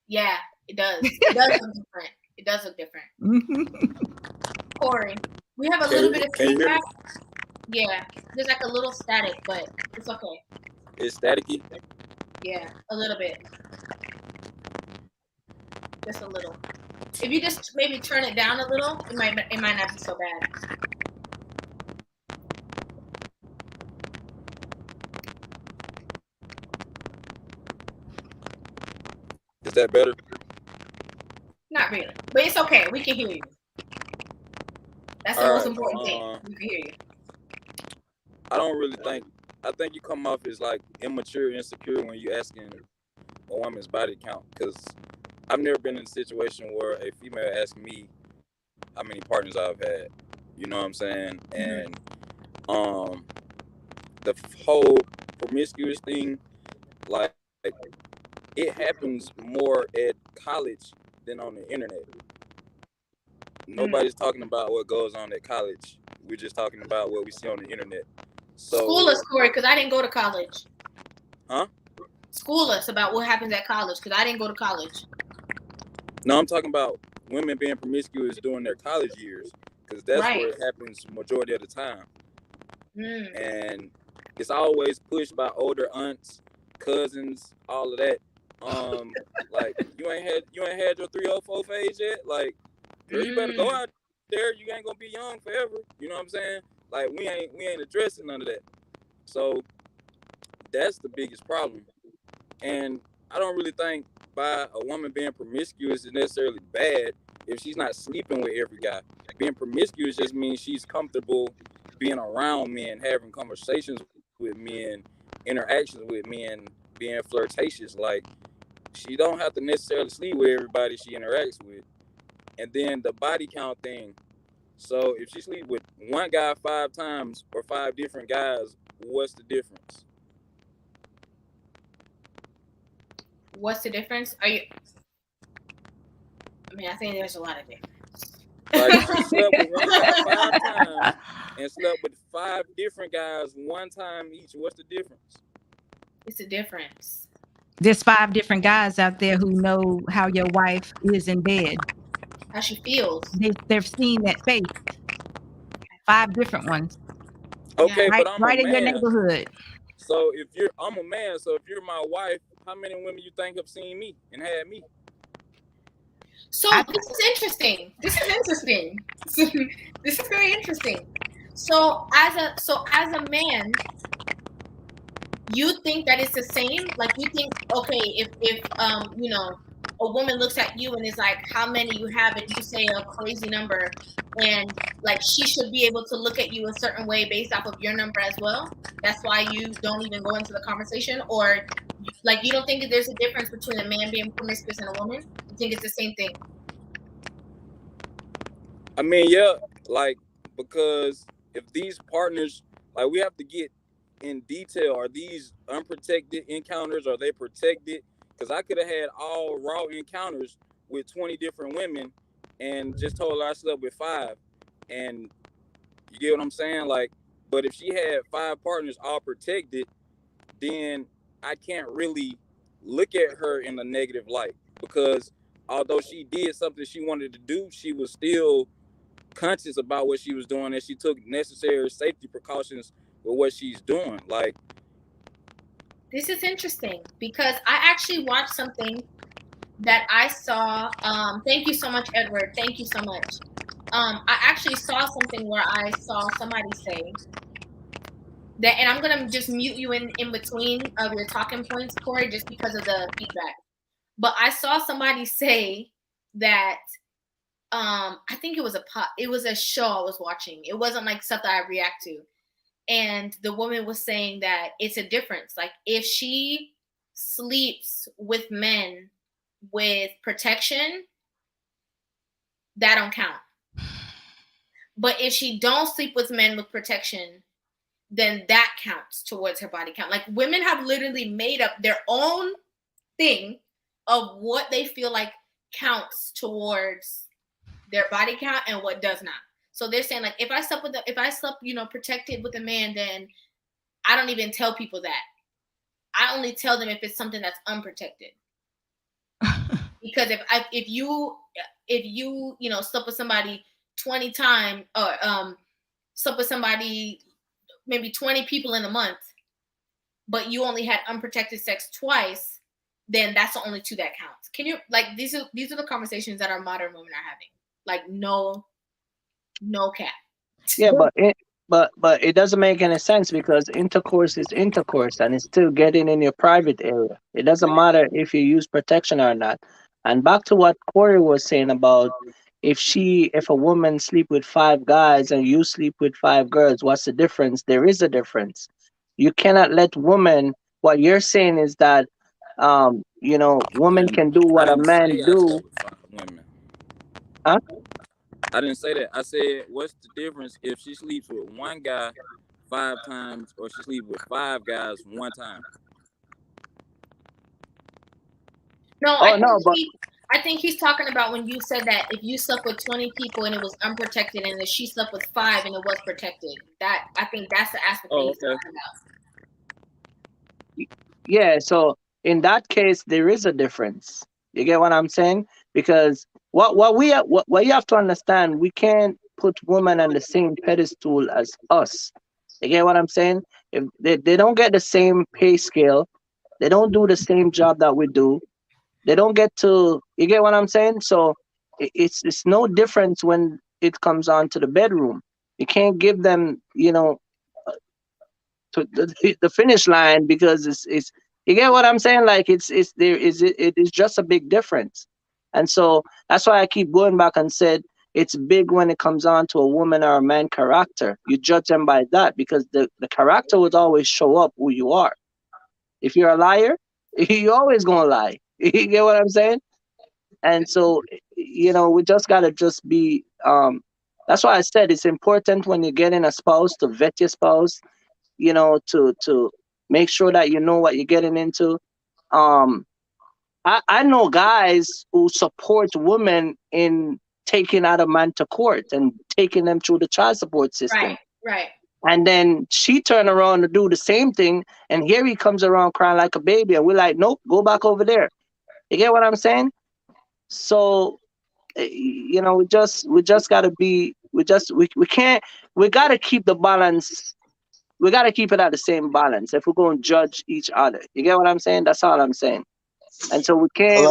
Yeah, it does. It does look different. It does look different. Corey, we have a little bit of feedback. Yeah, there's like a little static, but it's okay. It's staticky? Yeah, a little bit. Just a little. If you just maybe turn it down a little, it might not be so bad. Is that better? Not really, but it's okay. We can hear you. That's the most important thing. We can hear you. I think you come off as like immature, insecure when you asking a woman's body count, because I've never been in a situation where a female asked me how many partners I've had. You know what I'm saying? And the whole promiscuous thing, like it happens more at college than on the internet. Nobody's talking about what goes on at college. We're just talking about what we see on the internet. So, school us, Corey, because I didn't go to college. Huh? School us about what happens at college, because I didn't go to college. No, I'm talking about women being promiscuous during their college years, because that's where it happens majority of the time. And it's always pushed by older aunts, cousins, all of that. Like you ain't had your 304 phase yet. Like, girl, you better go out there. You ain't gonna be young forever. You know what I'm saying? Like we ain't addressing none of that. So that's the biggest problem. And I don't really think by a woman being promiscuous is necessarily bad if she's not sleeping with every guy. Being promiscuous just means she's comfortable being around men, having conversations with men, interactions with men, being flirtatious. Like, she don't have to necessarily sleep with everybody she interacts with. And then the body count thing. So if she sleep with one guy 5 times or 5 different guys, what's the difference? What's the difference? I think there's a lot of difference. Like, she slept with one guy 5 times and slept with 5 different guys 1 time each. What's the difference? It's a difference. There's 5 different guys out there who know how your wife is in bed. How she feels. They've seen that face. 5 different ones. Okay, right, but I'm right a in man. your neighborhood. So I'm a man. So if you're my wife, how many women you think have seen me and had me? So this is interesting. This is very interesting. So as a man, you think that it's the same? Like, you think, okay, if a woman looks at you and is like, how many you have, and you say a crazy number, and like she should be able to look at you a certain way based off of your number as well? That's why you don't even go into the conversation? Or like, you don't think that there's a difference between a man being promiscuous and a woman? You think it's the same thing? I mean, yeah, like, because if these partners, like, we have to get in detail. Are these unprotected encounters? Are they protected? Because I could have had all raw encounters with 20 different women and just told her I slept with 5. And you get what I'm saying? Like, but if she had 5 partners all protected, then I can't really look at her in a negative light, because although she did something she wanted to do, she was still conscious about what she was doing, and she took necessary safety precautions with what she's doing. Like, this is interesting, because I actually watched something that I saw. Thank you so much, Edward. Thank you so much. I actually saw something where I saw somebody say that, and I'm gonna just mute you in between of your talking points, Corey, just because of the feedback. But I saw somebody say that I think it was a show I was watching. It wasn't like stuff that I react to. And the woman was saying that it's a difference. Like, if she sleeps with men with protection, that don't count. But if she don't sleep with men with protection, then that counts towards her body count. Like women have literally made up their own thing of what they feel like counts towards their body count and what does not. So they're saying like, if I slept, protected with a man, then I don't even tell people that. I only tell them if it's something that's unprotected. Because if you slept with somebody 20 times or slept with somebody maybe 20 people in a month, but you only had unprotected sex twice, then that's the only 2 that counts. Can you like these are the conversations that our modern women are having? Like no cap. Yeah, but it doesn't make any sense because intercourse is intercourse and it's still getting in your private area. It doesn't matter if you use protection or not. And back to what Corey was saying about if a woman sleep with 5 guys and you sleep with 5 girls, what's the difference? There is a difference. You cannot let women. What you're saying is that, women can do what a man do. Women. Huh? I didn't say that. I said, what's the difference if she sleeps with one guy 5 times or she sleeps with 5 guys 1 time? No, Oh, I think he's talking about when you said that if you slept with 20 people and it was unprotected, and then she slept with 5 and it was protected. That I think that's the aspect that he's talking about. Yeah, so in that case, there is a difference. You get what I'm saying? Because what you have to understand, we can't put women on the same pedestal as us. You get what I'm saying? If they don't get the same pay scale, they don't do the same job that we do. They don't get to. You get what I'm saying? So it's no difference when it comes on to the bedroom. You can't give them, to the finish line because it's you get what I'm saying? Like it is just a big difference. And so that's why I keep going back and said it's big when it comes on to a woman or a man character. You judge them by that because the character would always show up who you are. If you're a liar, you always gonna lie. You get what I'm saying? And so we just gotta just be that's why I said it's important when you're getting a spouse to vet your spouse, to make sure that you know what you're getting into. I know guys who support women in taking out a man to court and taking them through the child support system. Right. And then she turned around to do the same thing, and here he comes around crying like a baby, and we're like, nope, go back over there. You get what I'm saying? So, we just gotta be, we can't, we gotta keep the balance. We gotta keep it at the same balance if we're gonna judge each other. You get what I'm saying? That's all I'm saying. And so we can't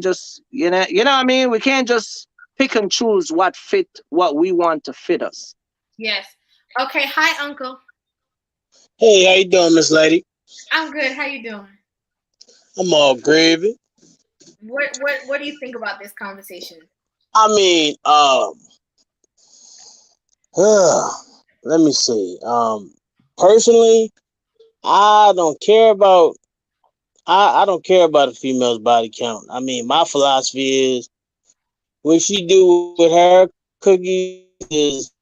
just, what I mean? We can't just pick and choose what we want to fit us. Yes. Okay. Hi, Uncle. Hey, how you doing, Miss Lady? I'm good. How you doing? I'm all gravy. What do you think about this conversation? I mean, let me see. Personally, I don't care about a female's body count. I mean, my philosophy is what she do with her cookies is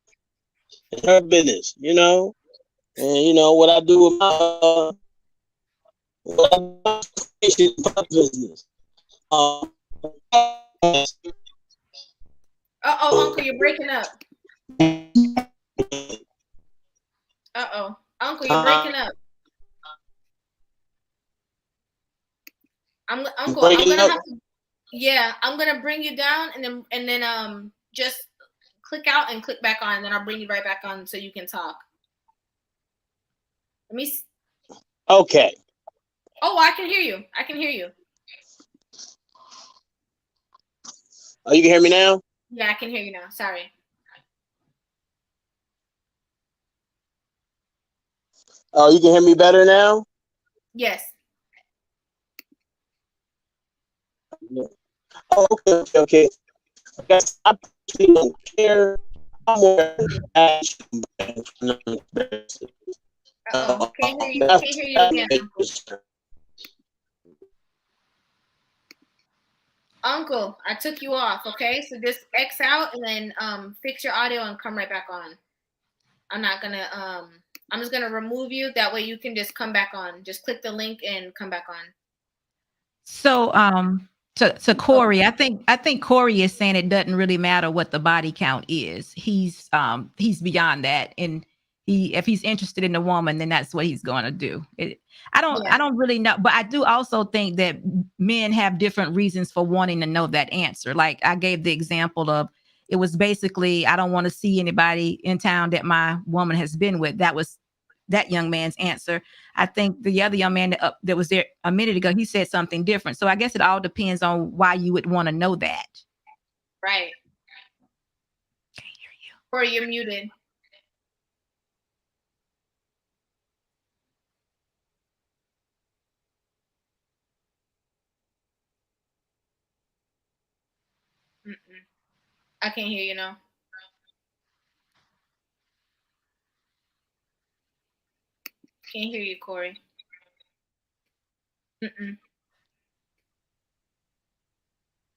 her business, and what I do with my business. Uncle, you're breaking up. Uncle, you're breaking up. I'm gonna bring you down and then just click out and click back on, and then I'll bring you right back on so you can talk. Let me. Okay. Oh, I can hear you. Oh, you can hear me now? Yeah, I can hear you now. Sorry. Oh, you can hear me better now? Yes. Oh, okay. I guess I personally don't care. I'm more action. Can't hear you again, Uncle. Uncle, I took you off, okay? So just X out and then fix your audio and come right back on. I'm not gonna I'm just gonna remove you. That way you can just come back on. Just click the link and come back on. So to Corey, I think Corey is saying it doesn't really matter what the body count is. He's beyond that. And if he's interested in a woman, then that's what he's going to do. I don't really know, but I do also think that men have different reasons for wanting to know that answer. Like I gave the example of, it was basically, I don't want to see anybody in town that my woman has been with. That was that young man's answer. I think the other young man that was there a minute ago, he said something different. So I guess it all depends on why you would want to know that. Right. Can't hear you. Or you're muted. I can't hear you now. Can't hear you, Corey.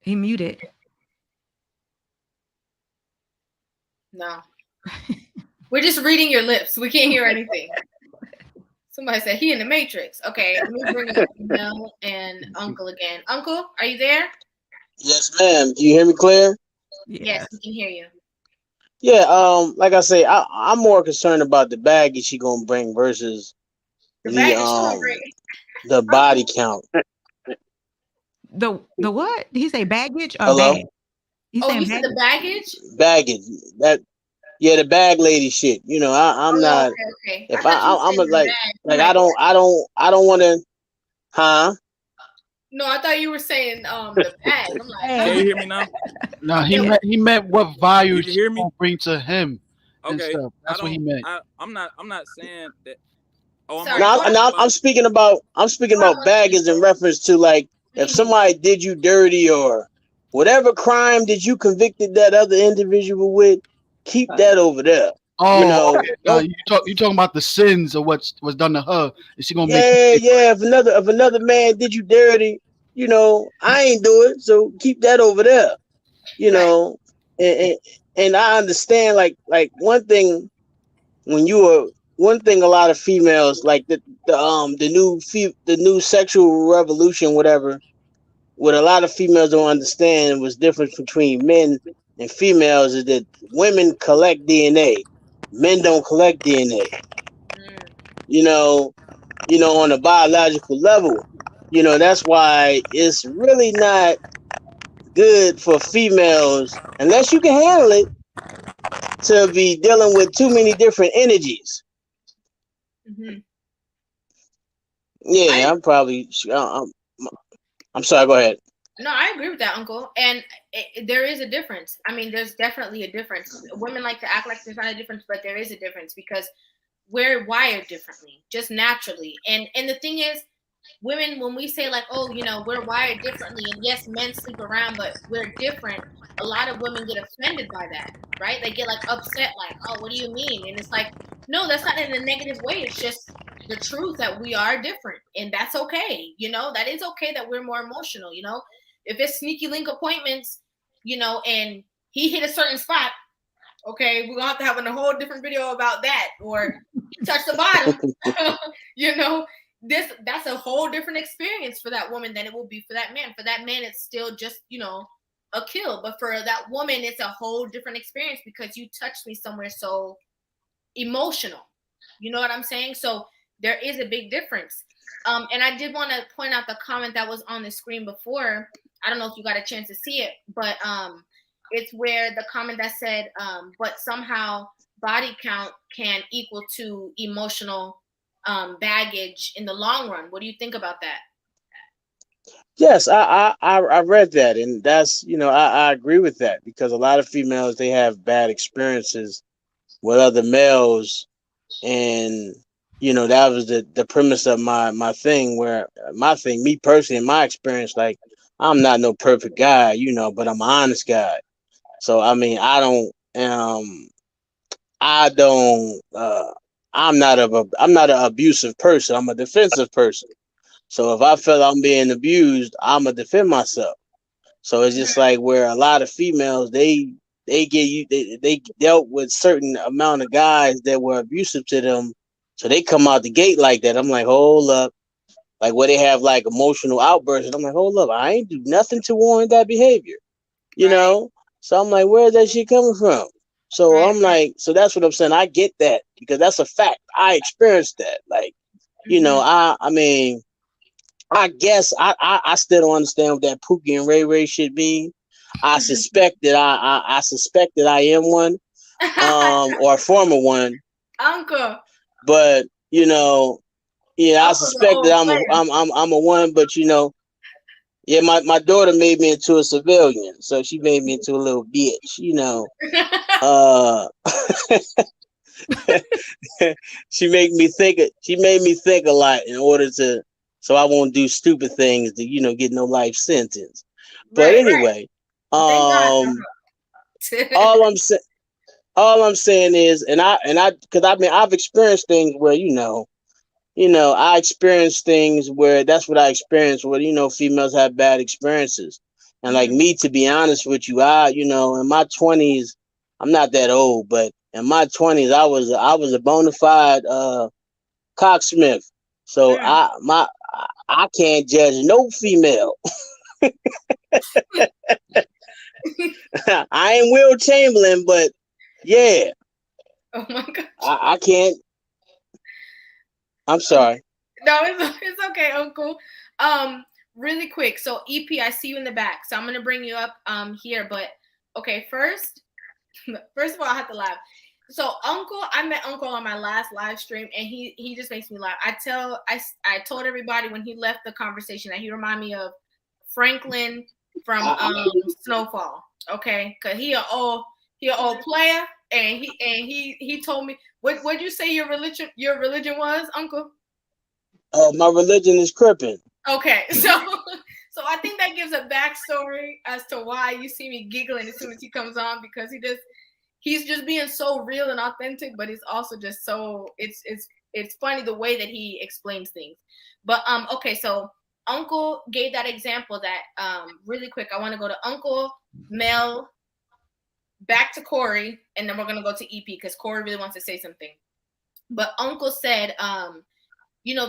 He muted. No. We're just reading your lips. We can't hear anything. Somebody said he in the Matrix. Okay, let me bring up Mel and Uncle again. Uncle, are you there? Yes, ma'am. Do you hear me clear? Yes, we can hear you. Yeah, like I say, I'm more concerned about the baggage she gonna bring versus the body count. The what? Did he say baggage or Hello? bag? You said the baggage? Baggage. The bag lady shit. You know, I'm not. Okay. If I'm like I don't want to. Huh? No, I thought you were saying the bag. I'm like, can you hear me now? No, he meant what value you bring to him. Okay, that's what he meant. I'm not saying that. I'm speaking about baggage in reference to like if somebody did you dirty or whatever crime did you convicted that other individual with, keep that over there. Oh, you know, okay. You talking about the sins of what was done to her? Is she gonna if another man did you dirty, you know, I ain't do it, so keep that over there. You know, and I understand like one thing a lot of females like the new sexual revolution, whatever. What a lot of females don't understand was difference between men and females is that women collect DNA, men don't collect DNA. You know, on a biological level, you know, that's why it's really not good for females unless you can handle it to be dealing with too many different energies. Yeah, I'm sorry. Go ahead. No, I agree with that, Uncle. And there is a difference. I mean, there's definitely a difference. Women like to act like there's not a difference, but there is a difference because we're wired differently, just naturally. And the thing is, women, when we say like, oh, you know, we're wired differently, and yes, men sleep around, but we're different. A lot of women get offended by that, right? They get like upset, like, oh, what do you mean? And it's like, no, that's not in a negative way. It's just the truth that we are different, and that's okay. You know, that is okay that we're more emotional. You know, if it's sneaky link appointments, you know, and he hit a certain spot, okay, we're gonna have to have a whole different video about that. Or touch the bottom, you know. That's a whole different experience for that woman than it will be for that man. For that man, it's still just, you know, a kill. But for that woman, it's a whole different experience because you touched me somewhere so emotional. You know what I'm saying? So there is a big difference. And I did want to point out the comment that was on the screen before. I don't know if you got a chance to see it, but it's where the comment that said, but somehow body count can equal to emotional baggage in the long run. What do you think about that? Yes, I read that, and that's, you know, I agree with that because a lot of females, they have bad experiences with other males, and you know, that was the premise of my thing, where me personally, in my experience, like, I'm not no perfect guy, you know, but I'm an honest guy. So I mean, I'm not an abusive person. I'm a defensive person. So if I feel I'm being abused, I'm gonna defend myself. So it's just like where a lot of females they they dealt with certain amount of guys that were abusive to them, so they come out the gate like that. I'm like, hold up, like where they have like emotional outbursts. And I'm like, hold up, I ain't do nothing to warrant that behavior, you know. So I'm like, where's that shit coming from? So I'm like, so that's what I'm saying. I get that because that's a fact. I experienced that. Like, you know, I mean, I guess I still don't understand what that Pookie and Ray Ray should be. I suspect that I suspect that I am one, or a former one. Uncle. But you know, yeah, I Uncle's an suspect that old player. I'm a one. But you know, yeah, my daughter made me into a civilian, so she made me into a little bitch. You know, she made me think. She made me think a lot in order to, so I won't do stupid things to, you know, get no life sentence. But anyway, Thank God. all I'm saying is, because I mean I've experienced things where I experienced things where that's what I experienced where females have bad experiences, and like me, to be honest with you, in my 20s, I'm not that old, but in my 20s, I was a bona fide cocksmith, so I can't judge no female. I ain't Will Chamberlain, but yeah. Oh my God. I can't. I'm sorry. No, it's okay, Uncle. Really quick. So EP, I see you in the back. So I'm gonna bring you up here. But okay, first of all, I have to laugh. So I met Uncle on my last live stream, and he just makes me laugh. I told everybody when he left the conversation that he reminded me of Franklin from Snowfall. Okay, cause he an old player, and he told me what'd you say your religion was, Uncle? My religion is Crippin. Okay, so I think that gives a backstory as to why you see me giggling as soon as he comes on, because he's just being so real and authentic, but it's also just so it's funny the way that he explains things. But okay, so Uncle gave that example that really quick. I want to go to Uncle, Mel, back to Corey, and then we're gonna go to EP because Corey really wants to say something. But Uncle said,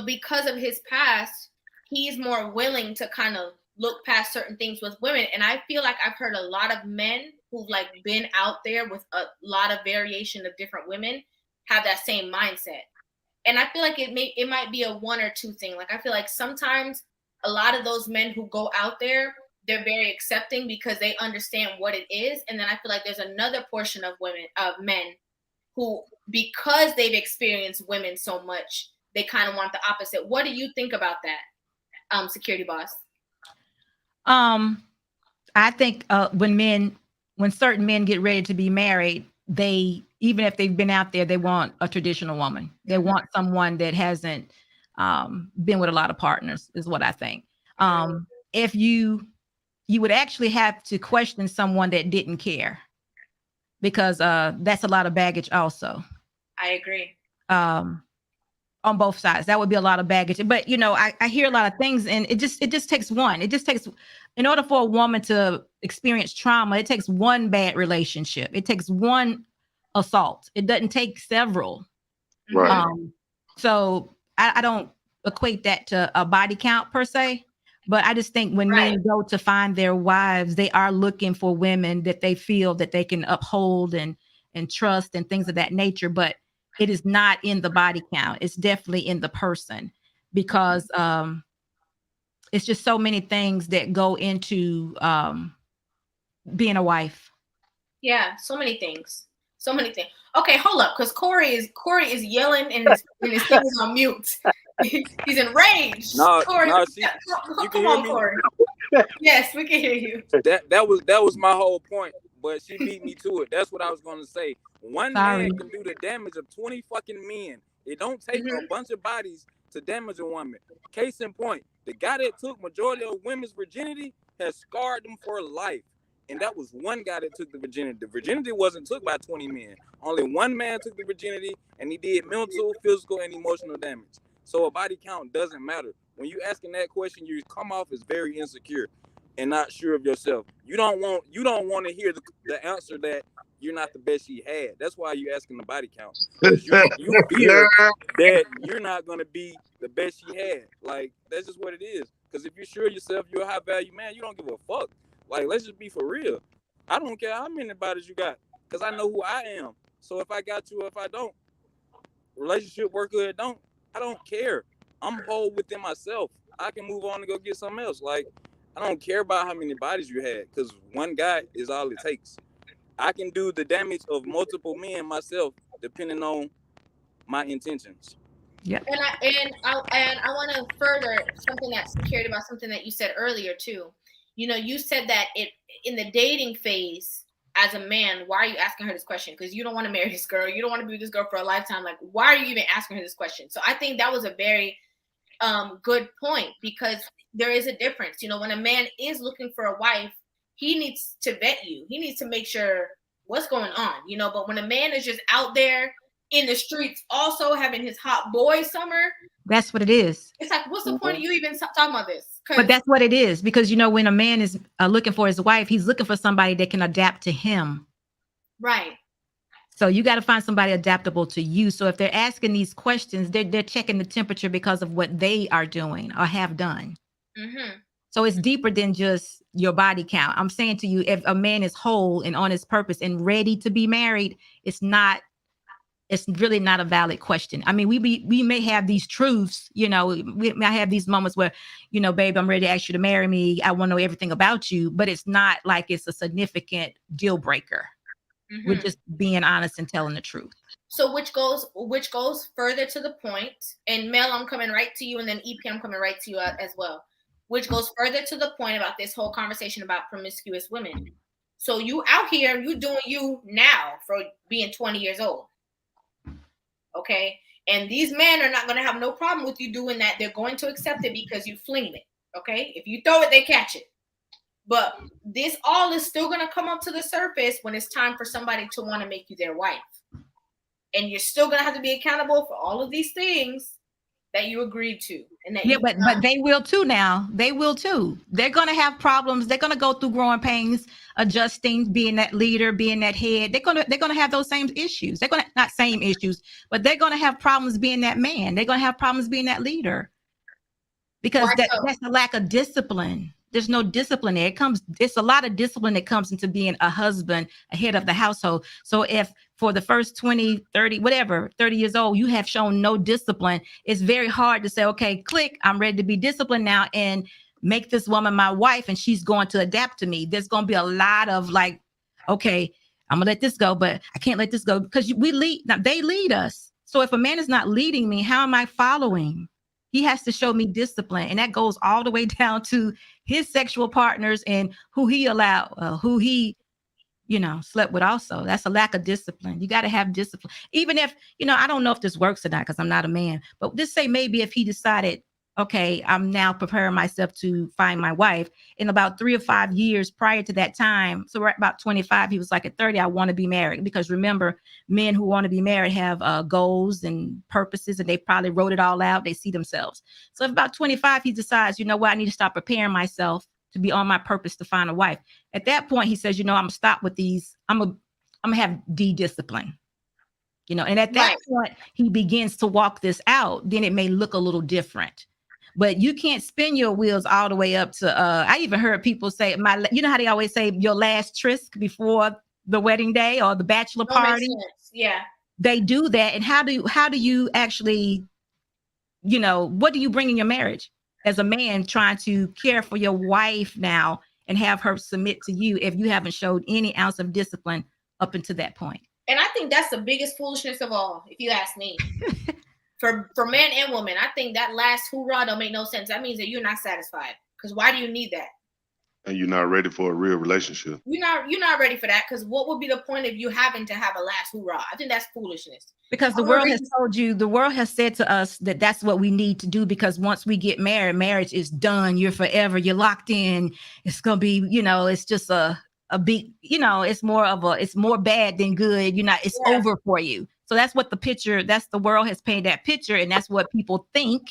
because of his past, he's more willing to kind of look past certain things with women. And I feel like I've heard a lot of men who've like been out there with a lot of variation of different women have that same mindset. And I feel like it might be a one or two thing. Like I feel like sometimes a lot of those men who go out there, they're very accepting because they understand what it is. And then I feel like there's another portion of men who, because they've experienced women so much, they kind of want the opposite. What do you think about that, security boss? I think when certain men get ready to be married, even if they've been out there, they want a traditional woman. They want someone that hasn't been with a lot of partners, is what I think. If you would actually have to question someone that didn't care, because that's a lot of baggage also. I agree. On both sides, that would be a lot of baggage. But I hear a lot of things, and it just takes one. It just takes, in order for a woman to experience trauma, it takes one bad relationship. It takes one assault. It doesn't take several. Right. So I don't equate that to a body count per se, but I just think when men go to find their wives, they are looking for women that they feel that they can uphold and trust and things of that nature. But it is not in the body count. It's definitely in the person, because it's just so many things that go into being a wife. Yeah, so many things. Okay, hold up, because Corey is yelling and his thing is on mute. He's enraged. No, Corey, you can hear me? Corey. Yes, we can hear you. That was my whole point, but she beat me to it. That's what I was going to say. One man can do the damage of 20 fucking men. It don't take a bunch of bodies to damage a woman. Case in point, the guy that took majority of women's virginity has scarred them for life. And that was one guy that took the virginity. The virginity wasn't took by 20 men. Only one man took the virginity, and he did mental, physical, and emotional damage. So a body count doesn't matter. When you asking that question, you come off as very insecure. and not sure of yourself. You don't want to hear the answer that you're not the best she had. That's why you're asking the body count. You fear that you're not gonna be the best she had. Like, that's just what it is. Because if you're sure of yourself, you're a high value man, you don't give a fuck. Like, let's just be for real. I don't care how many bodies you got, because I know who I am. So if I got you or if I don't, relationship work or it don't, I don't care. I'm whole within myself. I can move on and go get something else. Like, I don't care about how many bodies you had, because one guy is all it takes. I can do the damage of multiple men myself, depending on my intentions. Yeah. And I want to further something that's carried about something that you said earlier too. You know, you said that in the dating phase, as a man, why are you asking her this question? Because you don't want to marry this girl. You don't want to be with this girl for a lifetime. Like, why are you even asking her this question? So I think that was a very good point, because there is a difference. You know, when a man is looking for a wife, he needs to vet you. He needs to make sure what's going on, you know. But when a man is just out there in the streets also having his hot boy summer, that's what it is. It's like, what's the point of you even talking about this? But that's what it is, because, you know, when a man is looking for his wife, he's looking for somebody that can adapt to him. Right. So you got to find somebody adaptable to you. So if they're asking these questions, they're checking the temperature because of what they are doing or have done. Mm-hmm. So it's deeper than just your body count. I'm saying to you, if a man is whole and on his purpose and ready to be married, it's really not a valid question. I mean, we may have these truths, you know, we may have these moments where, you know, babe, I'm ready to ask you to marry me. I want to know everything about you, but it's not like it's a significant deal breaker. Mm-hmm. We're just being honest and telling the truth. So which goes further to the point, and Mel, I'm coming right to you, and then EP, I'm coming right to you as well. Which goes further to the point about this whole conversation about promiscuous women. So you out here, you doing you now for being 20 years old. Okay. And these men are not going to have no problem with you doing that. They're going to accept it because you fling it. Okay. If you throw it, they catch it. But this all is still going to come up to the surface when it's time for somebody to want to make you their wife. And you're still going to have to be accountable for all of these things that you agreed to. And that but they will too now. They will too. They're going to have problems. They're going to go through growing pains, adjusting, being that leader, being that head. They're going to have those same issues. They're going to, not same issues, but they're going to have problems being that man. They're going to have problems being that leader, because that's a lack of discipline. There's no discipline there. It's a lot of discipline that comes into being a husband, a head of the household. So if for the first 20, 30, whatever, 30 years old, you have shown no discipline, it's very hard to say, okay, click, I'm ready to be disciplined now and make this woman my wife, and she's going to adapt to me. There's going to be a lot of like, okay, I'm gonna let this go, but I can't let this go, because they lead us. So if a man is not leading me, how am I following? He has to show me discipline. And that goes all the way down to his sexual partners and who he allowed, who he, you know, slept with also. That's a lack of discipline. You got to have discipline. Even if, you know, I don't know if this works or not, because I'm not a man, but just say maybe if he decided, okay, I'm now preparing myself to find my wife, in about 3 or 5 years prior to that time. So we're at about 25. He was like, at 30, I want to be married. Because remember, men who want to be married have goals and purposes, and they probably wrote it all out. They see themselves. So if about 25, he decides, you know what, I need to start preparing myself to be on my purpose to find a wife. At that point, he says, you know, I'm gonna stop with these. I'm gonna have discipline. You know, and at that point, he begins to walk this out. Then it may look a little different. But you can't spin your wheels all the way up to, I even heard people say, you know how they always say your last tryst before the wedding day or the bachelor party? Yeah. They do that. And how do you actually, you know, what do you bring in your marriage as a man trying to care for your wife now and have her submit to you if you haven't showed any ounce of discipline up until that point? And I think that's the biggest foolishness of all, if you ask me. For man and woman, I think that last hoorah don't make no sense. That means that you're not satisfied. Because why do you need that? And you're not ready for a real relationship. You're not ready for that. Because what would be the point of you having to have a last hoorah? I think that's foolishness. Because the world has said to us that that's what we need to do. Because once we get married, marriage is done. You're forever. You're locked in. It's gonna be, you know, it's just a big, you know, it's more bad than good. It's over for you. So that's what the world has painted that picture, and that's what people think.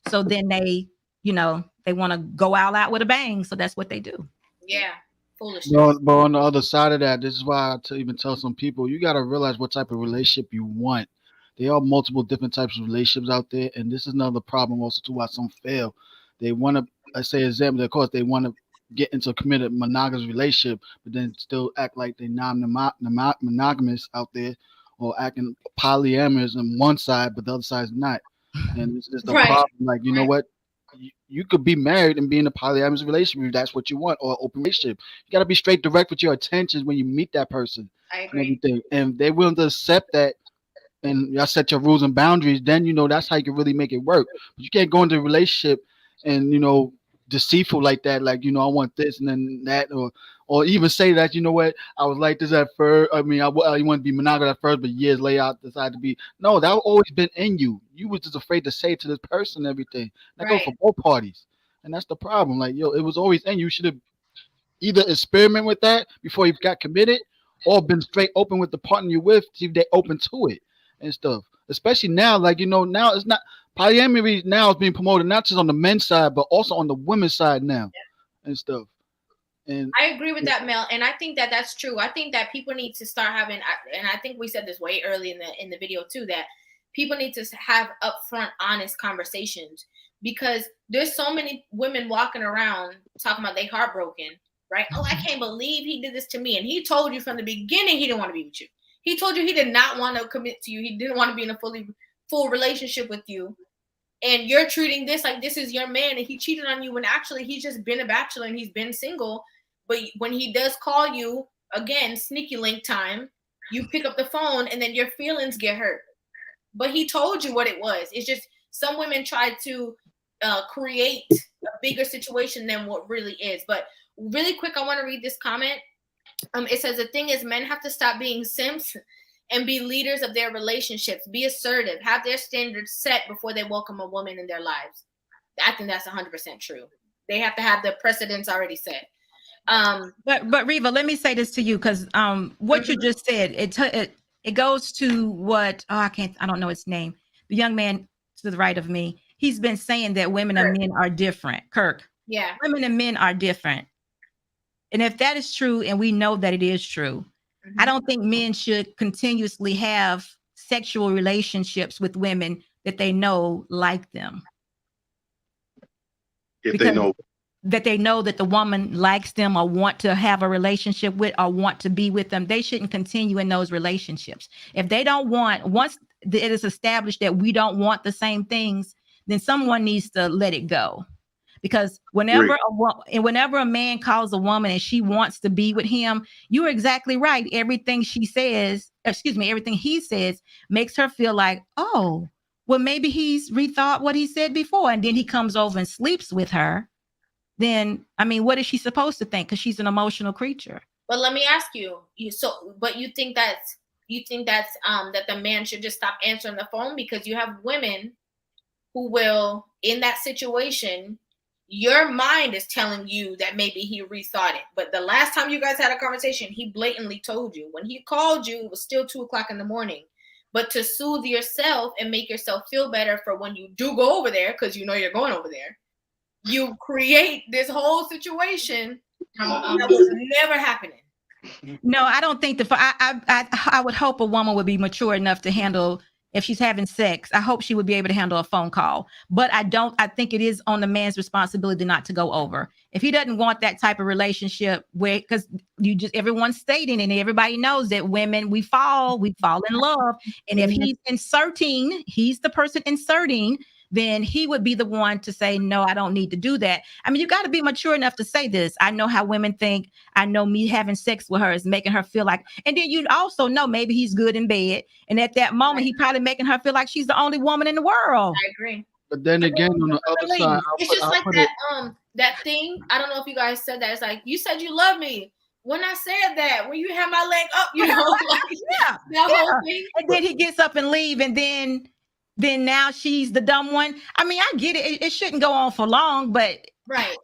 So then they, you know, they want to go all out with a bang. So that's what they do. Yeah, foolishness. But on the other side of that, this is why I even tell some people, you got to realize what type of relationship you want. There are multiple different types of relationships out there, and this is another problem also too why some fail. They want to, I say example, of course, they want to get into a committed monogamous relationship, but then still act like they're non-monogamous out there, or acting polyamorous on one side, but the other side's not. And this is the problem. Like, you know what? You could be married and be in a polyamorous relationship if that's what you want, or open relationship. You got to be straight direct with your intentions when you meet that person. I agree. And everything. And they're willing to accept that, and y'all set your rules and boundaries, then that's how you can really make it work. But you can't go into a relationship and deceitful like that, like I want this and then that, or even say that I was like this at first. I mean, I want to be monogamous at first, but years later I decided to be. No, that always been in you. You was just afraid to say it to this person everything. That goes for both parties, and that's the problem. Like, it was always in you. You should have either experiment with that before you got committed, or been straight open with the partner you're with, see if they're open to it and stuff. Especially now, like now it's not polyamory now is being promoted not just on the men's side, but also on the women's side now and stuff. And I agree with that, Mel, and I think that that's true. I think that people need to start having, and I think we said this way early in the video too, that people need to have upfront, honest conversations, because there's so many women walking around talking about they heartbroken, right? Oh, I can't believe he did this to me, and he told you from the beginning he didn't want to be with you. He told you he did not want to commit to you. He didn't want to be in a full relationship with you. And you're treating this like this is your man, and he cheated on you when actually he's just been a bachelor and he's been single. But when he does call you, again, sneaky link time, you pick up the phone and then your feelings get hurt. But he told you what it was. It's just some women try to create a bigger situation than what really is. But really quick, I want to read this comment. It says, the thing is, men have to stop being simps and be leaders of their relationships. Be assertive. Have their standards set before they welcome a woman in their lives. I think that's 100% true. They have to have the precedents already set. But Rivah, let me say this to you, because what you just said, it goes to what I don't know its name. The young man to the right of me, he's been saying that women and men are different. Kirk. Yeah. Women and men are different. And if that is true, and we know that it is true, I don't think men should continuously have sexual relationships with women that they know like them. If they know that the woman likes them or want to have a relationship with or want to be with them, they shouldn't continue in those relationships. If they don't want, once it is established that we don't want the same things, then someone needs to let it go. Because whenever a man calls a woman and she wants to be with him, you're exactly right. Everything he says makes her feel like, oh, well, maybe he's rethought what he said before. And then he comes over and sleeps with her. Then, I mean, what is she supposed to think? Because she's an emotional creature. But let me ask you, you think that the man should just stop answering the phone? Because you have women who will, in that situation, your mind is telling you that maybe he rethought it. But the last time you guys had a conversation, he blatantly told you. When he called you, it was still 2:00 in the morning. But to soothe yourself and make yourself feel better for when you do go over there, because you know you're going over there, you create this whole situation that was never happening. No, I don't think I would hope a woman would be mature enough to handle, if she's having sex, I hope she would be able to handle a phone call. But I think it is on the man's responsibility not to go over. If he doesn't want that type of relationship, because everyone's stating and everybody knows that women, we fall in love. And if he's the person inserting, then he would be the one to say, no, I don't need to do that. I mean, you got to be mature enough to say this. I know how women think. I know me having sex with her is making her feel like, and then you also know maybe he's good in bed. And at that moment, he probably making her feel like she's the only woman in the world. I agree. But then again, on the other side, it's just like that thing. I don't know if you guys said that. It's like, you said you love me. When I said that, when you had my leg up, like, whole thing. And then he gets up and leave, and then now she's the dumb one. I mean, I get it. It shouldn't go on for long, but I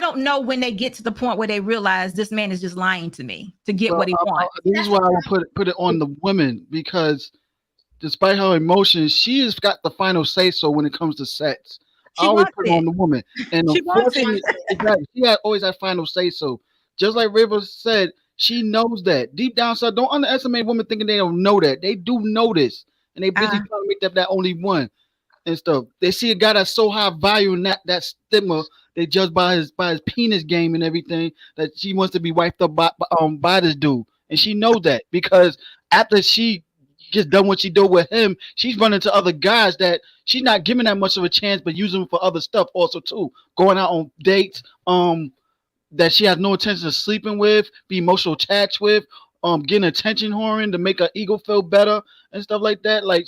don't know when they get to the point where they realize this man is just lying to me to get what he wants. This is why I would put it on the women, because despite her emotions, she has got the final say so when it comes to sex. I always put it on the woman. And She wants it. unfortunately, exactly, she had always had final say so. Just like Rivah said, she knows that. Deep down inside, don't underestimate women thinking they don't know that. They do know this. And they busy trying to make that only one and stuff. They see a guy that's so high value in that stigma, they judge by his penis game and everything, that she wants to be wiped up by this dude. And she knows that because after she gets done what she do with him, she's running to other guys that she's not giving that much of a chance, but using them for other stuff also too. Going out on dates, that she has no intention of sleeping with, be emotional attached with, getting attention whoring to make her ego feel better and stuff like that. Like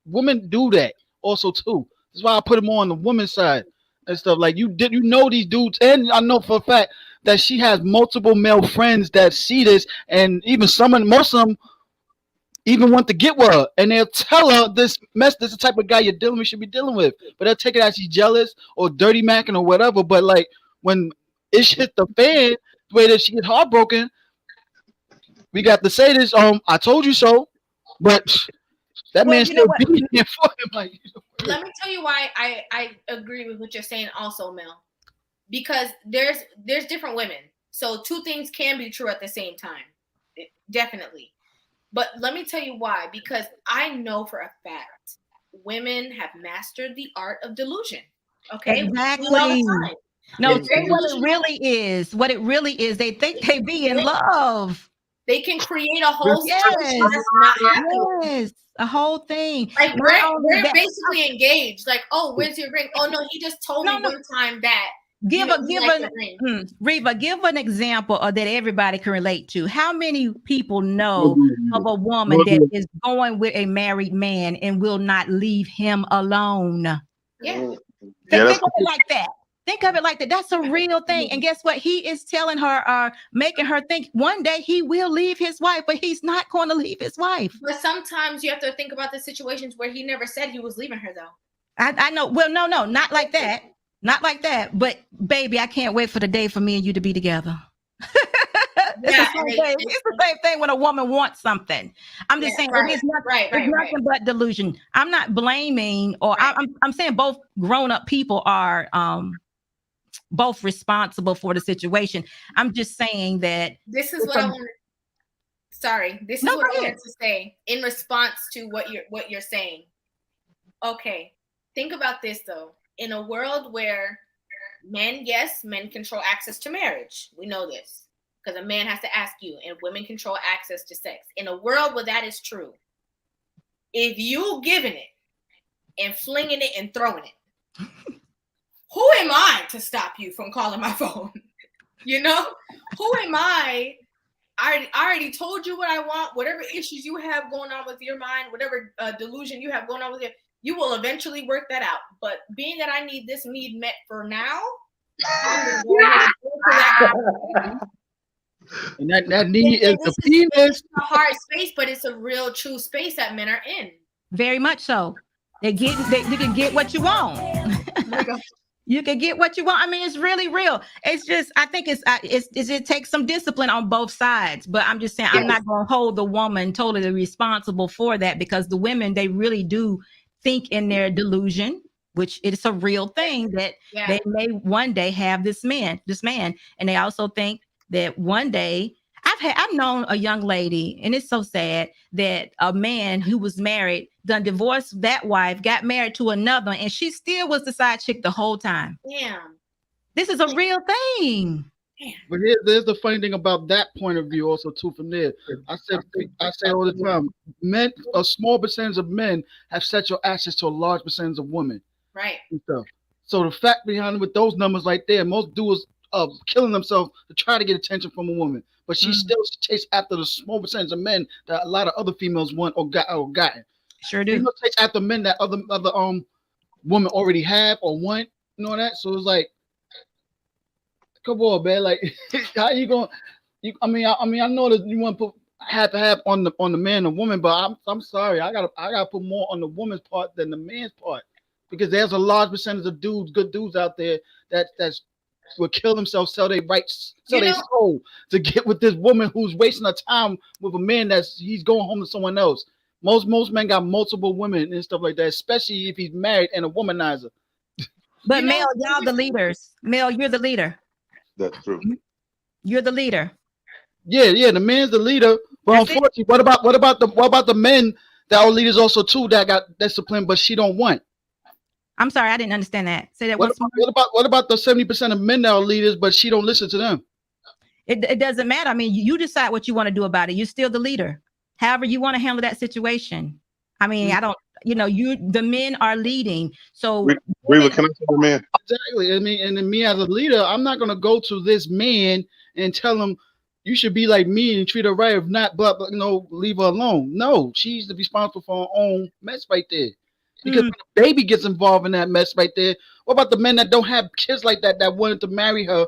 women do that also too. That's why I put them on the woman's side and stuff. Like you know these dudes, and I know for a fact that she has multiple male friends that see this, and even most of them even want to get with her, and they'll tell her this is the type of guy you're dealing with, should be dealing with. But they'll take it as she's jealous or dirty macking or whatever. But like when it hit the fan, the way that she get heartbroken, we got to say this. I told you so, but that man still being there for him. Like, let me tell you why I agree with what you're saying, also, Mel. Because there's different women, so two things can be true at the same time, definitely. But let me tell you why. Because I know for a fact women have mastered the art of delusion. Okay, exactly. No, what it really is, they think they be in love. They can create a whole situation that's not happening. Yes, a whole thing. Like we're basically engaged. Like, oh, where's your ring? Oh no, he just told me one time that. Rivah, give an example that everybody can relate to. How many people know of a woman that is going with a married man and will not leave him alone? Yeah. Think of it like that. Think of it like that. That's a real thing. And guess what? He is telling her, making her think one day he will leave his wife, but he's not going to leave his wife. But sometimes you have to think about the situations where he never said he was leaving her, though. I know. Well, no, not like that. Not like that. But baby, I can't wait for the day for me and you to be together. It's the same thing when a woman wants something. I'm just saying it's nothing but delusion. I'm not blaming, or I'm saying both grown-up people are both responsible for the situation. I'm just saying that this is what I wanted. Sorry, this is what I wanted to say in response to what you're saying. Okay, think about this though. In a world where men control access to marriage, we know this because a man has to ask you, and women control access to sex. In a world where that is true, if you giving it and flinging it and throwing it, who am I to stop you from calling my phone? You know, who am I? I already told you what I want. Whatever issues you have going on with your mind, whatever delusion you have going on with you will eventually work that out. But being that I need this need met for now, I'm going to go for that. And that need is the penis. It's a hard space, but it's a real true space that men are in. Very much so. You can get what you want. You can get what you want. I mean, it's really real. It's just, I think it takes some discipline on both sides. But I'm just saying, I'm not going to hold the woman totally responsible for that, because the women, they really do think in their delusion, which it's a real thing, that they may one day have this man, and they also think that one day I've known a young lady, and it's so sad, that a man who was married done divorced that wife, got married to another, and she still was the side chick the whole time. Damn, this is a real thing. But there's the funny thing about that point of view also too. From there, I say all the time, men, a small percentage of men have sexual access to a large percentage of women. Right. And stuff. So the fact behind it, with those numbers right there, most dudes are killing themselves to try to get attention from a woman, but she still chase after the small percentage of men that a lot of other females want or gotten. Sure do. She chase after men that other women already have or want, you know that. So it's like, come on, man. Like, how you going? I mean, I know that you want to have to have on the man and woman, but I'm sorry, I gotta put more on the woman's part than the man's part, because there's a large percentage of good dudes out there that's will kill themselves, sell their rights, sell their soul to get with this woman who's wasting her time with a man he's going home to someone else. Most men got multiple women and stuff like that, especially if he's married and a womanizer. But Mel, y'all the leaders. Mel, you're the leader. That's true. You're the leader. Yeah, the man's the leader. But unfortunately, what about the men that are leaders also too that got discipline, but she don't want? I'm sorry, I didn't understand that. Say that What once more. What about the 70% of men that are leaders, but she don't listen to them? It doesn't matter. I mean, you decide what you want to do about it. You're still the leader. However you want to handle that situation. I mean, I don't, the men are leading. So Rivah, can I say that, man? Exactly. I mean, and then me as a leader, I'm not gonna go to this man and tell him you should be like me and treat her right. If not, but leave her alone. No, she's responsible for her own mess right there. Because when the baby gets involved in that mess right there, what about the men that don't have kids like that wanted to marry her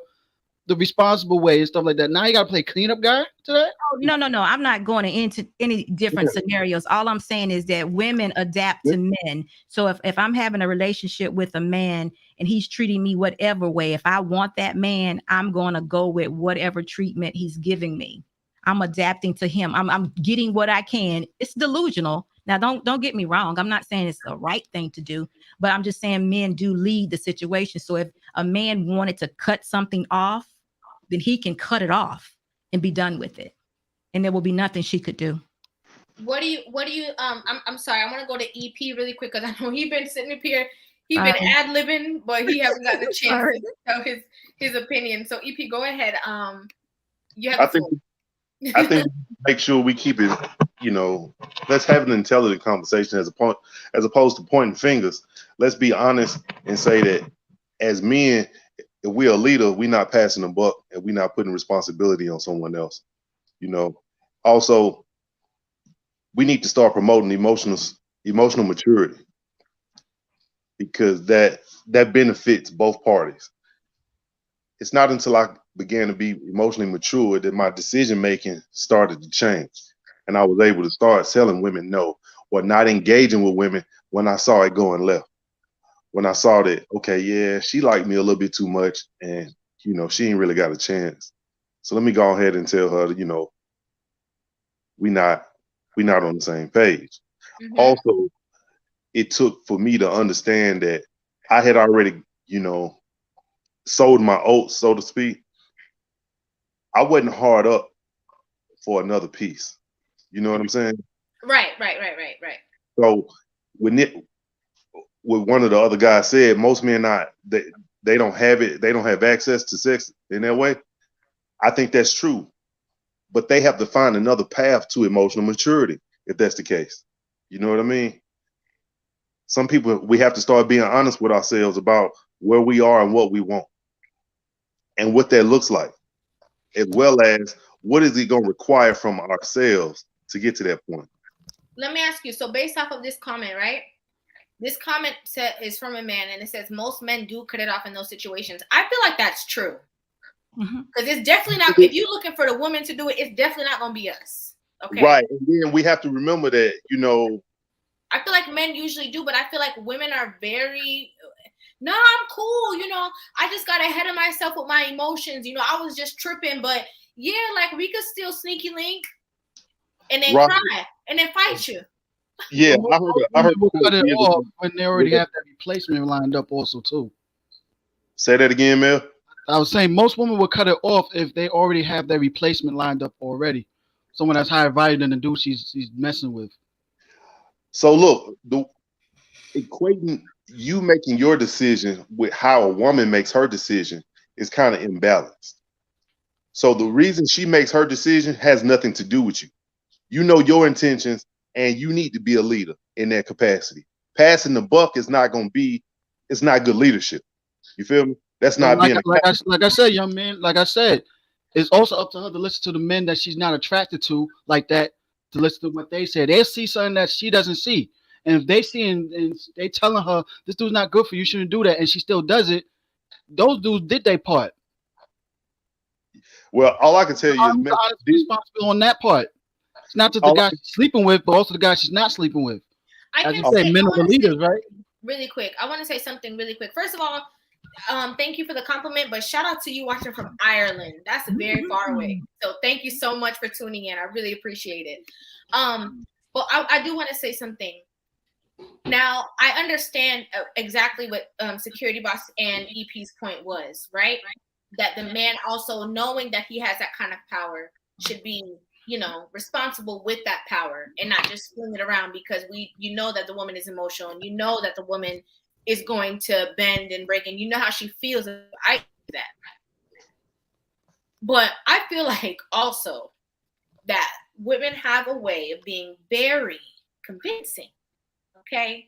the responsible way and stuff like that? Now you gotta play cleanup guy to that? Oh, no. I'm not going into any different scenarios. All I'm saying is that women adapt to men. So if I'm having a relationship with a man and he's treating me whatever way, if I want that man, I'm going to go with whatever treatment he's giving me. I'm adapting to him. I'm getting what I can. It's delusional. Now, don't get me wrong. I'm not saying it's the right thing to do, but I'm just saying men do lead the situation. So if a man wanted to cut something off, then he can cut it off and be done with it. And there will be nothing she could do. What do you I'm sorry, I want to go to EP really quick because I know he's been sitting up here, he's been ad-libbing, but he hasn't gotten a chance to tell his opinion. So EP, go ahead. You have I think make sure we keep it, let's have an intelligent conversation as opposed to pointing fingers. Let's be honest and say that as men, if we're a leader, we're not passing the buck and we're not putting responsibility on someone else. Also, we need to start promoting emotional maturity because that benefits both parties. It's not until I began to be emotionally mature that my decision making started to change, and I was able to start telling women no, or not engaging with women when I saw it going left. When I saw that, okay, yeah, she liked me a little bit too much, and she ain't really got a chance. So let me go ahead and tell her, we not on the same page. Also, it took for me to understand that I had already, sold my oats, so to speak. I wasn't hard up for another piece. You know what I'm saying? Right. So what one of the other guys said, most men they don't have it, they don't have access to sex in that way. I think that's true. But they have to find another path to emotional maturity if that's the case. You know what I mean? Some people, we have to start being honest with ourselves about where we are and what we want and what that looks like, as well as what is it going to require from ourselves to get to that point. Let me ask you, so based off of this comment, right? This comment is from a man and it says most men do cut it off in those situations. I feel like that's true. Because it's definitely not, if you're looking for the woman to do it, it's definitely not going to be us. Okay. Right. And then we have to remember that, I feel like men usually do, but I feel like women are very, no, I'm cool. I just got ahead of myself with my emotions. I was just tripping, but yeah, like we could still sneaky link and then cry and then fight you. Yeah. I heard people cut it off when they already have that replacement lined up also too. Say that again, Mel. I was saying most women will cut it off if they already have their replacement lined up already. Someone that's higher value than the dude she's messing with. So look, equating you making your decision with how a woman makes her decision is kind of imbalanced. So the reason she makes her decision has nothing to do with you. You know your intentions, and you need to be a leader in that capacity. Passing the buck is not going to be, it's not good leadership. You feel me? That's not being like I said, young man, like I said, it's also up to her to listen to the men that she's not attracted to like that, to listen to what they say. They see something that she doesn't see. And if they see and they telling her this dude's not good for you, you shouldn't do that, and she still does it, those dudes did their part. Well, all I can tell you is responsible on that part. It's not just the guy she's sleeping with, but also the guy she's not sleeping with. As you say, men are the leaders, right? Really quick, I want to say something really quick. First of all, thank you for the compliment, but shout out to you watching from Ireland. That's very far away. So thank you so much for tuning in. I really appreciate it. But I do want to say something. Now, I understand exactly what Security Boss and EP's point was, right? That the man also knowing that he has that kind of power should be, you know, responsible with that power and not just fling it around because you know that the woman is emotional and you know that the woman is going to bend and break and you know how she feels. I do that. But I feel like also that women have a way of being very convincing. Okay.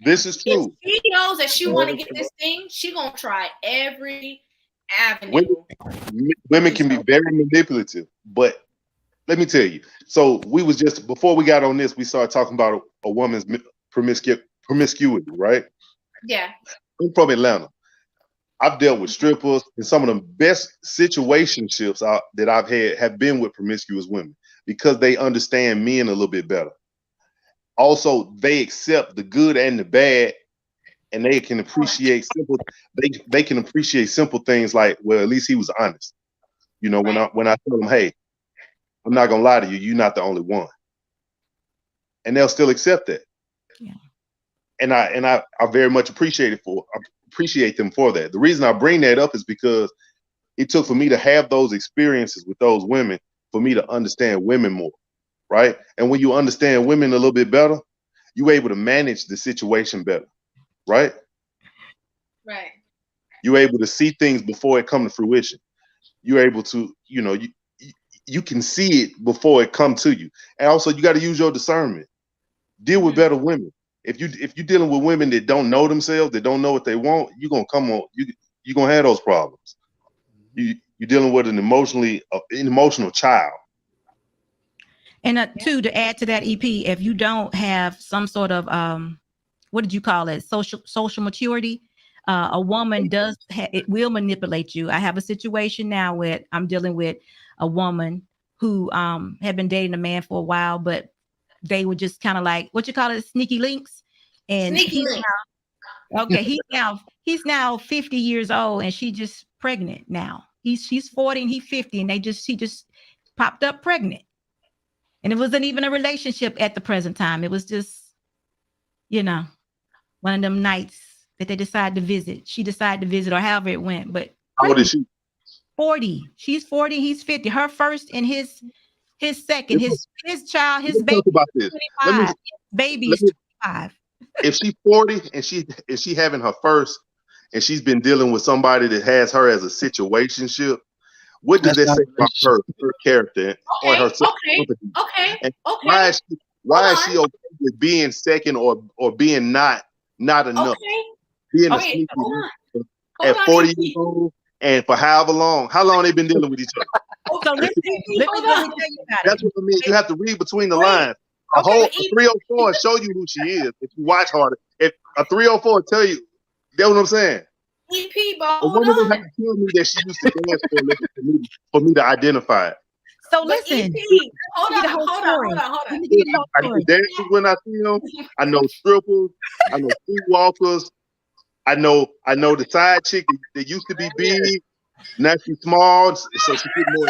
This is true. If she knows that she want to get this thing, she gonna try every avenue. Women can be very manipulative, but let me tell you. So we was just before we got on this, we started talking about a woman's promiscuity, right? Yeah. I'm from Atlanta. I've dealt with strippers, and some of the best situationships that I've had have been with promiscuous women because they understand men a little bit better. Also, they accept the good and the bad, and they can appreciate simple. They can appreciate simple things like, well, at least he was honest. You know, when I tell them, hey, I'm not gonna lie to you, you're not the only one, and they'll still accept that. Yeah. And I very much appreciate them for that. The reason I bring that up is because it took for me to have those experiences with those women for me to understand women more, right? And when you understand women a little bit better, you're able to manage the situation better, right? Right. You're able to see things before it come to fruition. You're able to, you know, you can see it before it come to you. And also you got to use your discernment. Deal with better women. If you're dealing with women that don't know themselves, that don't know what they want, you're gonna you're gonna have those problems. You're dealing with an emotional child. And two, to add to that, EP, if you don't have some sort of what did you call it, social maturity, a woman it will manipulate you. I have a situation now where I'm dealing with a woman who had been dating a man for a while, but they were just kind of like, what you call it, sneaky links. And he's now 50 years old and she just pregnant now. She's 40 and he's 50 and she just popped up pregnant. And it wasn't even a relationship at the present time. It was just, you know, one of them nights that they decided to visit. She decided to visit or however it went. But how old is she? 40. She's 40, he's 50. Her first and his second, his child, his baby. About this. 25. Baby's 25. If she's 40 and she having her first and she's been dealing with somebody that has her as a situationship, what does that say about her character or her Okay. Why is she okay with being second or being not enough? Okay. Being a sneaky at 40 years old and for however long? How long they been dealing with each other? So let me tell you about That's what I mean. You have to read between the lines. A 304 show you who she is if you watch harder. If a 304 tell you, that's what I'm saying. EP, a woman don't have to tell me that she used to dance for me to identify it. So listen, EP, hold on. I know dancers when I see them. I know strippers. I know streetwalkers. I know the side chick that used to be big. Now she's small, so she get more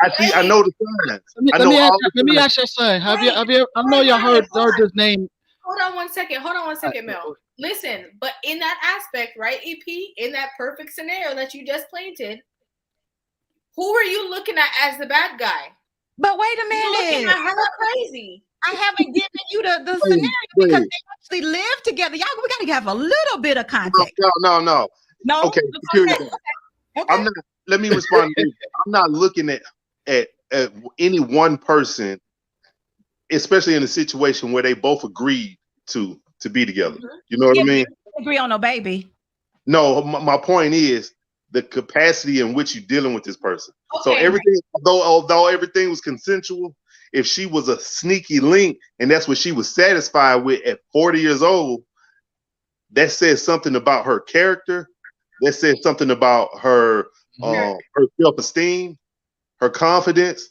attention. I know the signs. Let me ask you something. Have you? I know y'all heard this name. Hold on one second, Mel. Listen, but in that aspect, right, EP, in that perfect scenario that you just painted, who are you looking at as the bad guy? But wait a minute. You're looking at her crazy. I haven't given you the scenario because they actually live together. Y'all, we got to have a little bit of context. No. Okay. I'm not. Let me respond to you. I'm not looking at any one person, especially in a situation where they both agreed to be together. You know what I mean? Agree on no baby. No, my point is the capacity in which you're dealing with this person. Okay. So everything, although everything was consensual, if she was a sneaky link and that's what she was satisfied with at 40 years old, that says something about her character. That says something about her self-esteem, her confidence,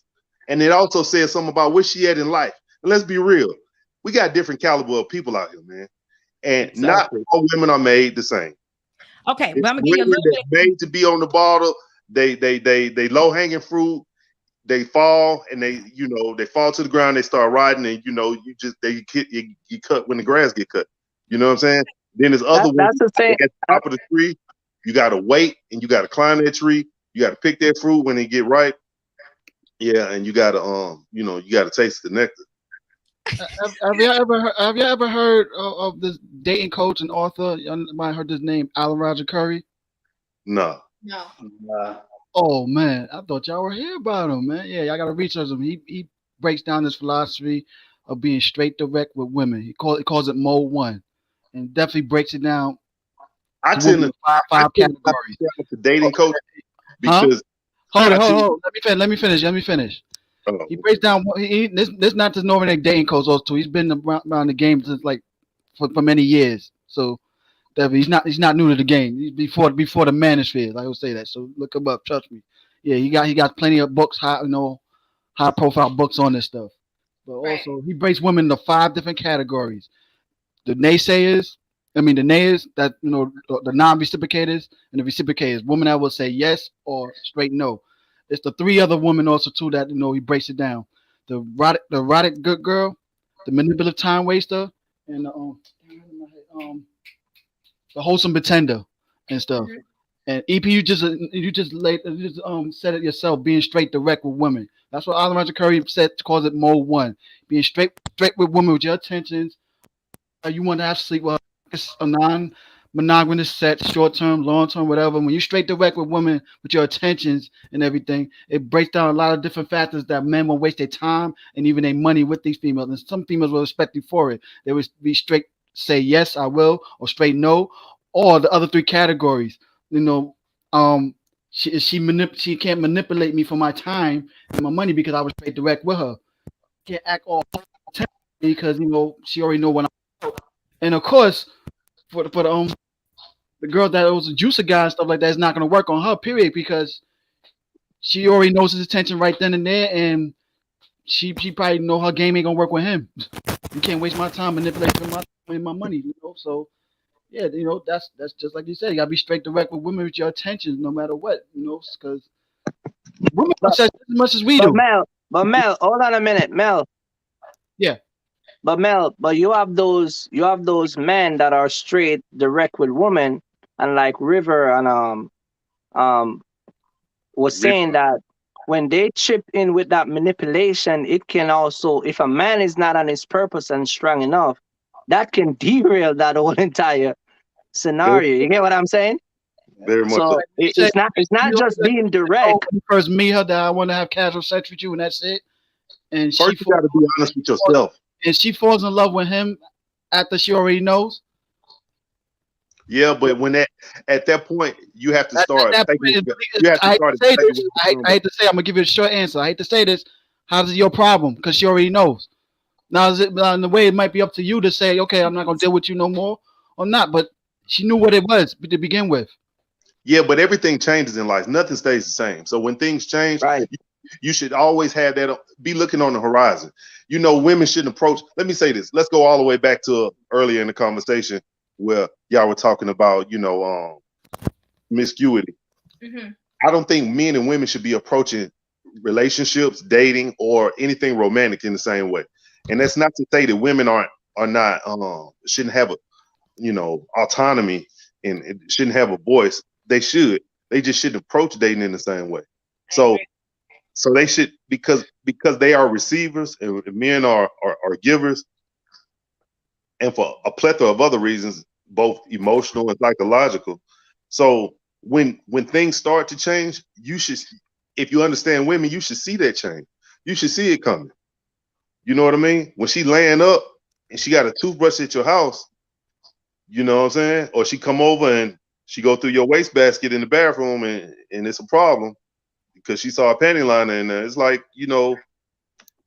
and it also says something about where she at in life. And let's be real, we got different caliber of people out here, man, and not all women are made the same. Okay, well, I'm gonna give you a little bit made to be on the bottle. They low hanging fruit. they fall and they fall to the ground. They start riding, and you cut when the grass get cut. You know what I'm saying? Then there's other ones That's the same. at the top of the tree. You got to wait, and you got to climb that tree. You got to pick that fruit when it get ripe. Yeah, and you got to you got to taste the nectar. Have you ever heard of this dating coach and author? You might have heard this name, Alan Roger Curry. No. Oh man, I thought y'all were here about him, man. Yeah, y'all got to research him. He breaks down this philosophy of being straight direct with women. He calls it Mode 1, and definitely breaks it down. I tend to five categories. The dating coach because hold on. Let me finish. Oh. He breaks down. This not just normal dating coach. Those two. He's been around the game since for many years. So he's not new to the game. He's before the manosphere. I would say that. So look him up. Trust me. Yeah, he got plenty of books. High profile books on this stuff. But also he breaks women into 5 different categories. The naysayers. The nayers, that the non-reciprocators, and the reciprocators. Women that will say yes or straight no. It's the 3 other women also too that he breaks it down. The erotic good girl, the manipulative time waster, and the wholesome pretender and stuff. Mm-hmm. And EP, you just said it yourself, being straight direct with women. That's what Alan Roger Curry said, calls it Mode 1. Being straight with women with your intentions. You want to have sleep with a non-monogamous set, short-term, long-term, whatever. When you straight direct with women with your intentions and everything, it breaks down a lot of different factors that men will waste their time and even their money with these females. And some females will respect you for it. They would be straight, say yes, I will, or straight no, or the other 3 categories. She can't manipulate me for my time and my money because I was straight direct with her. Can't act all because she already know what I'm. And of course, for the girl that was a juicer guy and stuff like that, is not going to work on her, period, because she already knows his attention right then and there, and she probably know her game ain't going to work with him. You can't waste my time manipulating my money, So yeah, that's just like you said. You got to be straight direct with women with your attentions, no matter what, because women just as much as we do. But Mel, hold on a minute, Mel. Yeah. But Mel, you have those men that are straight direct with women, and like River and was saying that when they chip in with that manipulation, it can also, if a man is not on his purpose and strong enough, that can derail that whole entire scenario. You get what I'm saying? Very much. So it's not just being direct. First meet her that I want to have casual sex with you, and that's it. And first, you got to be honest with yourself. And she falls in love with him after she already knows. Yeah, but at that point, you have to start. I hate to say, I'm gonna give you a short answer. I hate to say this. How's it your problem? Because she already knows. Now, in the way, it might be up to you to say, okay, I'm not gonna deal with you no more, or not. But she knew what it was to begin with. Yeah, but everything changes in life. Nothing stays the same. So when things change, you should always have that. Be looking on the horizon. Women shouldn't approach. Let me say this. Let's go all the way back to earlier in the conversation where y'all were talking about, promiscuity. Mm-hmm. I don't think men and women should be approaching relationships, dating, or anything romantic in the same way. And that's not to say that women shouldn't have autonomy and shouldn't have a voice. They should. They just shouldn't approach dating in the same way. So they should, because they are receivers and men are givers, and for a plethora of other reasons, both emotional and psychological. So when things start to change, you should, if you understand women, you should see that change. You should see it coming. You know what I mean? When she laying up and she got a toothbrush at your house, you know what I'm saying? Or she come over and she go through your wastebasket in the bathroom and it's a problem because she saw a panty liner in there. It's like,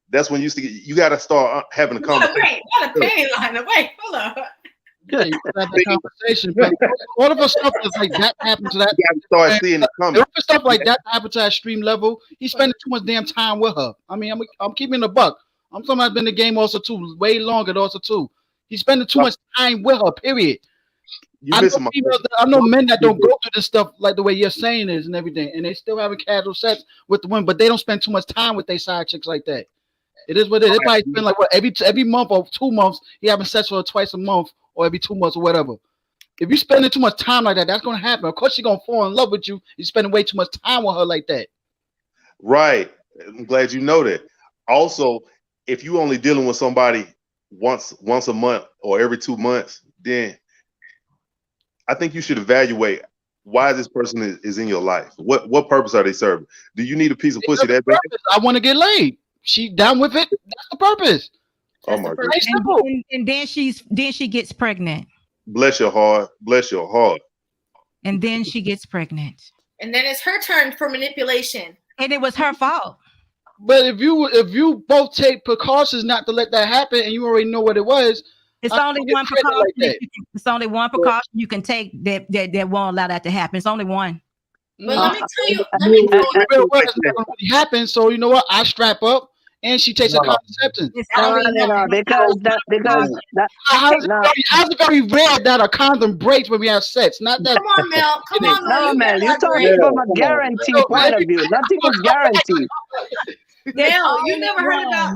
that's when you got to start having a conversation. Wait, not a panty liner. Wait, hold on. Yeah, you have that conversation. But all of us stuff is like that happened to that. You got to start seeing it coming. If stuff like that happened to that extreme level, he's spending too much damn time with her. I mean, I'm keeping the buck. I'm somebody that's been in the game also too, way longer also too. He's spending too much time with her. Period. You missing my I know men that don't go through this stuff like the way you're saying is and everything, and they still having casual sex with the women, but they don't spend too much time with their side chicks like that. It is what it is. They probably spend like what every month or 2 months, he having sex with her twice a month or every 2 months or whatever. If you spending too much time like that, that's gonna happen. Of course, she's gonna fall in love with you. You're spending way too much time with her like that. Right. I'm glad you know that. Also, if you only dealing with somebody once a month or every 2 months, then I think you should evaluate why this person is in your life. What purpose are they serving? Do you need a piece of pussy that bad? I want to get laid. She down with it. That's the purpose. Oh my God. And then she gets pregnant. Bless your heart. Bless your heart. And then she gets pregnant. And then it's her turn for manipulation. And it was her fault. But if you both take precautions not to let that happen, and you already know what it was, it's only one precaution. Like it's only one precaution you can take that won't allow that to happen. It's only one. But let me tell you, it's not going to happen. So you know what? I strap up, and she takes a contraception. Because how's it very rare that a condom breaks when we have sex? Not that. Come on, Mel. Come on, Mel. No, Mel. You're talking from a guarantee point of view. Nothing is guaranteed. Mel, you never heard about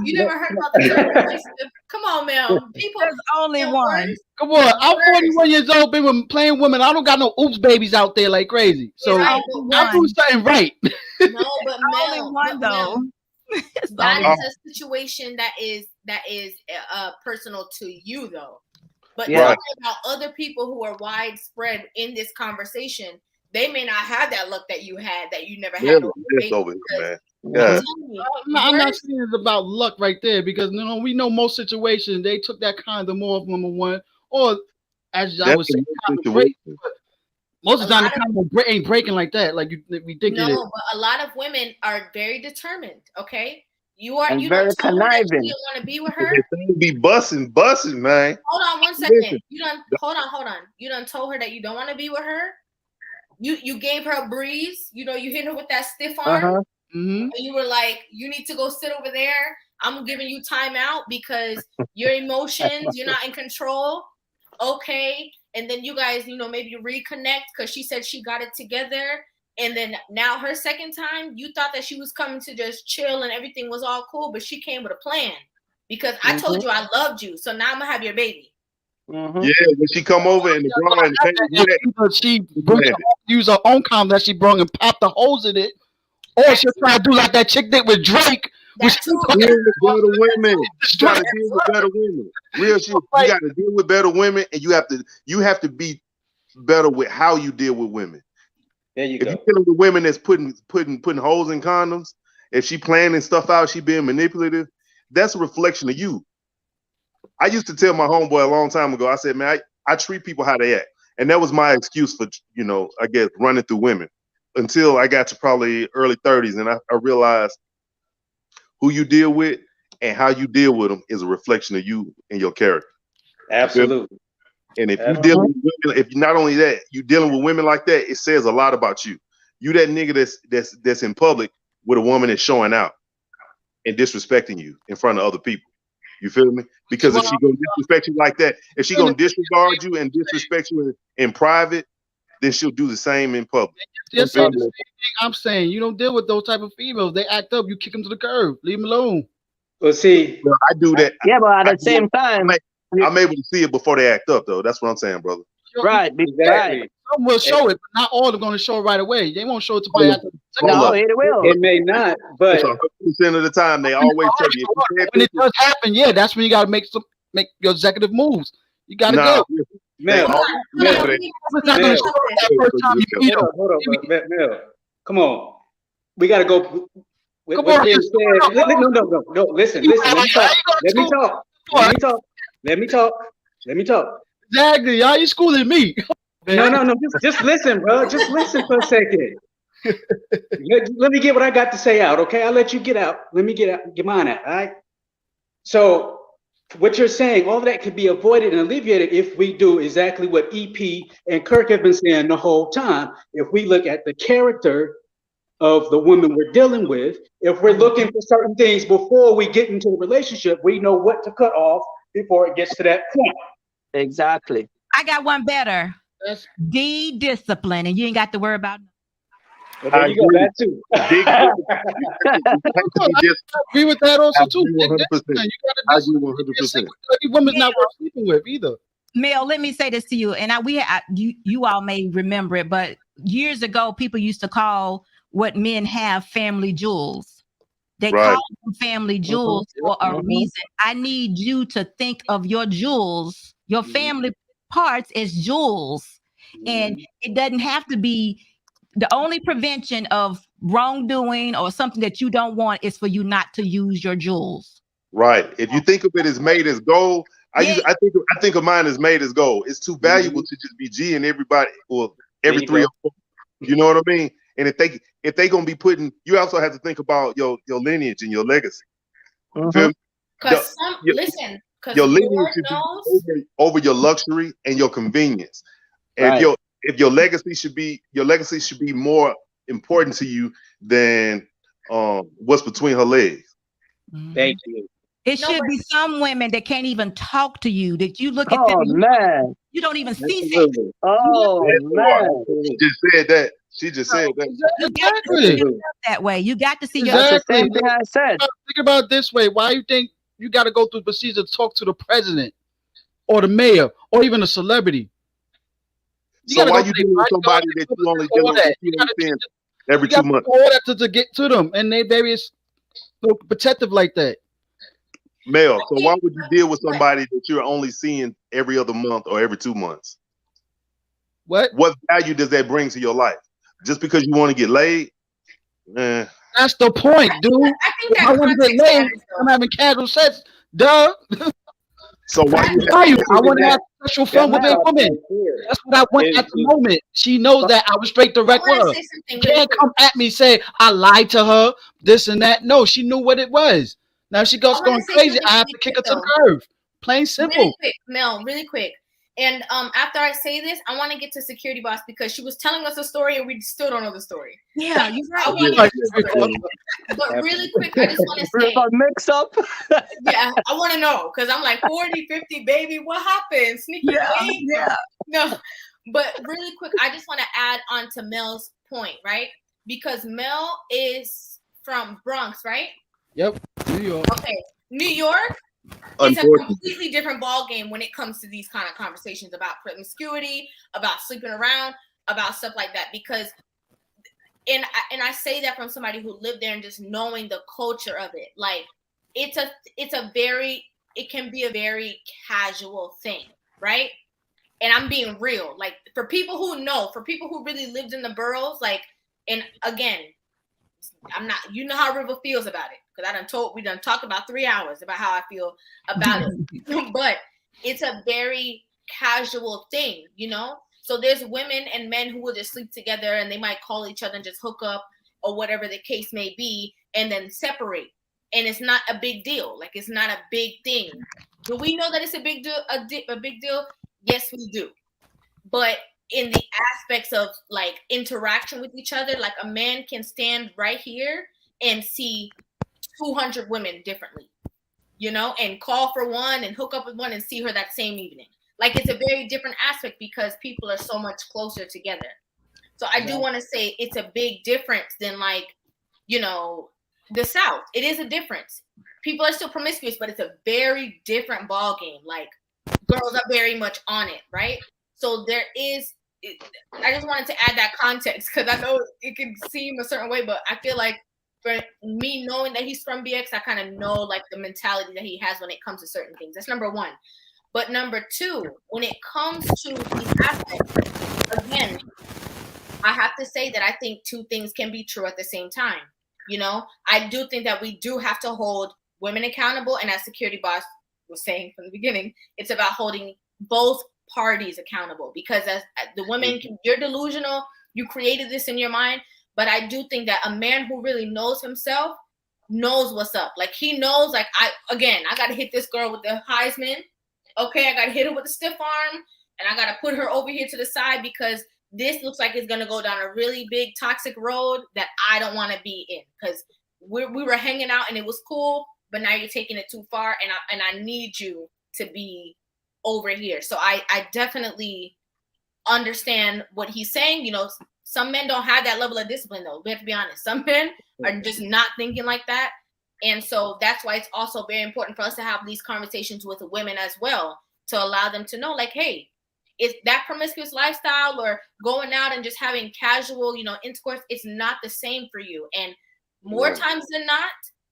the come on, Mel. People, there's only one. Come on, I'm 41 years old, been playing women. I don't got no oops babies out there like crazy. So I'm doing something right. No, but Mel, only one though. That is a situation that is personal to you though. But talking about other people who are widespread in this conversation, they may not have that luck that you had, that you never had. Over here, man. Yeah. I'm not saying it's about luck right there because we know most situations they took that condom off, number one, or as I was saying, most of the time the condom ain't breaking like that, like we think it is. No, but a lot of women are very determined. Okay, you are. And you very don't tell her that conniving. you don't want to be with her. They be busting, man. Hold on 1 second. You done. Hold on. You done told her that you don't want to be with her. You gave her a breeze. You hit her with that stiff arm. And you were like, you need to go sit over there. I'm giving you time out because your emotions, you're not in control. Okay. And then you guys, maybe reconnect because she said she got it together. And then now her second time, you thought that she was coming to just chill and everything was all cool, but she came with a plan because I told you I loved you. So now I'm going to have your baby. Yeah, when she come over and she use her own condom that she brought and popped the holes in it. Or she'll try to do like that chick did with Drake. Deal with better women. You gotta deal with better women. Real shit. You gotta deal with better women, and you have to be better with how you deal with women. There you go. If you're dealing with women that's putting holes in condoms, if she planning stuff out, she being manipulative, that's a reflection of you. I used to tell my homeboy a long time ago, I said, man, I treat people how they act. And that was my excuse for, I guess, running through women. Until I got to probably early 30s, and I realized who you deal with and how you deal with them is a reflection of you and your character. Absolutely. And if you deal with women, if not only that, you dealing with women like that, it says a lot about you. You that nigga that's in public with a woman that's showing out and disrespecting you in front of other people. You feel me? Because if she gonna disrespect you like that, if she gonna disregard you and disrespect you in private, then she'll do the same in public. Yes, the same thing I'm saying. You don't deal with those type of females. They act up. You kick them to the curb. Leave them alone. Well, see, I do that. Yeah, but at the same time, I'm able to see it before they act up, though. That's what I'm saying, brother. Right, exactly. Some will show it, but not all are going to show it right away. They won't show it to probably after. No, it will. It may not, but 100% of the time they always tell you. When it does happen, that's when you got to make your executive moves. You got to go. Mel, Mel, come on. We got to go. No, listen. Let me talk. Exactly. Y'all, you schooling me. No. Just listen, bro. Just listen for a second. Let me get what I got to say out, okay? I'll let you get out. Let me get mine out, all right? So, what you're saying, all of that could be avoided and alleviated if we do exactly what EP and Kirk have been saying the whole time. If we look at the character of the woman we're dealing with, if we're looking for certain things before we get into the relationship, we know what to cut off before it gets to that point. Exactly. I got one better. discipline, and you ain't got to worry about. Well, there you go. That too. Big I agree with that also too. I agree 100%. I agree 100%. Every woman's not worth sleeping with either. Mel, let me say this to you, and you all may remember it, but years ago, people used to call what men have family jewels. They call them family jewels for a reason. I need you to think of your jewels, your family parts as jewels, and it doesn't have to be. The only prevention of wrongdoing or something that you don't want is for you not to use your jewels. Right. If you think of it as made as gold, I think of mine as made as gold. It's too valuable to just be G and everybody or every 3 or 4. You know what I mean? And if they gonna be putting, you also have to think about your lineage and your legacy. Because your lineage should be over your luxury and your convenience. And if your legacy should be more important to you than what's between her legs. Thank you. It should be some women that can't even talk to you, that you look at Oh them, man, you don't even see them. Oh man, she just said that. She just said that. You got to see yourself that way. You got to see yourself. That's the same thing I said. Think about it this way. Why you think you got to go through the procedure to talk to the president or the mayor or even a celebrity? So why you dealing with somebody that you only dealing with every 2 months? All that to get to them, and they very protective like that. Mel, so why would you deal with somebody that you're only seeing every other month or every 2 months? What value does that bring to your life? Just because you want to get laid? That's the point, dude. I want to get laid. I'm having casual sex. Duh. So why I want to have sexual fun with a woman. That's what I want at the moment. She knows that I was straight direct with her. You can't come at me say I lied to her, this and that. No, she knew what it was. Now she goes going crazy. I have to kick her to the curb. Plain simple. Really quick, Mel, really quick. And after I say this, I want to get to Security Boss because she was telling us a story and we still don't know the story. Yeah, you're right. But really quick, I just want to say. Mix up. Yeah, I want to know because I'm like 40, 50, baby. What happened? Sneaky link? Yeah. No, but really quick, I just want to add on to Mel's point, right? Because Mel is from Bronx, right? Yep, New York. Okay, New York. It's a completely different ball game when it comes to these kind of conversations about promiscuity, about sleeping around, about stuff like that. Because, and I say that from somebody who lived there and just knowing the culture of it. Like, it can be a very casual thing, right? And I'm being real. Like, for people who know, for people who really lived in the boroughs, like, and again, I'm not, you know how Rivah feels about it. Because we done talked about 3 hours about how I feel about it. But it's a very casual thing, you know? So there's women and men who will just sleep together and they might call each other and just hook up or whatever the case may be and then separate. And it's not a big deal. Like, it's not a big thing. Do we know that it's a big deal? A big deal? Yes, we do. But in the aspects of like interaction with each other, like a man can stand right here and see 200 women differently, you know, and call for one and hook up with one and see her that same evening. Like, it's a very different aspect because people are so much closer together. So I do want to say it's a big difference than, like, you know, the South. It is a difference. People are still promiscuous, but it's a very different ball game. Like, girls are very much on it, right? So there is, I just wanted to add that context because I know it can seem a certain way, but I feel like for me knowing that he's from BX, I kind of know like the mentality that he has when it comes to certain things. That's number one. But number two, when it comes to these aspects, again, I have to say that I think two things can be true at the same time. You know, I do think that we do have to hold women accountable. And as Security Boss was saying from the beginning, it's about holding both parties accountable because as the women, you're delusional, you created this in your mind. But I do think that a man who really knows himself knows what's up. Like, he knows, like, I got to hit this girl with the Heisman. Okay, I got to hit her with the stiff arm. And I got to put her over here to the side because this looks like it's going to go down a really big toxic road that I don't want to be in. Because we were hanging out and it was cool, but now you're taking it too far. And I need you to be over here. So I definitely understand what he's saying. You know, some men don't have that level of discipline, though. We have to be honest. Some men are just not thinking like that. And so that's why it's also very important for us to have these conversations with women as well, to allow them to know, like, hey, it's that promiscuous lifestyle or going out and just having casual, you know, intercourse, it's not the same for you. And more times than not,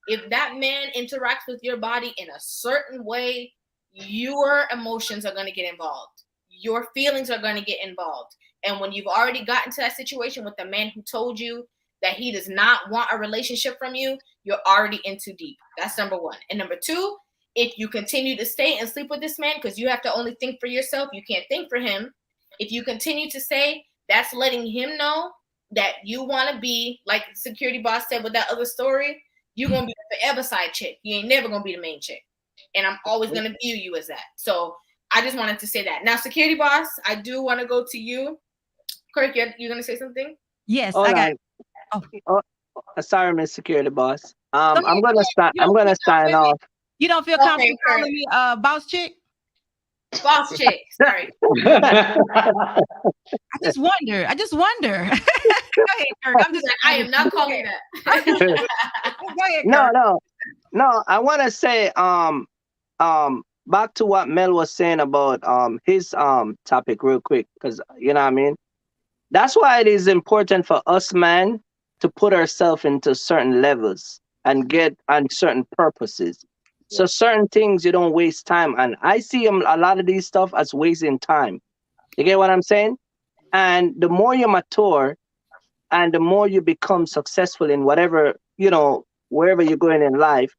if that man interacts with your body in a certain way, your emotions are going to get involved. Your feelings are going to get involved. And when you've already gotten to that situation with the man who told you that he does not want a relationship from you, you're already in too deep. That's number one. And number two, if you continue to stay and sleep with this man because you have to only think for yourself, you can't think for him. If you continue to stay, that's letting him know that you want to be, like Security Boss said with that other story, you're going to be the forever side chick. You ain't never going to be the main chick. And I'm always going to view you as that. So I just wanted to say that. Now, Security Boss, I do want to go to you. Kirk, you're going to say something? Yes, I got it. Sorry, Miss Security Boss. I'm gonna sign off. You don't feel comfortable calling me boss chick? Boss chick. Sorry. I just wonder. Go ahead, Kirk. I'm just like, I am not calling that. Go ahead, Kirk. No. I want to say back to what Mel was saying about his topic real quick, because you know what I mean. That's why it is important for us, man, to put ourselves into certain levels and get on certain purposes. Yeah. So certain things you don't waste time. And I see a lot of these stuff as wasting time. You get what I'm saying? And the more you mature and the more you become successful in whatever, you know, wherever you're going in life,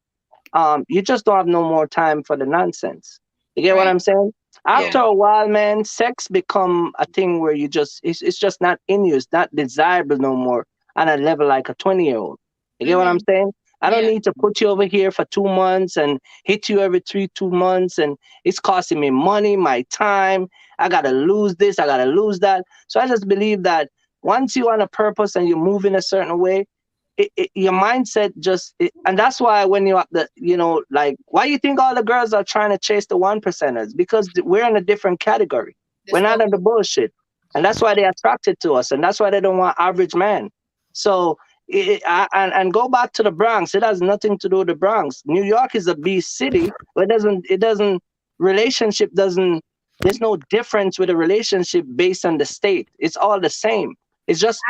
you just don't have no more time for the nonsense. You get what I'm saying? After a while, man, sex become a thing where you just, it's just not in you. It's not desirable no more on a level like a 20-year-old. You get what I'm saying? I don't need to put you over here for 2 months and hit you every 2 months. And it's costing me money, my time. I got to lose this. I got to lose that. So I just believe that once you're on a purpose and you move in a certain way, your mindset just, and that's why when you're like, why you think all the girls are trying to chase the 1%ers? Because we're in a different category. We're not in the bullshit. And that's why they're attracted to us. And that's why they don't want average man. So, and go back to the Bronx. It has nothing to do with the Bronx. New York is a beast city, but there's no difference with a relationship based on the state. It's all the same. It's just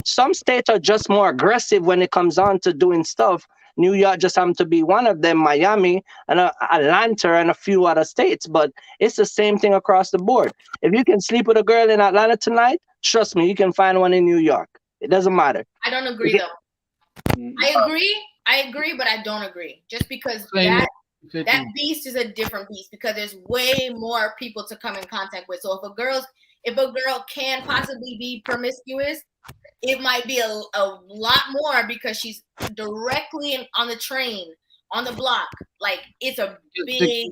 some states are just more aggressive when it comes on to doing stuff. New York just happens to be one of them, Miami and Atlanta and a few other states, but it's the same thing across the board. If you can sleep with a girl in Atlanta tonight, trust me, you can find one in New York. It doesn't matter. I don't agree though. I agree, but I don't agree. Just because that beast is a different beast, because there's way more people to come in contact with. So if a girl can possibly be promiscuous, it might be a lot more because she's directly on the train, on the block. Like, it's a big...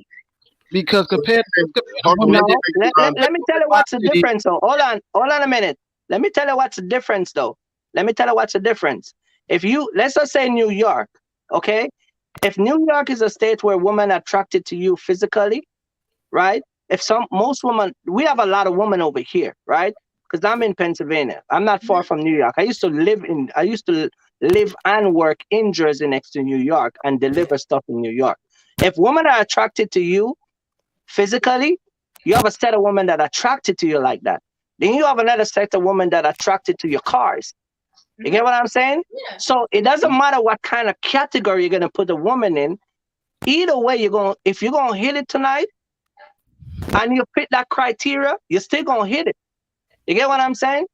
Because compared to... Let me tell you what's the difference. So hold on a minute. Let me tell you what's the difference, though. If you, let's just say New York, okay? If New York is a state where women are attracted to you physically, right? Most women, we have a lot of women over here, right? Because I'm in Pennsylvania. I'm not far from New York. I used to live and work in Jersey next to New York and deliver stuff in New York. If women are attracted to you physically, you have a set of women that are attracted to you like that. Then you have another set of women that are attracted to your cars. You get what I'm saying? Yeah. So it doesn't matter what kind of category you're gonna put a woman in. Either way, if you're gonna hit it tonight and you fit that criteria, you're still gonna hit it. You get what I'm saying?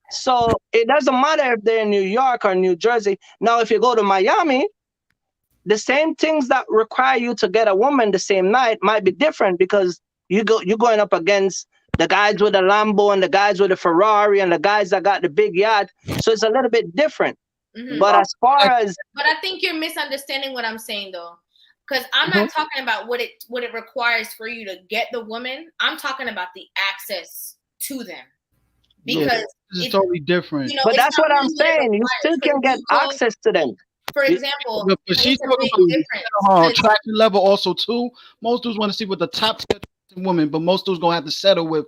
So it doesn't matter if they're in New York or New Jersey. Now, if you go to Miami, the same things that require you to get a woman the same night might be different, because you're going up against the guys with the Lambo and the guys with the Ferrari and the guys that got the big yacht. So it's a little bit different. Mm-hmm. But as far as... But I think you're misunderstanding what I'm saying, though. Because I'm not talking about what it requires for you to get the woman. I'm talking about the access to them. Because it's totally different. You know, but that's what I'm saying. You still can get access to them. For example, but she's talking about attraction level also too. Most dudes want to see what the top woman, but most dudes gonna have to settle with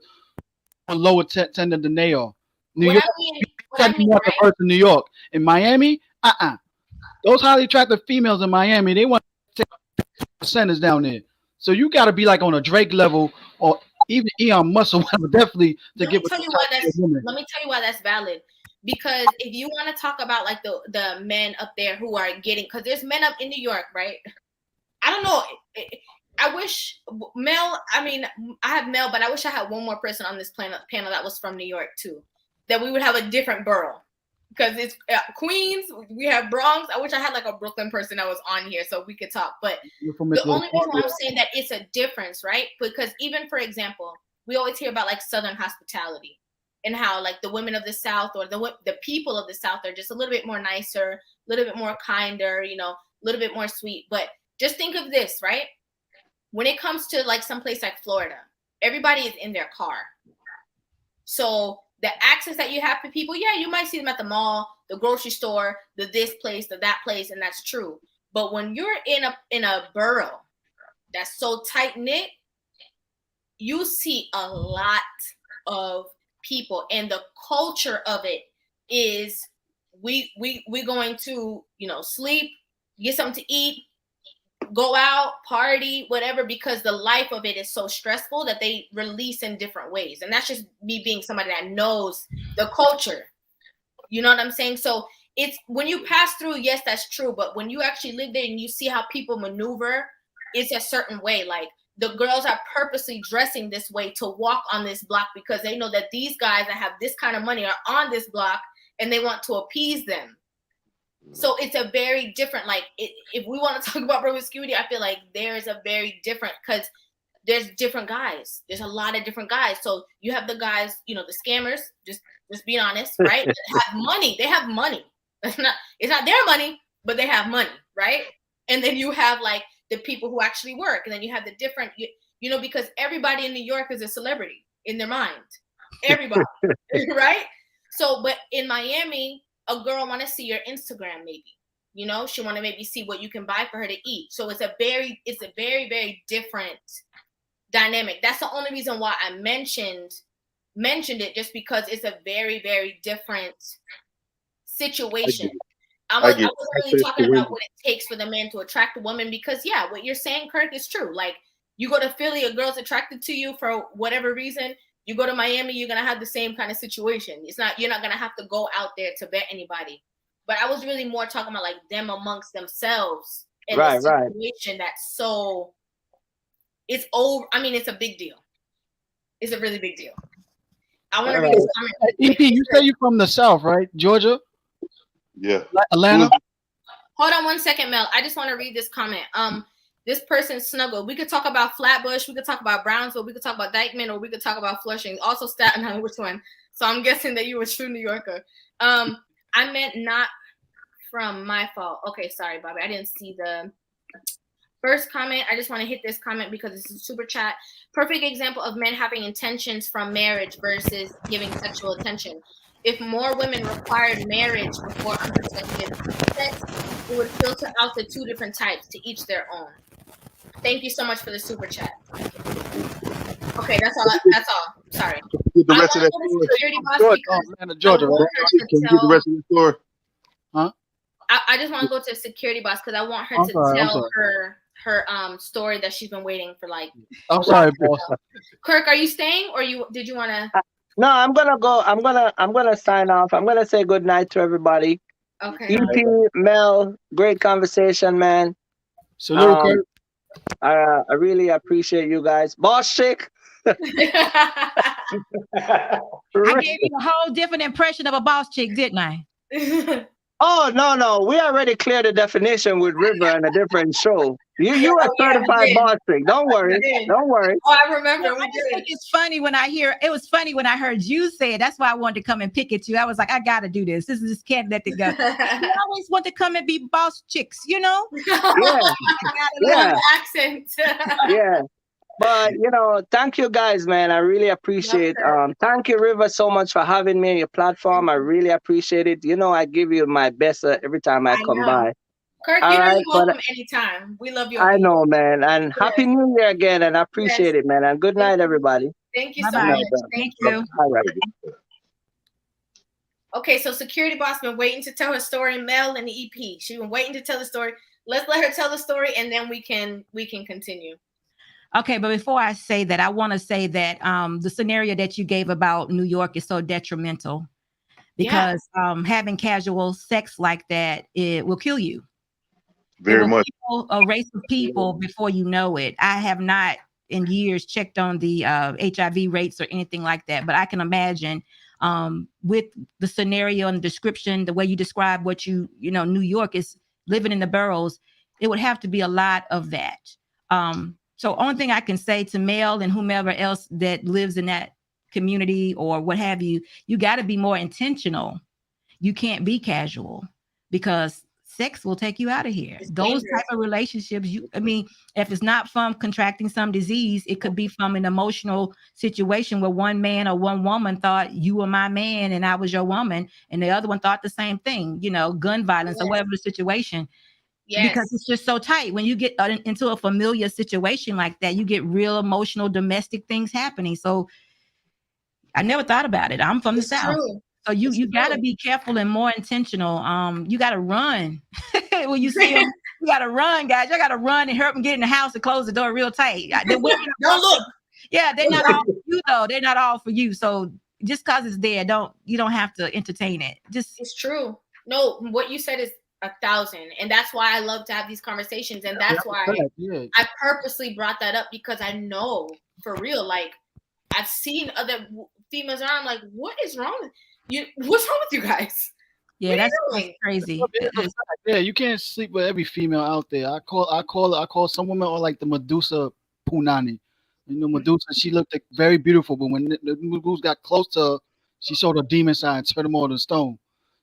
lower tender than they are. New What York, I mean, the first in New York. In Miami, those highly attractive females in Miami, they want to take percentage down there. So you got to be like on a Drake level or even Elon Musk level, definitely to let get me with tell you the why top that's women. let me tell you why that's valid. Because if you want to talk about like the men up there who are getting, because there's men up in New York, right? I don't know. I wish Mel. I mean, I have Mel, but I wish I had one more person on this panel that was from New York too. That we would have a different borough, because it's Queens. We have Bronx. I wish I had like a Brooklyn person that was on here so we could talk. But the only reason why I'm saying that it's a difference, right? Because even for example, we always hear about like Southern hospitality and how like the women of the South or the people of the South are just a little bit more nicer, a little bit more kinder, you know, a little bit more sweet. But just think of this, right? When it comes to like some place like Florida, everybody is in their car. So the access that you have to people, yeah, you might see them at the mall, the grocery store, this place, that place, and that's true. But when you're in a borough that's so tight knit, you see a lot of people, and the culture of it is we going to, you know, sleep, get something to eat, go out, party, whatever, because the life of it is so stressful that they release in different ways. And that's just me being somebody that knows the culture. You know what I'm saying? So it's when you pass through, yes, that's true. But when you actually live there and you see how people maneuver, it's a certain way. Like the girls are purposely dressing this way to walk on this block because they know that these guys that have this kind of money are on this block and they want to appease them. So it's a very different, like, if we want to talk about promiscuity, I feel like there is a very different, because there's different guys. There's a lot of different guys. So you have the guys, you know, the scammers, just being honest, right? Have money. They have money. It's not their money, but they have money, right? And then you have like the people who actually work. And then you have the different, you know, because everybody in New York is a celebrity in their mind. Everybody, right? So, but in Miami, a girl want to see your Instagram, maybe, you know, she want to maybe see what you can buy for her to eat. So it's a very, very different dynamic. That's the only reason why I mentioned it, just because it's a very, very different situation. I was really talking about what it takes for the man to attract a woman, because yeah, what you're saying, Kirk, is true. Like you go to Philly, a girl's attracted to you for whatever reason. You go to Miami, you're gonna have the same kind of situation. You're not gonna have to go out there to vet anybody. But I was really more talking about like them amongst themselves and the situation that's so it's over. I mean, it's a big deal. It's a really big deal. I want to read this comment. EP, you say you're from the South, right? Georgia? Yeah. Atlanta? Hold on one second, Mel. I just want to read this comment. This person snuggled. We could talk about Flatbush. We could talk about Brownsville. We could talk about Dykeman, or we could talk about Flushing. Also Staten Island, which one? So I'm guessing that you were a true New Yorker. I meant not from my fault. Okay, sorry, Bobby. I didn't see the first comment. I just want to hit this comment because it's a super chat. Perfect example of men having intentions from marriage versus giving sexual attention. If more women required marriage before unprotected sex, it would filter out the two different types, to each their own. Thank you so much for the super chat. Okay, that's all. Sorry. The rest of that story. Georgia. Can you get the rest of the story? Huh? I just want to go to the security boss because I want her to tell her story that she's been waiting for. Like, I'm sorry, boss. Kirk, are you staying, or did you want to? No, I'm gonna go. I'm gonna sign off. I'm gonna say good night to everybody. Okay. EP, Mel, great conversation, man. Salute, Kirk. I really appreciate you guys. Boss chick. I gave you a whole different impression of a boss chick, didn't I? Oh, no. We already cleared the definition with River and a different show. You are certified boss chick. Don't worry. Oh, I remember. I just think it's funny when it was funny when I heard you say it. That's why I wanted to come and pick at you. I was like, I got to do this. This can't let it go. You always want to come and be boss chicks, you know? Yeah. Accent. Yeah. But, thank you guys, man. I really appreciate it. Thank you, River, so much for having me on your platform. I really appreciate it. I give you my best every time I come by. Kirk, All you know right, you're but welcome anytime. We love your I views. know, man. And Yes. Happy New Year again, and I appreciate it, man. And good Thank night, you. everybody. Thank you Bye so bye. much. Bye. Thank Thank you. All right. Okay, so Security Boss been waiting to tell her story. Mel and the EP. She's been waiting to tell the story. Let's let her tell the story, and then we can continue. Okay, but before I say that, I want to say that the scenario that you gave about New York is so detrimental because having casual sex like that, it will kill you. Very it will much. kill a race of people before you know it. I have not in years checked on the HIV rates or anything like that, but I can imagine with the scenario and the description, the way you describe what you know, New York is living in the boroughs, it would have to be a lot of that. So only thing I can say to Mel and whomever else that lives in that community or what have you, you got to be more intentional. You can't be casual because sex will take you out of here. It's Those dangerous. type of relationships, I mean, if it's not from contracting some disease, it could be from an emotional situation where one man or one woman thought you were my man and I was your woman, and the other one thought the same thing, you know, gun violence or whatever the situation. Because it's just so tight. When you get into a familiar situation like that, you get real emotional domestic things happening. So I never thought about it. I'm from the South. True. So you got to be careful and more intentional. You got to run when you see them. You got to run, guys. You got to run and help them get in the house and close the door real tight. The women don't look. Yeah, they're not all for you though. They're not all for you. So just because it's there, you don't have to entertain it. It's true. No, what you said is 1,000, and that's why I love to have these conversations, and that's why I purposely brought that up because I know for real, like I've seen other females around. I'm like, what is wrong with you? What's wrong with you guys? Yeah, that's crazy. Yeah, you can't sleep with every female out there. I call some women are like the Medusa Punani. You know, Medusa, she looked very beautiful, but when the Medusa got close to her, she showed her demon side and turned them all to stone.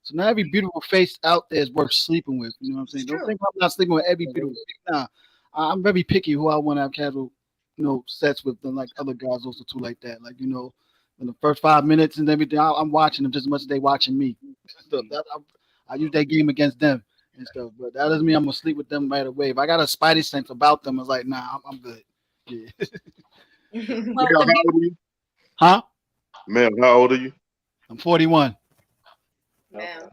So not every beautiful face out there is worth sleeping with. You know what I'm saying? Don't think I'm not sleeping with every beautiful face. Nah, I'm very picky who I want to have casual, sets with than like other guys also too like that. Like, in the first 5 minutes and everything, I'm watching them just as much as they watching me. So I use that game against them and stuff, but that doesn't mean I'm gonna sleep with them right away. If I got a spidey sense about them, it's like, nah, I'm good. Yeah. Mel, how old are you? Huh? Mel, how old are you? I'm 41. Mel.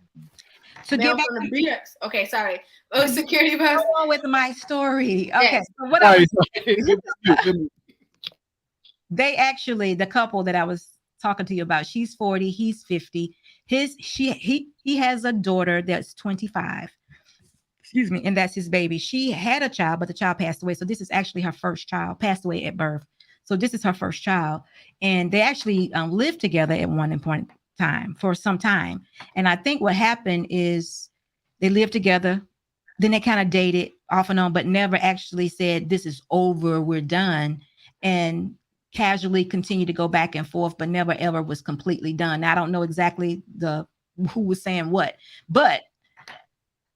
To Mel get back from the BX. Okay, sorry. Oh, Security Boss. Go on with my story. Okay. Yes. So what they actually, the couple that I was talking to you about, she's 40, he's 50. He has a daughter that's 25. Excuse me, and that's his baby. She had a child, but the child passed away. So this is actually her first child, passed away at birth. So this is her first child. And they actually lived together at one point in time for some time. And I think what happened is they lived together, then they kind of dated off and on, but never actually said, this is over, we're done. And casually continued to go back and forth, but never ever was completely done. Now, I don't know exactly who was saying what, but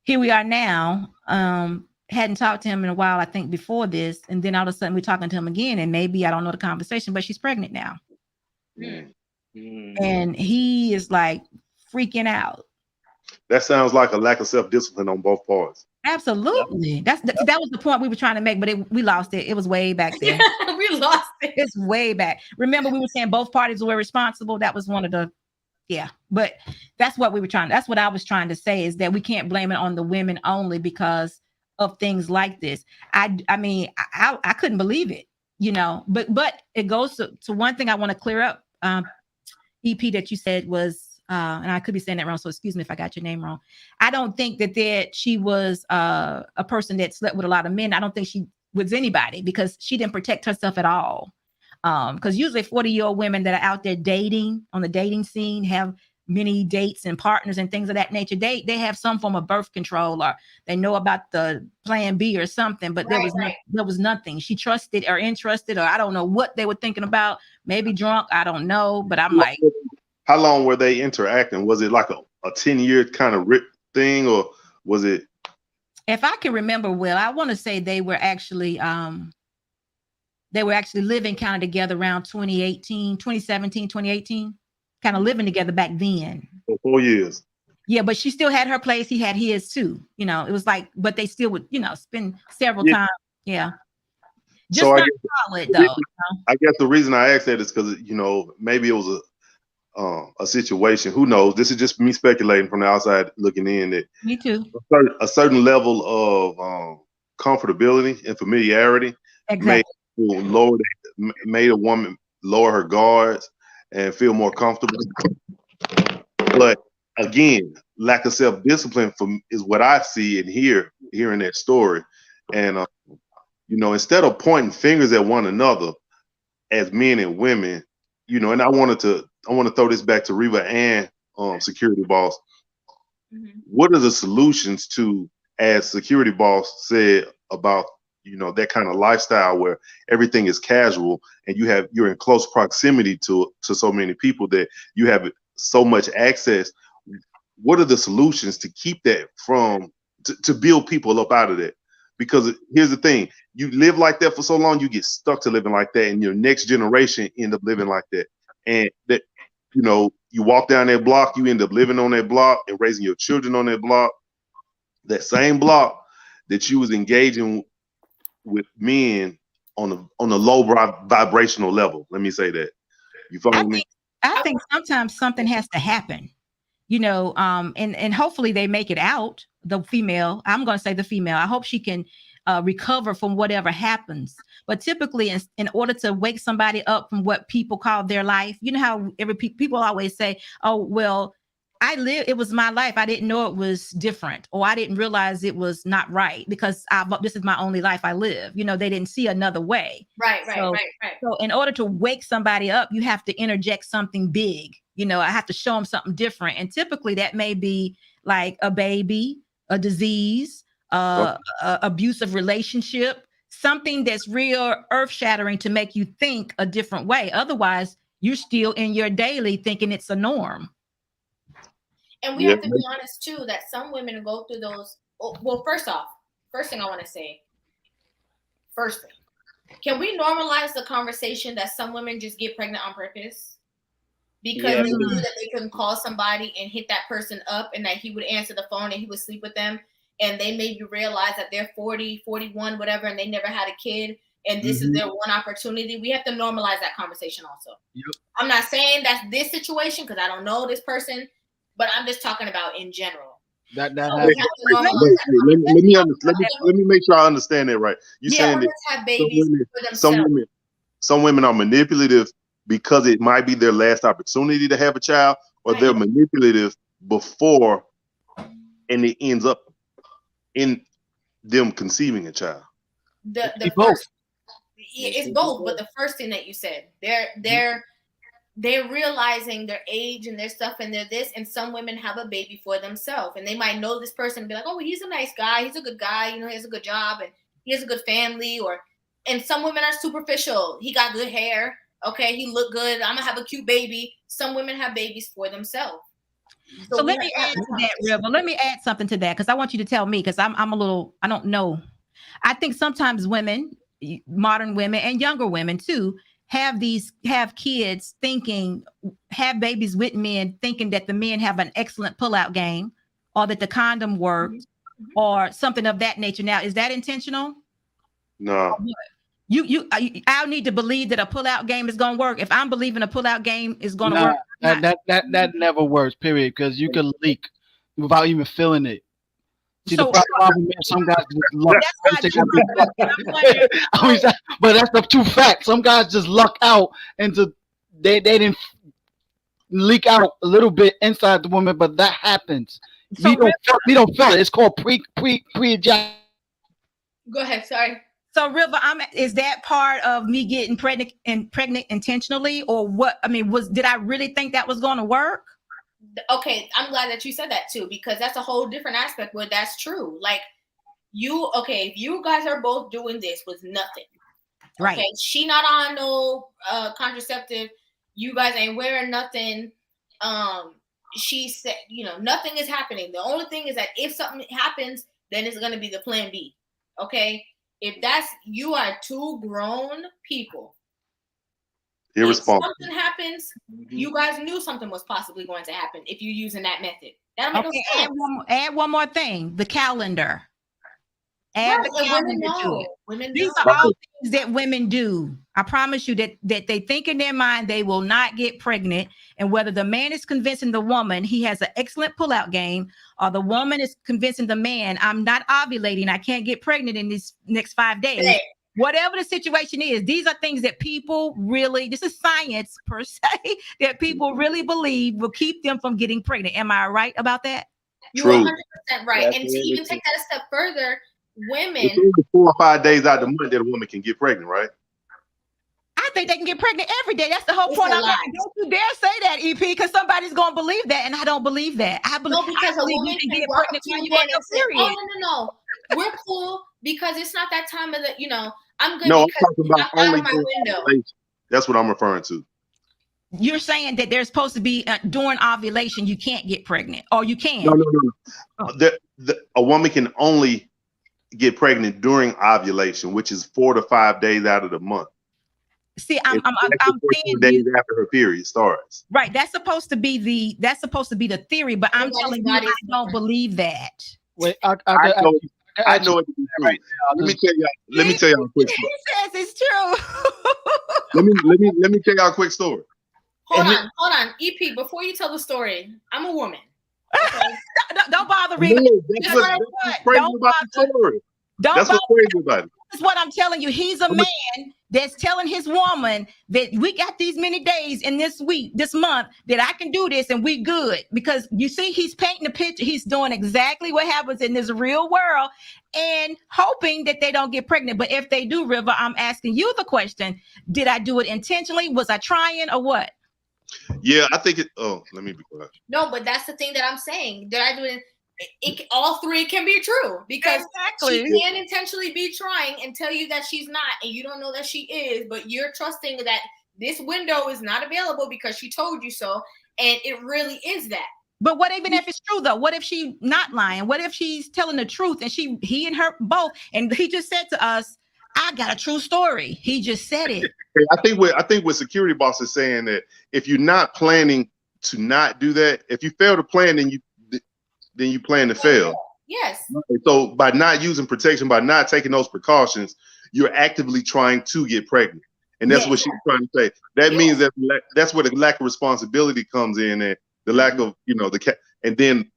here we are now. Hadn't talked to him in a while, I think, before this. And then all of a sudden we're talking to him again. And maybe I don't know the conversation, but she's pregnant now. And he is like freaking out. That sounds like a lack of self-discipline on both parts. Absolutely. That was the point we were trying to make, but we lost it. It was way back there. We lost it. It's way back. Remember, we were saying both parties were responsible. That was one of the but that's what I was trying to say, is that we can't blame it on the women only because of things like this. I mean, I couldn't believe it, but it goes to one thing I want to clear up. EP, that you said was, and I could be saying that wrong, so excuse me if I got your name wrong. I don't think that she was a person that slept with a lot of men. I don't think she was anybody because she didn't protect herself at all. Because usually 40-year-old women that are out there dating on the dating scene have many dates and partners and things of that nature. They have some form of birth control, or they know about the plan B or something, but there was nothing. She trusted or interested, or I don't know what they were thinking about, maybe drunk, I don't know, but I'm like, how long were they interacting? Was it like a 10-year kind of thing, or was it? If I can remember well, I want to say they were actually living kind of together around 2017, 2018, kind of living together back then. For 4 years. Yeah, but she still had her place. He had his too. You know, it was like, but they still would, spend several times. Yeah. Just So not solid though. I guess the reason I asked that is because maybe it was a situation. Who knows? This is just me speculating from the outside looking in. That me too. A certain level of comfortability and familiarity exactly. made a woman lower her guards and feel more comfortable. But again, lack of self-discipline is what I see and hear in that story. And instead of pointing fingers at one another as men and women, and I want to throw this back to Rivah and Security Boss. Mm-hmm. What are the solutions to, as Security Boss said, about that kind of lifestyle where everything is casual and you're in close proximity to so many people that you have so much access? What are the solutions to keep that to build people up out of that? Because here's the thing, you live like that for so long, you get stuck to living like that, and your next generation end up living like that. And that, you walk down that block, you end up living on that block and raising your children on that block, that same block that you was engaging with men on a low vibrational level. Let me say that. You follow me? I think sometimes something has to happen, and hopefully they make it out. The female, I'm going to say the female, I hope she can recover from whatever happens. But typically, in order to wake somebody up from what people call their life, you know how people always say, oh, well, it was my life. I didn't know it was different, or I didn't realize it was not right because this is my only life I live. They didn't see another way. Right. So in order to wake somebody up, you have to interject something big. I have to show them something different. And typically that may be like a baby, a disease, abusive relationship, something that's real earth-shattering to make you think a different way. Otherwise, you're still in your daily thinking it's a norm. And we have to be honest too that some women go through those. Well, first thing I want to say, can we normalize the conversation that some women just get pregnant on purpose? Because they knew that they couldn't call somebody and hit that person up and that he would answer the phone and he would sleep with them. And they made you realize that they're 40, 41, whatever, and they never had a kid. And this is their one opportunity. We have to normalize that conversation also. Yep. I'm not saying that's this situation because I don't know this person, but I'm just talking about in general. Let me make sure I understand that right. You're saying that have babies some women are manipulative because it might be their last opportunity to have a child, or they're manipulative before and it ends up in them conceiving a child. The first, it's both, but the first thing that you said, they're realizing their age and their stuff and they're this, and some women have a baby for themselves and they might know this person and be like, oh, he's a nice guy, he's a good guy, he has a good job and he has a good family, and some women are superficial. He got good hair, okay, he looked good, I'm gonna have a cute baby. Some women have babies for themselves. So let me add to that, Rivah. Let me add something to that because I want you to tell me, because I'm a little, I don't know. I think sometimes women, modern women and younger women too, have kids have babies with men thinking that the men have an excellent pullout game or that the condom works or something of that nature. Now, is that intentional? No. I'll need to believe that a pullout game is going to work. If I'm believing a pullout game is going to work. That never works, period, because you can leak without even feeling it. See, the problem is some guys just luck. But that's the true fact. Some guys just luck out into they didn't leak out a little bit inside the woman, but that happens. So we don't feel it. It's called pre-ejaculation. Go ahead, sorry. So Rivah, is that part of me getting pregnant intentionally, or what? I mean, did I really think that was going to work? Okay, I'm glad that you said that too, because that's a whole different aspect where that's true. Like if you guys are both doing this with nothing, right? Okay, she not on no contraceptive, you guys ain't wearing nothing. She said, nothing is happening. The only thing is that if something happens, then it's gonna be the plan B. Okay. If you are two grown people, irresponsible. If something happens, you guys knew something was possibly going to happen if you're using that method. That'll make Okay, no sense. add one more thing: the calendar. Add the Right, and women calendar to know. it. Women These know. are all things that women do. I promise you that they think in their mind they will not get pregnant. And whether the man is convincing the woman he has an excellent pullout game, or the woman is convincing the man, I'm not ovulating, I can't get pregnant in these next 5 days. Right. Whatever the situation is, these are things that people really, this is science per se, that people really believe will keep them from getting pregnant. Am I right about that? You're 100% right. That's And to really even true. take that a step further, women. It's only 4 or 5 days out of the month that a woman can get pregnant, right? I think they can get pregnant every day. That's the whole It's point. a I'm lie. making. Don't you dare say that, EP, because somebody's gonna believe that, and I don't believe that. I believe because a you woman can can get work pregnant to while get you're on and your say, period. oh no, we're cool because it's not that time of the, I'm good No, I'm because talking about I'm out only of my during window. ovulation. That's what I'm referring to. You're saying that there's supposed to be during ovulation you can't get pregnant, or you can. No. A woman can only get pregnant during ovulation, which is 4 to 5 days out of the month. See, I'm saying days after her period starts. Right. That's supposed to be the theory, but I'm telling you, I don't believe that. Wait, I know it to be true. Right now, Let me tell y'all a quick story. He says it's true. let me tell y'all a quick story. Hold on. EP, before you tell the story, I'm a woman. Okay? Don't bother me. No, that's what's crazy about the story. That's what's crazy about it. That's what I'm telling you. He's a man that's telling his woman that we got these many days in this week, this month, that I can do this and we good. Because you see, he's painting a picture. He's doing exactly what happens in this real world and hoping that they don't get pregnant. But if they do, Rivah, I'm asking you the question: did I do it intentionally? Was I trying, or what? Yeah, I think it. Oh, let me be quiet. No, but that's the thing that I'm saying. Did I do it? All three can be true because she can intentionally be trying and tell you that she's not, and you don't know that she is, but you're trusting that this window is not available because she told you so, and it really is that. But what even if it's true though? What if she's not lying? What if she's telling the truth and he and her both? And he just said to us, "I got a true story." He just said it. I think what Security Boss is saying, that if you're not planning to not do that, if you fail to plan, then you plan to fail. Yes. So by not using protection, by not taking those precautions, you're actively trying to get pregnant, and that's what she's trying to say. That means that's where the lack of responsibility comes in, and the lack of and then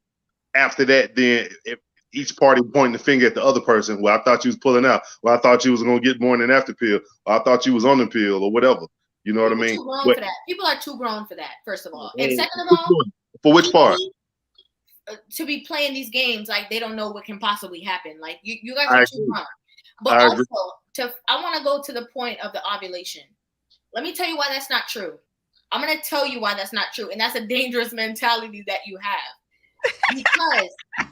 after that, then if each party pointing the finger at the other person. Well, I thought you was pulling out. Well, I thought you was gonna get morning after pill. Or I thought you was on the pill or whatever. You know what I mean? Too grown for that. People are too grown for that. First of all, and second of all, for which part? To be playing these games like they don't know what can possibly happen. Like you guys are too grown. But also, I want to go to the point of the ovulation. Let me tell you why that's not true. I'm going to tell you why that's not true, and that's a dangerous mentality that you have. Because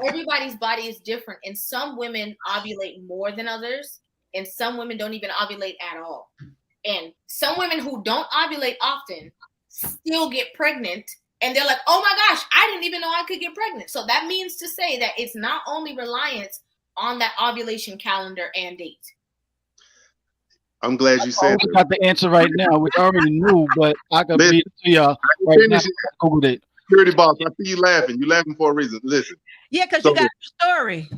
everybody's body is different, and some women ovulate more than others, and some women don't even ovulate at all. And some women who don't ovulate often still get pregnant, and they're like, oh my gosh, I didn't even know I could get pregnant. So that means to say that it's not only reliance on that ovulation calendar and date. I'm glad you said that. I got the answer right now, which I already knew, but I can read it to y'all right now. Googled it. Security Boss, I see you laughing. You laughing for a reason. Listen. Yeah, because you got a story.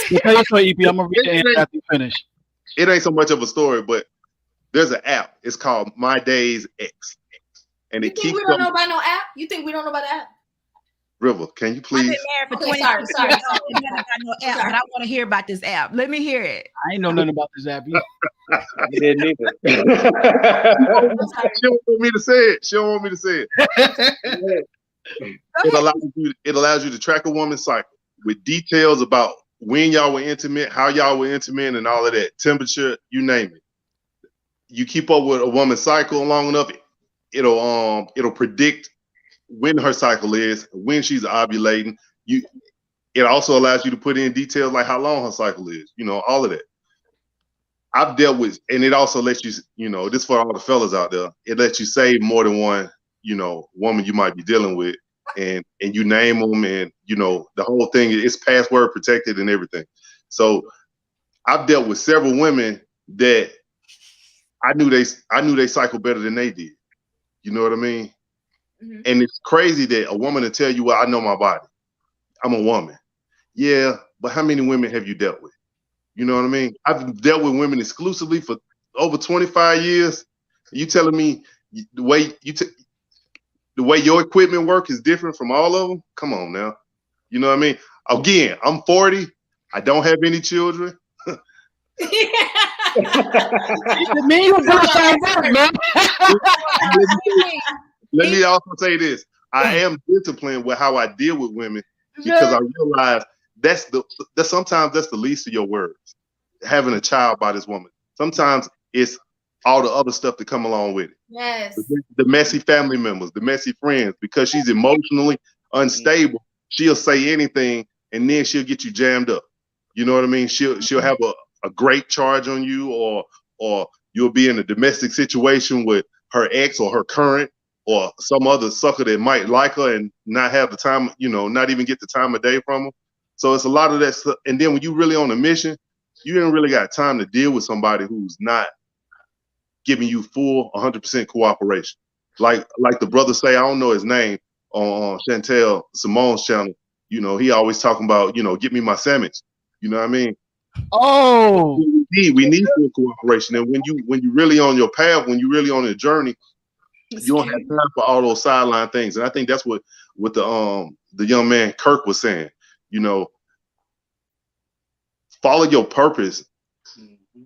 Tell you what, EP, I'm gonna read the answer after you finish. It ain't so much of a story, but there's an app. It's called My Days X, and it keeps. We don't know about no app? You think we don't know about the app? Rivah, can you please? I've been married for 20 years. Sorry. No app, but I want to hear about this app. Let me hear it. I ain't know nothing about this app. You didn't either. She don't want me to say it. She don't want me to say it. It allows you to track a woman's cycle with details about when y'all were intimate, how y'all were intimate, and all of that. Temperature, you name it. You keep up with a woman's cycle long enough, it'll predict when her cycle is, when she's ovulating. It also allows you to put in details like how long her cycle is, all of that. I've dealt with, and it also lets you, this for all the fellas out there, it lets you save more than one, woman you might be dealing with, and you name them, and the whole thing is password protected and everything. So I've dealt with several women that I knew they cycle better than they did. You know what I mean? Mm-hmm. And it's crazy that a woman will tell you, well, I know my body. I'm a woman. Yeah, but how many women have you dealt with? You know what I mean? I've dealt with women exclusively for over 25 years. You telling me the way your equipment work is different from all of them? Come on now. You know what I mean? Again, I'm 40. I don't have any children. Let me also say this. I am disciplined with how I deal with women because I realize that's sometimes that's the least of your words. Having a child by this woman. Sometimes it's all the other stuff that come along with it. Yes. The messy family members, the messy friends, because she's emotionally unstable, she'll say anything and then she'll get you jammed up. You know what I mean? She'll have a great charge on you, or you'll be in a domestic situation with her ex or her current or some other sucker that might like her and not have the time, not even get the time of day from her. So it's a lot of that stuff. And then when you really on a mission, you ain't really got time to deal with somebody who's not giving you full 100% cooperation. Like the brother say, I don't know his name, on Chantel Simone's channel, he always talking about, get me my sandwich. You know what I mean? Oh, we need full cooperation. And when you really on your path, when you really on a journey, you don't have time for all those sideline things. And I think that's what the young man Kirk was saying. Follow your purpose,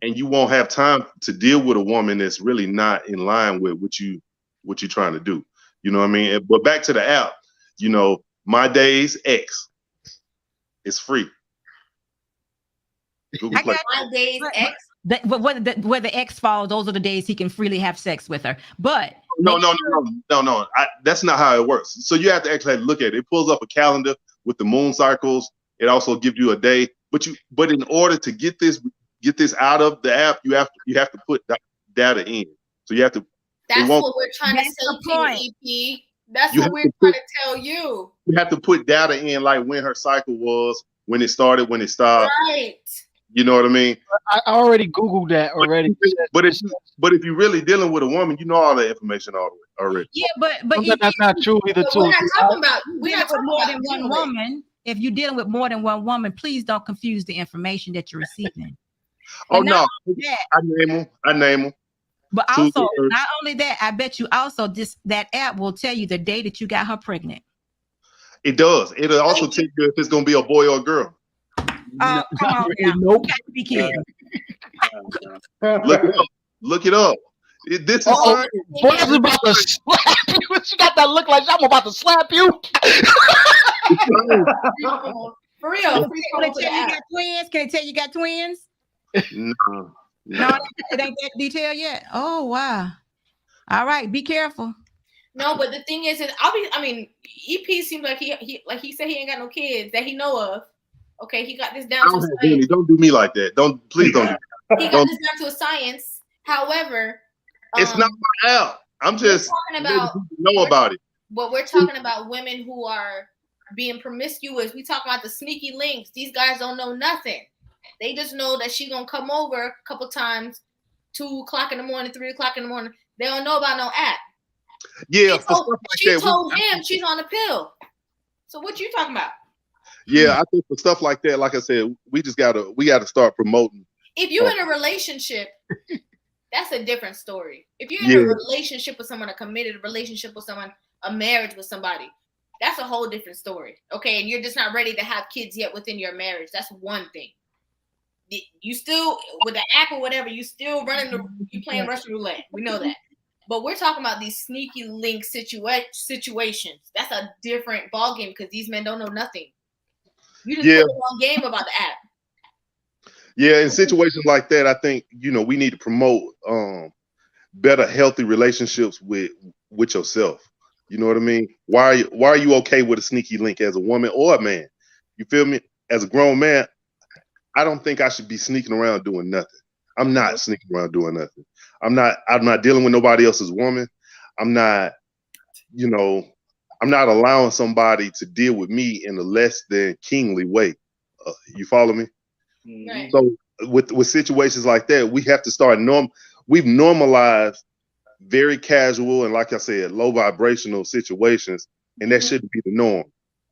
and you won't have time to deal with a woman that's really not in line with what you're trying to do. You know what I mean? But back to the app, My Days X is free. Google Play. My Days X. Where the X falls, those are the days he can freely have sex with her. But no. That's not how it works. So you have to actually look at it. It pulls up a calendar with the moon cycles. It also gives you a day. But in order to get this out of the app, you have to put data in. So you have to. That's what we're trying to say to you, EP. That's what we're trying to tell you. You have to put data in, like when her cycle was, when it started, when it stopped. Right. You know what I mean? I already Googled that already. But if you're really dealing with a woman, you know all that information already. Yeah, but that's not true either. We're not talking about more than one woman. If you're dealing with more than one woman, please don't confuse the information that you're receiving. Oh no, I name them. But also, not only that, I bet you also that app will tell you the day that you got her pregnant. It does. It'll also tell you if it's going to be a boy or a girl. Come on now. Nope. Be kidding. Look it up. This is boy, I was about to slap you. She got that look like I'm about to slap you. For real. Can they tell you got twins? Can they tell you got twins? No. No, it ain't that detailed yet. Oh wow. All right, be careful. No, but the thing is, EP seems like he said he ain't got no kids that he know of. Okay, he got this down to science. Don't do me like that. Please don't. He got this down to a science. However, it's not my app. I'm just talking about know about it. But we're talking about women who are being promiscuous. We talking about the sneaky links. These guys don't know nothing. They just know that she's gonna come over a couple times, 2 o'clock in the morning, 3 o'clock in the morning. They don't know about no app. Yeah, she told him she's on the pill. So what you talking about? Yeah, I think for stuff like that, like I said, we gotta start promoting. If you're in a relationship, that's a different story. If you're in a relationship with someone, a committed relationship with someone, a marriage with somebody, that's a whole different story. Okay, and you're just not ready to have kids yet within your marriage. That's one thing. You still with the app or whatever, you still you playing Russian roulette. We know that. But we're talking about these sneaky link situations. That's a different ballgame because these men don't know nothing. You just play the wrong game about the app. Yeah, in situations like that, I think we need to promote better, healthy relationships with yourself. You know what I mean? Why are you okay with a sneaky link as a woman or a man? You feel me? As a grown man, I don't think I should be sneaking around doing nothing. I'm not sneaking around doing nothing. I'm not dealing with nobody else's woman. I'm not allowing somebody to deal with me in a less than kingly way. You follow me? Right. So with situations like that, we have to start we've normalized very casual and, like I said, low vibrational situations, and that shouldn't be the norm.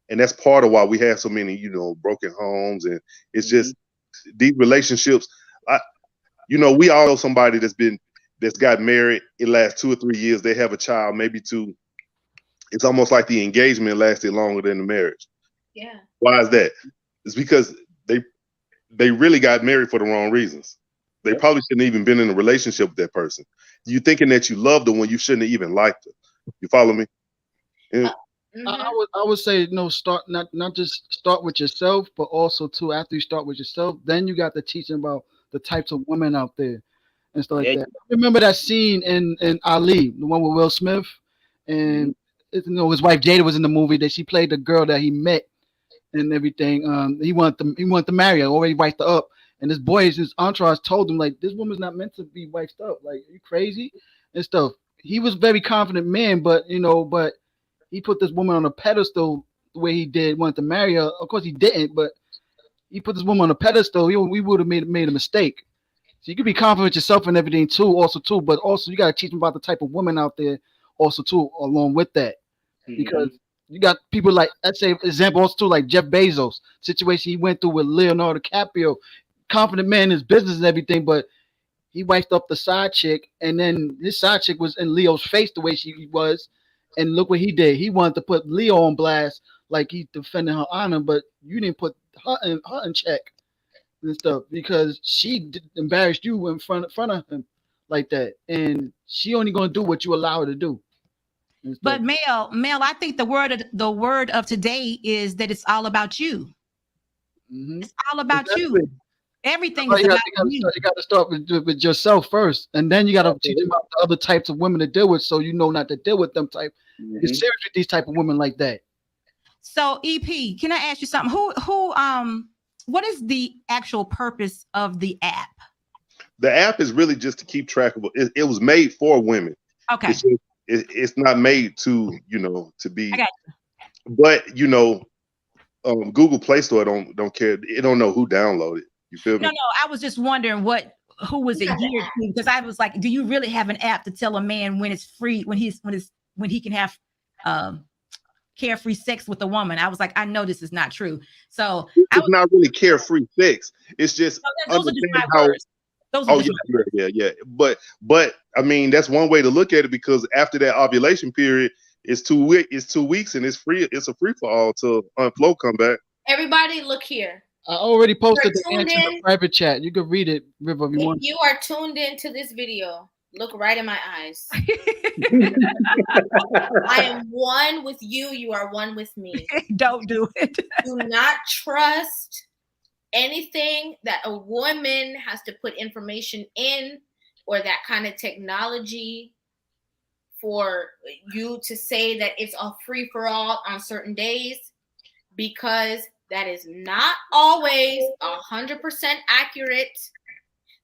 And that's part of why we have so many, broken homes. And it's just these relationships. We all know somebody that's got married. It lasts 2 or 3 years. They have a child, maybe 2. It's almost like the engagement lasted longer than the marriage. Yeah. Why is that? It's because they really got married for the wrong reasons. They probably shouldn't even been in a relationship with that person. You thinking that you loved her when you shouldn't have even liked her. You follow me? Yeah. I would say start not just start with yourself, but also too after you start with yourself, then you got to teach them about the types of women out there and stuff like that. Remember that scene in Ali, the one with Will Smith, and his wife Jada was in the movie that she played the girl that he met and everything. He wanted to marry her, already wifed her up, and his entourage told him like this woman's not meant to be wifed up. Like, are you crazy and stuff. He was a very confident man, but he put this woman on a pedestal the way he did, wanted to marry her. Of course, he didn't, but he put this woman on a pedestal. We would have made a mistake. So you can be confident yourself and everything too, but also you got to teach them about the type of women out there, also too, along with that, because you got people like, let's say, example also too, like Jeff Bezos situation he went through with Leonardo DiCaprio, confident man in his business and everything, but he wiped up the side chick, and then his side chick was in Leo's face the way she was. And look what he did. He wanted to put Leo on blast, like he's defending her honor, but you didn't put her in check and stuff because she embarrassed you in front of him like that, and she only gonna do what you allow her to do. But Mel, I think the word of today is that it's all about you. It's all about you. Everything is about you. You got to start with yourself first, and then you got to teach them about the other types of women to deal with, so you know not to deal with them type. You're serious with these type of women like that. So, EP, can I ask you something? What is the actual purpose of the app? The app is really just to keep track of it. It was made for women. Okay. It's not made to to be. I got you. But Google Play Store don't care. It don't know who downloaded. You feel me? No. I was just wondering who was it geared to? Because I was like, do you really have an app to tell a man when it's free, when he can have carefree sex with a woman? I was like, I know this is not true. So it's not really carefree sex. It's just those are just my words. Those are yeah. But I mean, that's one way to look at it, because after that ovulation period, it's 2 weeks. It's 2 weeks, and it's free. It's a free for all till Flow come back. Everybody, look here. I already posted the answer in the private chat. You can read it, Rivah, if you want. If you are tuned into this video, look right in my eyes. I am one with you. You are one with me. Don't do it. Do not trust anything that a woman has to put information in, or that kind of technology for you to say that it's all free for all on certain days, because that is not always 100% accurate.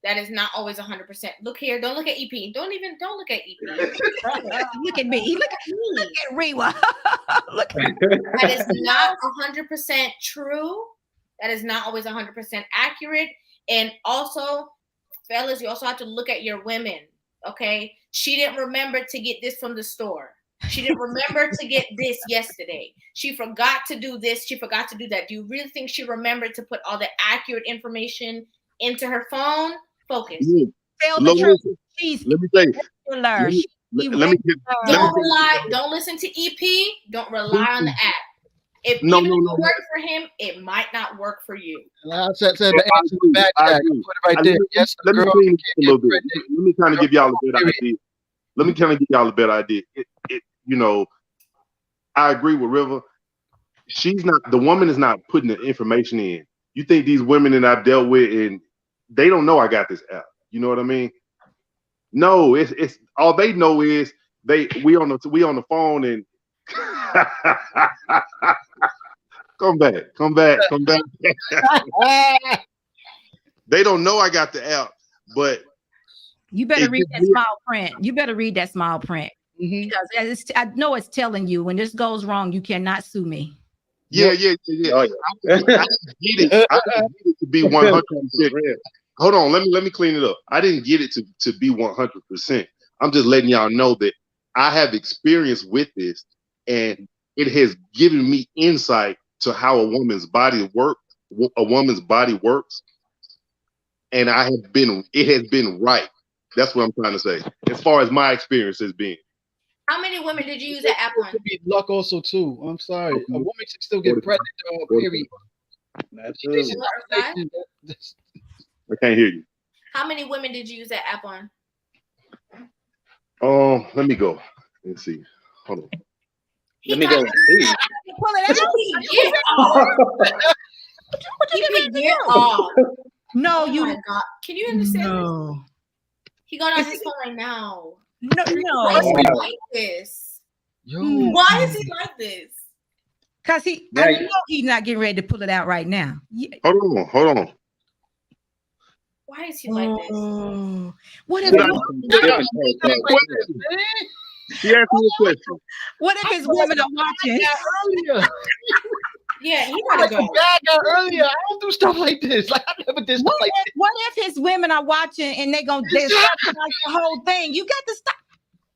That is not always 100%. Look here. Don't look at EP. Don't look at EP. Look at me. Look at Rivah. Look at me. That is not 100% true. That is not always 100% accurate. And also, fellas, you also have to look at your women. Okay. She didn't remember to get this from the store. She didn't remember to get this yesterday. She forgot to do this. She forgot to do that. Do you really think she remembered to put all the accurate information into her phone? Focus. Tell the truth. Let me say. Don't listen to EP. Don't rely on the app. If it works for him, it might not work for you. I said the answer in the back tag. Put it right there. Yes, let me kind of give y'all a better idea. Let me kind of give y'all a better idea. I agree with Rivah. The woman is not putting the information in. You think these women that I've dealt with, and they don't know I got this app. You know what I mean? No, it's all they know is we on the phone and come back. They don't know I got the app, but you better read that small print. Because I know it's telling you when this goes wrong, you cannot sue me. Yeah. I didn't get it to be 100%. Hold on, let me clean it up. I didn't get it to be 100%. I'm just letting y'all know that I have experience with this, and it has given me insight to how a woman's body works, and it has been right. That's what I'm trying to say. As far as my experience has been. How many women did you use that app on? Luck also too. I'm sorry. A woman can still get pregnant period. Absolutely. I can't hear you. How many women did you use that app on? Let me go. Let's see. Hold on. Let me go. Pull it Get off. No, oh you. My God. Can you understand No. this? He going on his phone right now. No. Why is he like this? Why is he like this? Because I know he's not getting ready to pull it out right now. Hold on. Why is he like this? What if She asked me a question. What if his women are watching? Yeah, he gotta go. Bad guy earlier. I don't do stuff like this. Like I never did stuff like this. What if his women are watching and they're like the whole thing? You got to stop.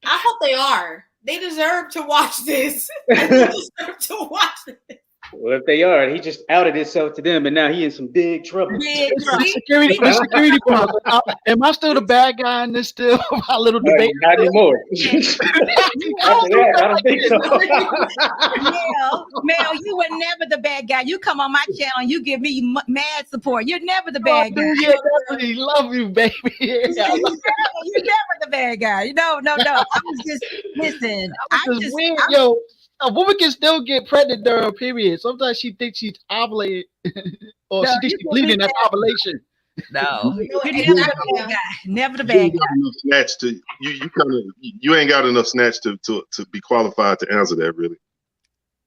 I hope they are. They deserve to watch this. They deserve to watch this. Well, if they are, he just outed himself to them, and now he in some big trouble. Security problem. Am I still the bad guy in this still? My little debate. Not anymore. After that, I don't think so. Mel, you were never the bad guy. You come on my channel and you give me mad support. You're never the bad guy. Yeah, definitely love you, baby. You're never the bad guy. No. I was just listen. Yo, a woman can still get pregnant during her period. Sometimes she thinks she's ovulating, or she thinks she's bleeding. That's ovulation. No, you're never the bad guy. Never the bad guy. Snatch to you ain't got enough snatch to be qualified to answer that, really.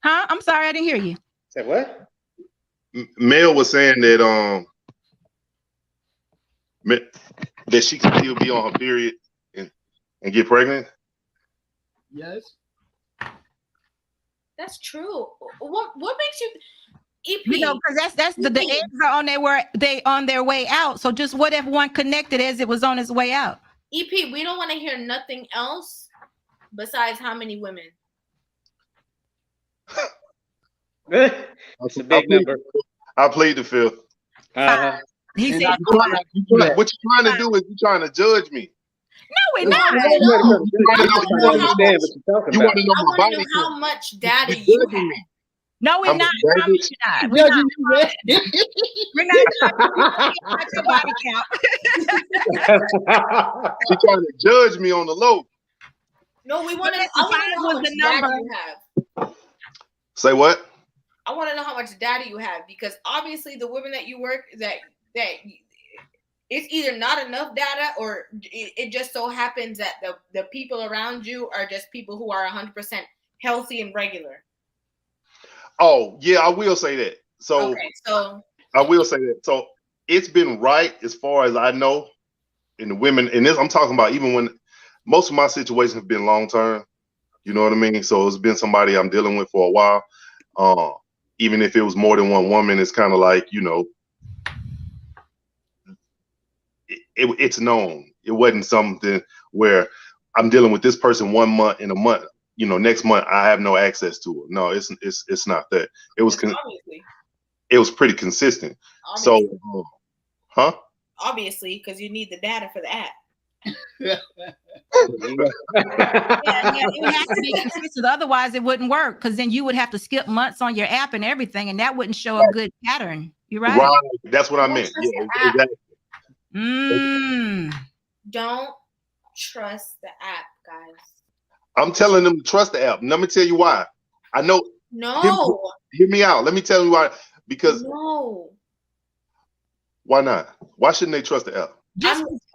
Huh? I'm sorry, I didn't hear you. Say what? Mel was saying that that she can still be on her period and get pregnant. Yes. That's true. What makes you EP? Because that's the eggs are on their way out. So just what if one connected as it was on its way out? EP, we don't want to hear nothing else besides how many women. That's a big number. I played the fifth. He said, what you're trying to do is you're trying to judge me. No, we're not. You want to know my body count. How much data you have. No, we're not. We're not. We're not your body count. She's trying to judge me on the low. No, we want to. I want to know how much data you have. Say what? I want to know how much data you have, because obviously the women that you work that it's either not enough data, or it just so happens that the people around you are just people who are 100% healthy and regular. Oh, yeah, I will say that. So I will say that. So it's been right as far as I know in the women, and this I'm talking about even when most of my situations have been long term. You know what I mean? So it's been somebody I'm dealing with for a while. Even if it was more than one woman, it's kind of like, it's known. It wasn't something where I'm dealing with this person 1 month in a month. Next month I have no access to it. No, it's not that. It was it was pretty consistent. Obviously. So, obviously, because you need the data for the app. Yeah, it has to be consistent. Otherwise, it wouldn't work, because then you would have to skip months on your app and everything, and that wouldn't show a good pattern. You're right. Right. That's what I meant. Yeah, exactly. Don't trust the app, guys. I'm telling them to trust the app. Let me tell you why. I know. No. Hear me out. Let me tell you why. Because why not? Why shouldn't they trust the app?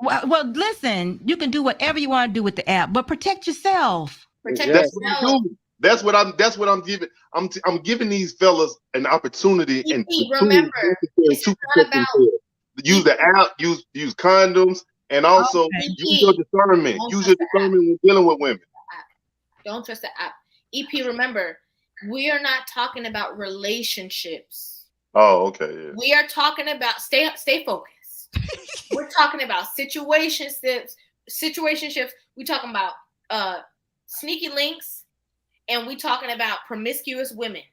Well, listen. You can do whatever you want to do with the app, but protect yourself. That's what I'm giving. I'm giving these fellas an opportunity. And remember, it's not about use the app. Use condoms, and also use your discernment. Use your discernment when dealing with women. Don't trust the app. EP, remember, we are not talking about relationships. Oh, okay. Yeah. We are talking about stay focused. We're talking about situationships. We're talking about sneaky links and we talking about promiscuous women.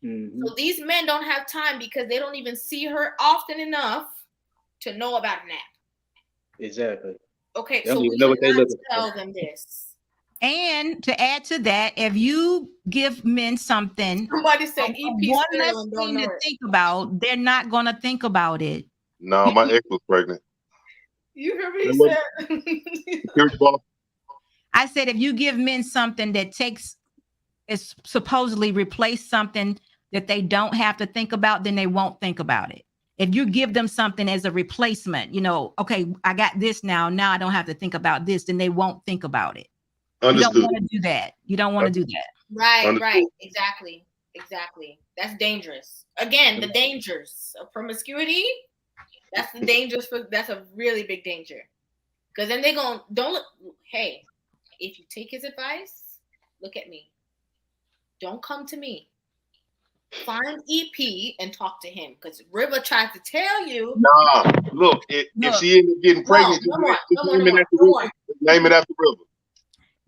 Mm-hmm. So these men don't have time because they don't even see her often enough to know about an app. Exactly. Okay, They so don't we even know what they cannot looking tell for. them this. And to add to that, if you give men something, Somebody said EP one sterile less and don't thing know to it. think about, they're not going to think about it. No, my ex was pregnant. You heard me Security boss. I said, if you give men something that is supposedly replace something that they don't have to think about, then they won't think about it. If you give them something as a replacement, okay, I got this now I don't have to think about this, then they won't think about it. Understood. You don't want to do that. You don't want to do that. Right, Understood. right. Exactly. That's dangerous. Again, the dangers of promiscuity. That's the dangers that's a really big danger. Because then they don't look. Hey, if you take his advice, look at me. Don't come to me. Find EP and talk to him. Because Rivah tried to tell you. Nah, look, if she ended up getting pregnant, name it after Rivah.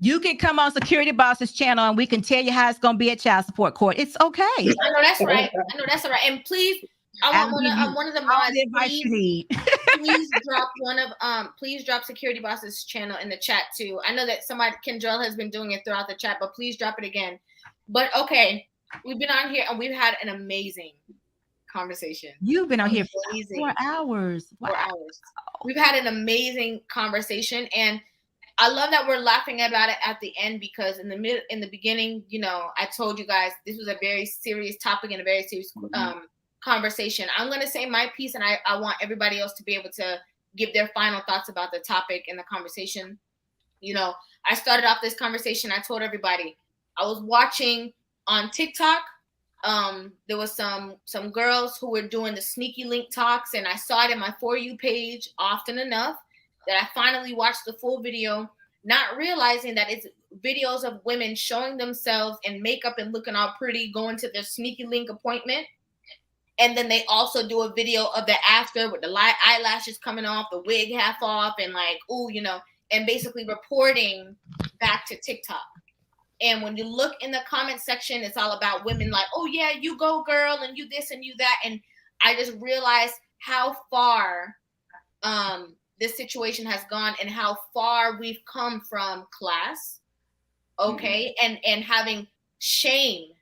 You can come on Security Boss's channel and we can tell you how it's going to be at child support court. It's okay. I know that's right. All right. And please, I want one of the mods. Please drop please drop Security Boss's channel in the chat too. I know that Kendrell has been doing it throughout the chat, but please drop it again. But okay, we've been on here and we've had an amazing conversation. You've been on here for 4 hours. Wow. 4 hours. We've had an amazing conversation, and I love that we're laughing about it at the end, because in the beginning, I told you guys this was a very serious topic and a very serious conversation. I'm going to say my piece, and I want everybody else to be able to give their final thoughts about the topic and the conversation. I started off this conversation. I told everybody I was watching on TikTok. There was some girls who were doing the sneaky link talks, and I saw it in my For You page often enough that I finally watched the full video, not realizing that it's videos of women showing themselves in makeup and looking all pretty, going to their sneaky link appointment. And then they also do a video of the after with the eyelashes coming off, the wig half off, and and basically reporting back to TikTok. And when you look in the comment section, it's all about women like, oh yeah, you go girl, and you this and you that. And I just realized how far this situation has gone and how far we've come from class, okay, and having shame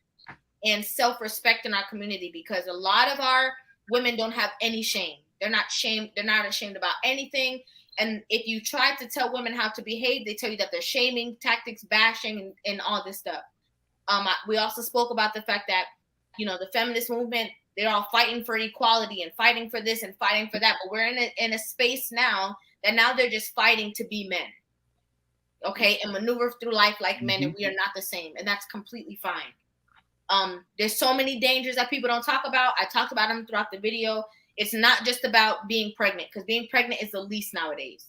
and self-respect in our community, because a lot of our women don't have any shame. They're not ashamed about anything. And if you try to tell women how to behave, they tell you that they're shaming tactics, bashing, and all this stuff. We also spoke about the fact that, the feminist movement, they're all fighting for equality and fighting for this and fighting for that. But we're in a space now that they're just fighting to be men, okay, and maneuver through life like men, and we are not the same, and that's completely fine. There's so many dangers that people don't talk about. I talked about them throughout the video. It's not just about being pregnant, because being pregnant is the least nowadays,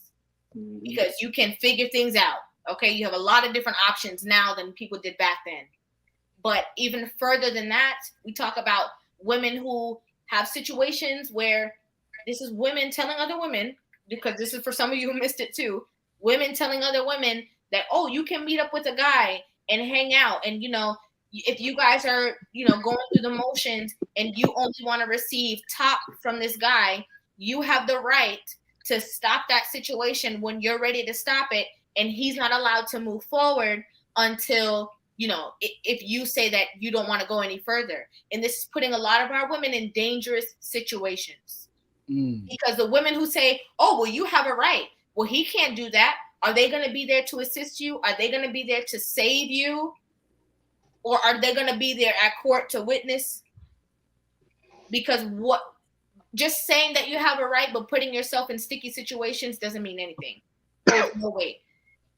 because you can figure things out. Okay, you have a lot of different options now than people did back then. But even further than that, we talk about women who have situations where this is women telling other women, because this is for some of you who missed it too, women telling other women that, oh, you can meet up with a guy and hang out, and if you guys are, going through the motions and you only want to receive top from this guy, you have the right to stop that situation when you're ready to stop it. And he's not allowed to move forward until, if you say that you don't want to go any further. And this is putting a lot of our women in dangerous situations. Because the women who say, oh, well, you have a right. Well, he can't do that. Are they going to be there to assist you? Are they going to be there to save you? Or are they going to be there at court to witness? Because just saying that you have a right, but putting yourself in sticky situations doesn't mean anything. There's no way.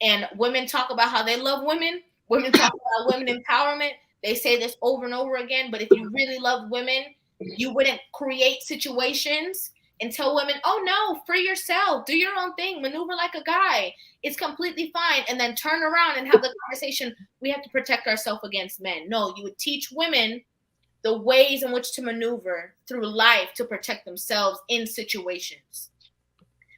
And women talk about how they love women. Women talk about women empowerment. They say this over and over again. But if you really love women, you wouldn't create situations and tell women, oh no, free yourself, do your own thing, maneuver like a guy. It's completely fine. And then turn around and have the conversation, we have to protect ourselves against men. No, you would teach women the ways in which to maneuver through life to protect themselves in situations.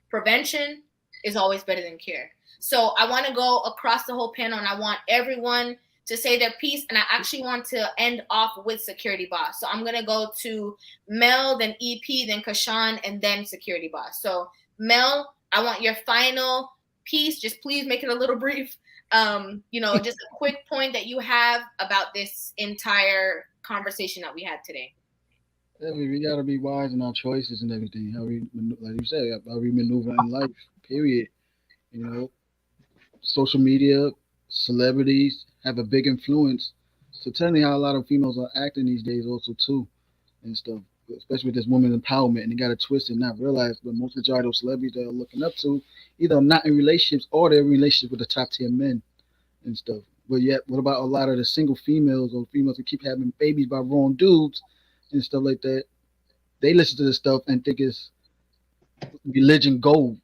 Prevention is always better than cure. So I want to go across the whole panel, and I want everyone to say their piece, and I actually want to end off with Security Boss. So I'm gonna go to Mel, then EP, then Kashawn, and then Security Boss. So Mel, I want your final piece. Just please make it a little brief. Just a quick point that you have about this entire conversation that we had today. We gotta be wise in our choices and everything. How we, like you said, how we maneuver in life. Period. Social media, celebrities have a big influence. So tell me how a lot of females are acting these days, also too, and stuff. Especially with this woman empowerment, and they got to twist and not realize. But most majority of celebrities that are looking up to either not in relationships or they're in relationships with the top tier men and stuff. But yet, what about a lot of the single females or females that keep having babies by wrong dudes and stuff like that? They listen to this stuff and think it's religion gold,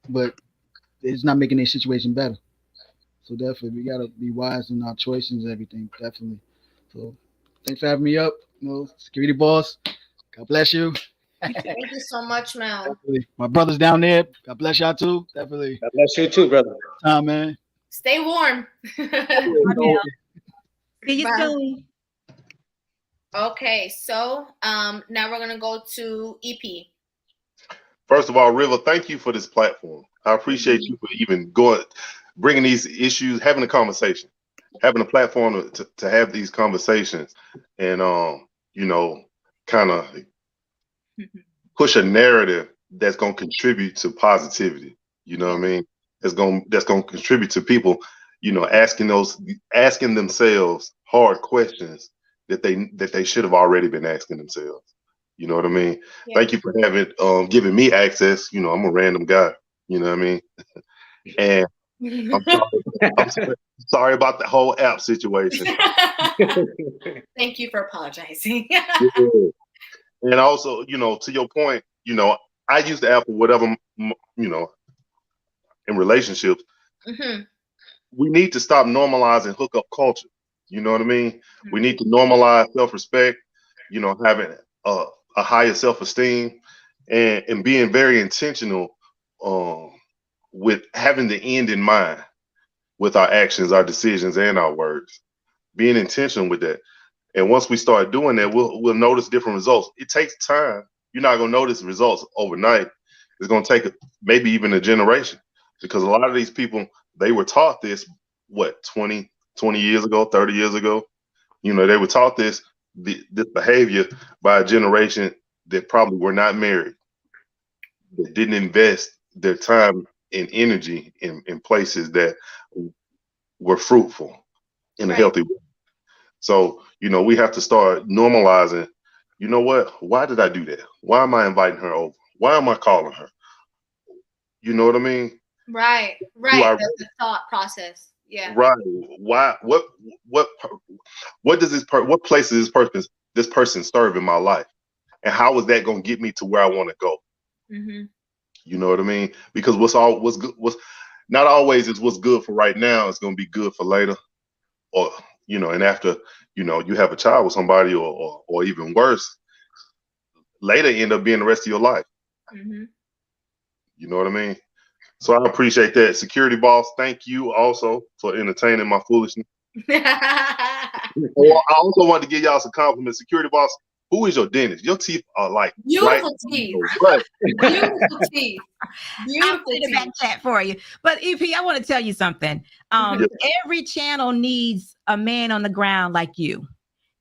but it's not making their situation better. So definitely, we gotta be wise in our choices and everything. Definitely. So thanks for having me up. Security Boss. God bless you. Thank you so much, Mel. Definitely. My brothers down there. God bless y'all too. Definitely. God bless you too, brother. Time, man. Stay warm. See you soon. Okay, so now we're gonna go to EP. First of all, Rivah, thank you for this platform. I appreciate you for even bringing these issues, having a conversation, having a platform to have these conversations, and kind of push a narrative that's going to contribute to positivity. You know what I mean? That's going to contribute to people, asking themselves hard questions that they should have already been asking themselves. You know what I mean? Yeah. Thank you for giving me access. I'm a random guy. You know what I mean? And I'm sorry about the whole app situation. Thank you for apologizing. And also, to your point, I use the app for whatever, in relationships. Mm-hmm. We need to stop normalizing hookup culture. You know what I mean? Mm-hmm. We need to normalize self-respect, having a higher self-esteem and being very intentional with having the end in mind with our actions, our decisions, and our words. Being intentional with that. And once we start doing that, we'll notice different results. It takes time. You're not going to notice results overnight. It's going to take maybe even a generation, because a lot of these people, they were taught this, 20 years ago, 30 years ago. They were taught this behavior by a generation that probably were not married, that didn't invest their time and energy in places that were fruitful in a healthy way. So, we have to start normalizing, what? Why did I do that? Why am I inviting her over? Why am I calling her? You know what I mean? Right. That's the thought process. Yeah. Right. Why? What does what place does this person serve in my life? And how is that going to get me to where I want to go? Mm-hmm. You know what I mean? Because what's not always is what's good for right now is going to be good for later, or and after you have a child with somebody, or even worse, later end up being the rest of your life. Mm-hmm. You know what I mean? So I appreciate that. Security Boss, thank you also for entertaining my foolishness. I also want to give y'all some compliments. Security Boss, who is your dentist? Your teeth are like beautiful teeth. Beautiful teeth. I'll put it back chat for you. But EP, I want to tell you something. Every channel needs a man on the ground like you,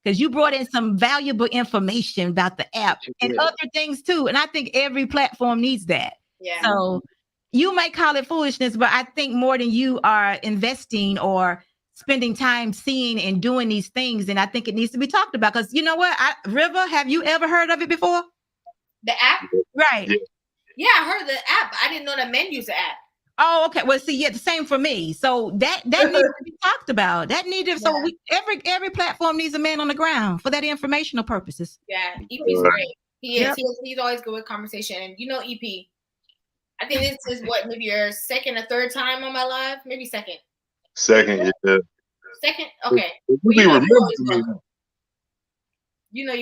because you brought in some valuable information about the app and other things too. And I think every platform needs that. Yeah. So you might call it foolishness, but I think more than you are investing or spending time seeing and doing these things, and I think it needs to be talked about. Because you know what, Rivah, have you ever heard of it before? The app, right? Yeah, I heard the app. But I didn't know that men use the app. Oh, okay. Well, see, the same for me. So that needs to be talked about. That needed. Yeah. So every platform needs a man on the ground for that informational purposes. Yeah, EP's great. He is. He's always good with conversation. And EP, I think this is maybe your second or third time on my live. Maybe second. Second, yeah. Second, okay. Well, you're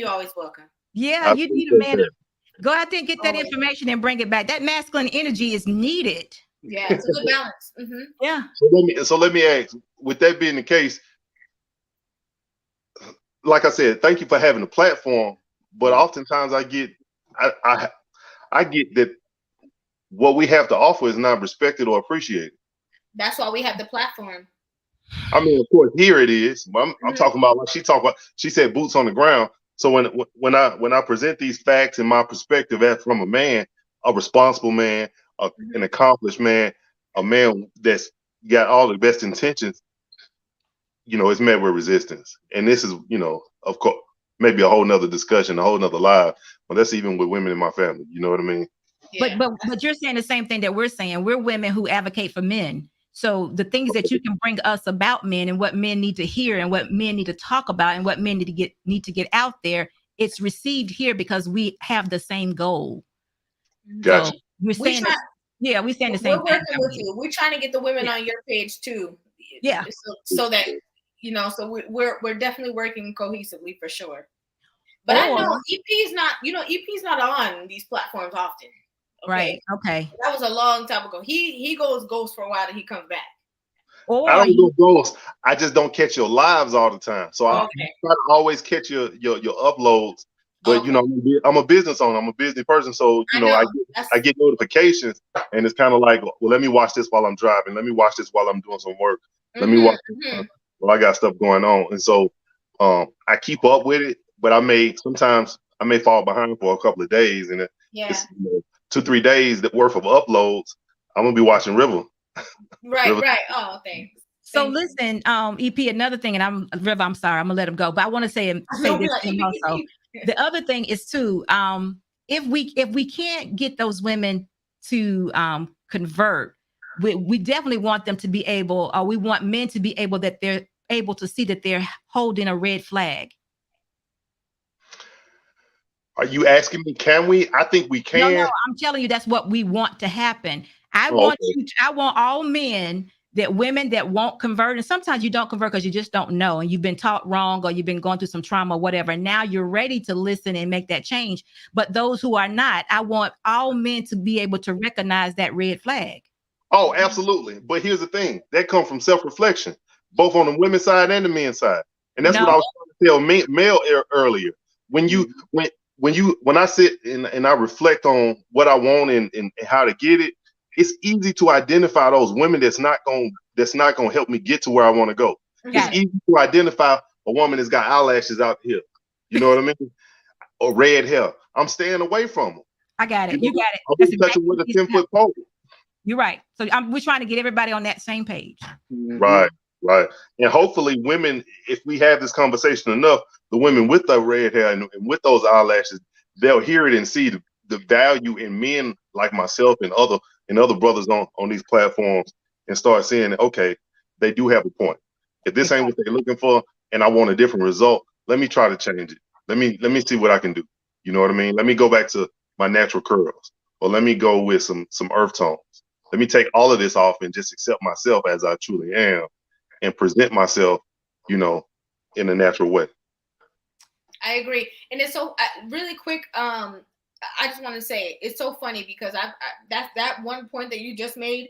always welcome. Yeah, you need a man to go out there and get that information and bring it back. That masculine energy is needed. Yeah, it's a good balance. Mm-hmm. Yeah. So let me ask, with that being the case, like I said, thank you for having a platform. But oftentimes I get that what we have to offer is not respected or appreciated. That's why we have the platform. I mean, of course, here it is. I'm talking about like she said boots on the ground. So when I present these facts and my perspective as from a man, a responsible man, an accomplished man, a man that's got all the best intentions, it's met with resistance. And this is, of course, maybe a whole nother discussion, a whole nother live, but that's even with women in my family. You know what I mean? Yeah. But you're saying the same thing that we're saying. We're women who advocate for men. So the things that you can bring us about men and what men need to hear and what men need to talk about and what men need to get out there, it's received here because we have the same goal. Gotcha. So we're saying we're saying the same thing. We're working with you. We're trying to get the women on your page too. Yeah. So that so we're definitely working cohesively for sure. But I know EP's not on these platforms often. Okay? Right. Okay. That was a long time ago. He goes ghost for a while and he comes back. I don't go ghost. I just don't catch your lives all the time. So I try to always catch your uploads. But I'm a business owner. I'm a business person. So I get notifications, and it's kind of like, well, let me watch this while I'm driving. Let me watch this while I'm doing some work. Let me watch this while I got stuff going on. And so I keep up with it, but sometimes I may fall behind for a couple of days, and it's 2-3 days worth of uploads. I'm gonna be watching Rivah. Right. Oh, thanks. So listen, EP, another thing, and Rivah, I'm sorry, I'm gonna let him go, but I want to say this thing also. The other thing is too, if we can't get those women to convert, we definitely want them to be able, or we want men to be able, that they're able to see that they're holding a red flag. Are you asking me, can we? I think we can. No, I'm telling you, that's what we want to happen. I want all men, that women that won't convert, and sometimes you don't convert because you just don't know, and you've been taught wrong, or you've been going through some trauma, or whatever. Now you're ready to listen and make that change. But those who are not, I want all men to be able to recognize that red flag. Oh, absolutely. But here's the thing: that comes from self-reflection, both on the women's side and the men's side. And that's what I was trying to tell male earlier. When I sit and I reflect on what I want and how to get it, it's easy to identify those women that's not gonna help me get to where I want to go. It's easy to identify a woman that's got eyelashes out here. You know what I mean? Or red hair. I'm staying away from them. I got it. You got it. I'm touching with a 10-foot pole. You're right. So we're trying to get everybody on that same page. Right. And hopefully women, if we have this conversation enough, the women with the red hair and with those eyelashes, they'll hear it and see the value in men like myself and other brothers on these platforms, and start seeing, okay, they do have a point. If this ain't what they're looking for and I want a different result, let me try to change it. Let me see what I can do. You know what I mean? Let me go back to my natural curls, or let me go with some earth tones. Let me take all of this off and just accept myself as I truly am and present myself, in a natural way. I agree. And it's so really quick. I just want to say it's so funny because that one point that you just made.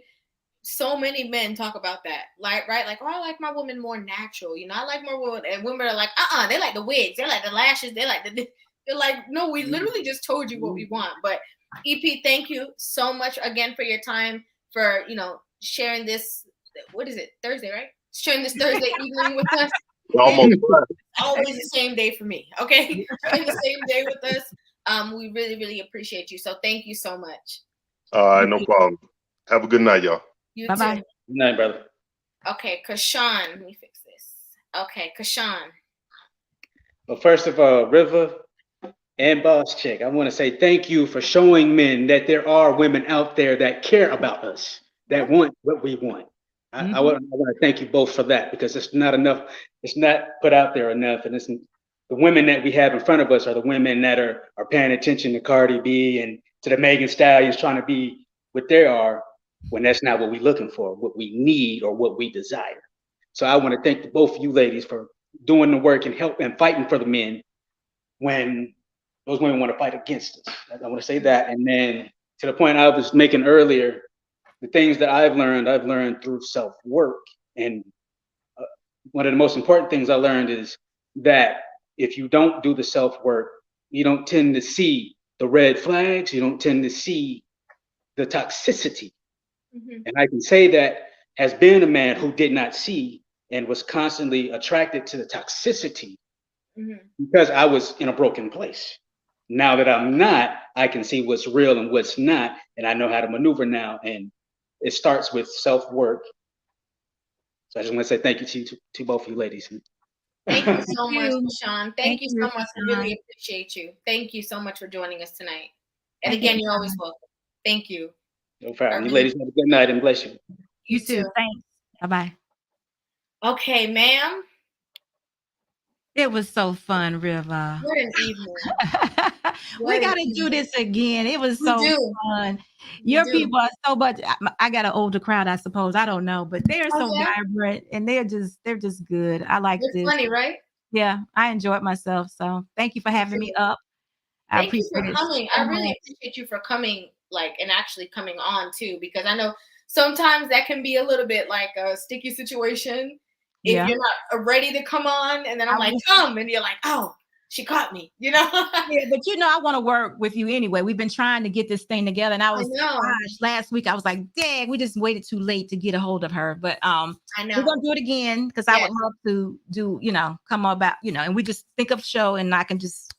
So many men talk about that, like I like my woman more natural. I like more women, and women are like, they like the wigs, they like the lashes, they're like, no, we literally just told you what we want. But EP, thank you so much again for your time, for sharing this. What is it? Thursday, right? Sharing this Thursday evening with us. Always the same day for me. Okay, sharing the same day with us. We really, really appreciate you. So thank you so much. No problem. Have a good night, y'all. You Bye-bye. too. Good night, brother. Okay, Kashawn. Let me fix this. Okay, Kashawn. Well, first of all, Rivah and Boss Chick, I want to say thank you for showing men that there are women out there that care about us, that want what we want. I want to thank you both for that, because it's not enough. It's not put out there enough. And the women that we have in front of us are the women that are paying attention to Cardi B and to the Megan Stallions, trying to be what they are, when that's not what we're looking for, what we need, or what we desire. So I want to thank both of you ladies for doing the work and help and fighting for the men when those women want to fight against us. I want to say that. And then to the point I was making earlier, the things that I've learned through self-work. And one of the most important things I learned is that if you don't do the self work, you don't tend to see the red flags. You don't tend to see the toxicity. And I can say that as being a man who did not see and was constantly attracted to the toxicity because I was in a broken place. Now that I'm not, I can see what's real and what's not, and I know how to maneuver now. And it starts with self-work. So I just want to say thank you to both of you ladies. Thank you so much, Sean. Thank you so much. I Sean. really appreciate you. Thank you so much for joining us tonight. And again, you're always welcome. Thank you. No problem. You ladies have a good night and bless you. You too. Thanks. Bye-bye. Okay, ma'am. It was so fun, Rivah. What an evening. We got to do this again. It was so fun. Your people are so much. I got an older crowd, I suppose. I don't know, but they are so vibrant and they're just good. I like this. Funny, right? Yeah, I enjoyed myself. So thank you for having me up. Thank you for coming. I really appreciate you for coming, and actually coming on too, because I know sometimes that can be a little bit like a sticky situation if you're not ready to come on, and then I'm like, come, and you're like, oh, she caught me, Yeah, but I want to work with you anyway. We've been trying to get this thing together, and last week I was like, dang, we just waited too late to get a hold of her. But I know we're gonna do it again because I would love to do, come about, and we just think of a show and I can just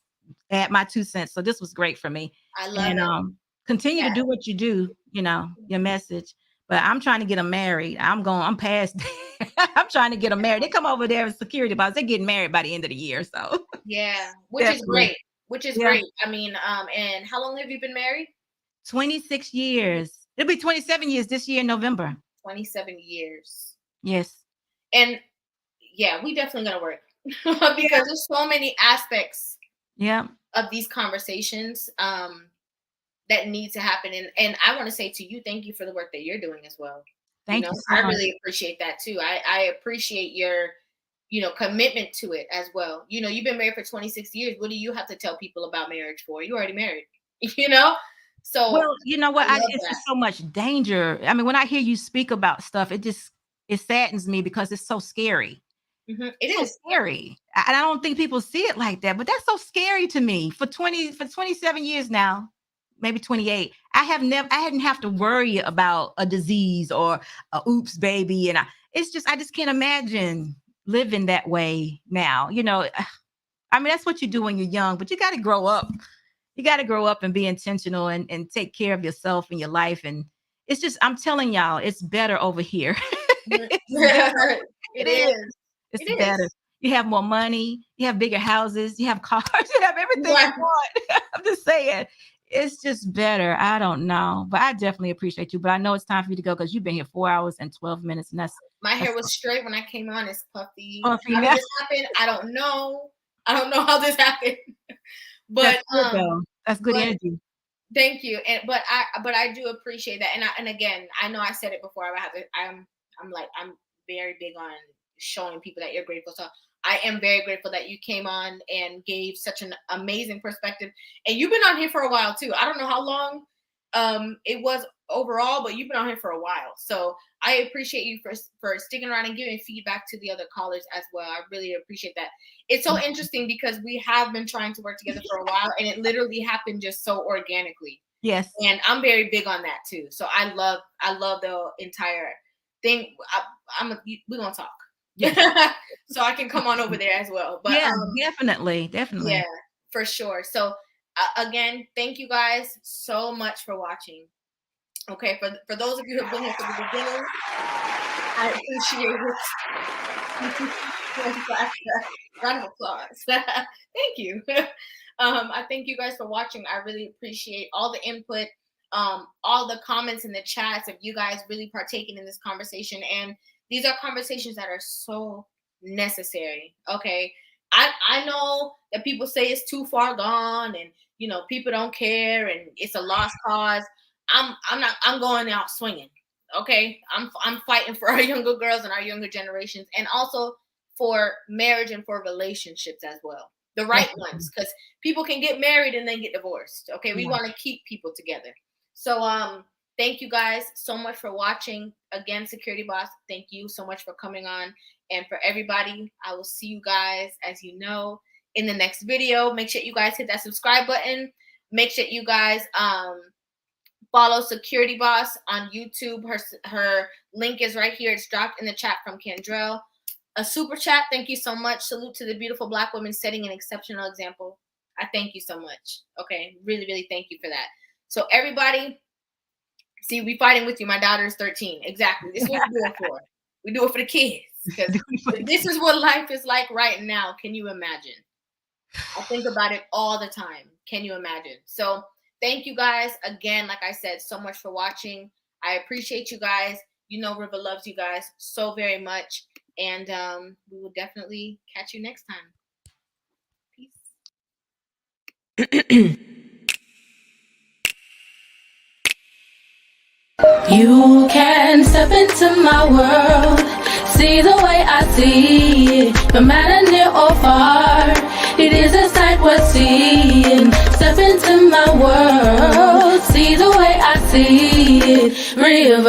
add my 2 cents. So this was great for me. I love it. Continue to do what you do, your message. But I'm trying to get them married. I'm past. I'm trying to get them married. They come over there in security box. They're getting married by the end of the year. So which is great. Which is great. I mean, and how long have you been married? 26 years. It'll be 27 years this year in November. 27 years. Yes. And we definitely gonna work because there's so many aspects of these conversations that need to happen. And I want to say to you, thank you for the work that you're doing as well. Thank you. I really appreciate that too. I appreciate your, commitment to it as well. You've been married for 26 years. What do you have to tell people about marriage for? You're already married, So well, you know what? It's just so much danger. I mean, when I hear you speak about stuff, it saddens me because it's so scary. It is scary. And I don't think people see it like that, but that's so scary to me. For 27 years now, maybe 28, I hadn't have to worry about a disease or a oops baby. And I just can't imagine living that way now. I mean, that's what you do when you're young, but you got to grow up. You got to grow up and be intentional and take care of yourself and your life. And it's just, I'm telling y'all, it's better over here. It is. It's better. You have more money. You have bigger houses. You have cars. You have everything you want. I'm just saying. It's just better. I don't know. But I definitely appreciate you. But I know it's time for you to go because you've been here 4 hours and 12 minutes. And my hair was straight when I came on. It's puffy. How did this happen? I don't know. I don't know how this happened. But that's good energy. Thank you. But I do appreciate that. And again, I know I said it before. I'm very big on showing people that you're grateful. So I am very grateful that you came on and gave such an amazing perspective. And you've been on here for a while too. I don't know how long it was overall, but you've been on here for a while. So I appreciate you for sticking around and giving feedback to the other callers as well. I really appreciate that. It's so interesting because we have been trying to work together for a while and it literally happened just so organically. Yes. And I'm very big on that too. So I love the entire thing. We're going to talk. Yeah. So I can come on over there as well. But definitely. Yeah, for sure. So again, thank you guys so much for watching. Okay, for those of you who have been here from the beginning, I appreciate it. Round of applause. Thank you. I thank you guys for watching. I really appreciate all the input, all the comments in the chats of you guys really partaking in this conversation. And these are conversations that are so necessary. Okay. I know that people say it's too far gone and, people don't care and it's a lost cause. I'm going out swinging. Okay. I'm fighting for our younger girls and our younger generations and also for marriage and for relationships as well. The right ones, because people can get married and then get divorced. Okay. We want to keep people together. So, thank you guys so much for watching. Again, Security Boss, thank you so much for coming on. And for everybody, I will see you guys, as you know, in the next video. Make sure you guys hit that subscribe button. Make sure you guys follow Security Boss on YouTube. Her link is right here. It's dropped in the chat from Kendrell. A super chat. Thank you so much. Salute to the beautiful Black women setting an exceptional example. I thank you so much. Okay, really, really thank you for that. So everybody, see, we fighting with you. My daughter is 13. Exactly. This is what we do it for. We do it for the kids. Because this is what life is like right now. Can you imagine? I think about it all the time. Can you imagine? So thank you guys again. Like I said, so much for watching. I appreciate you guys. You know Rivah loves you guys so very much. And we will definitely catch you next time. Peace. You can step into my world, see the way I see it, no matter near or far. It is a sight worth seeing. Step into my world, see the way I see it. Rivah.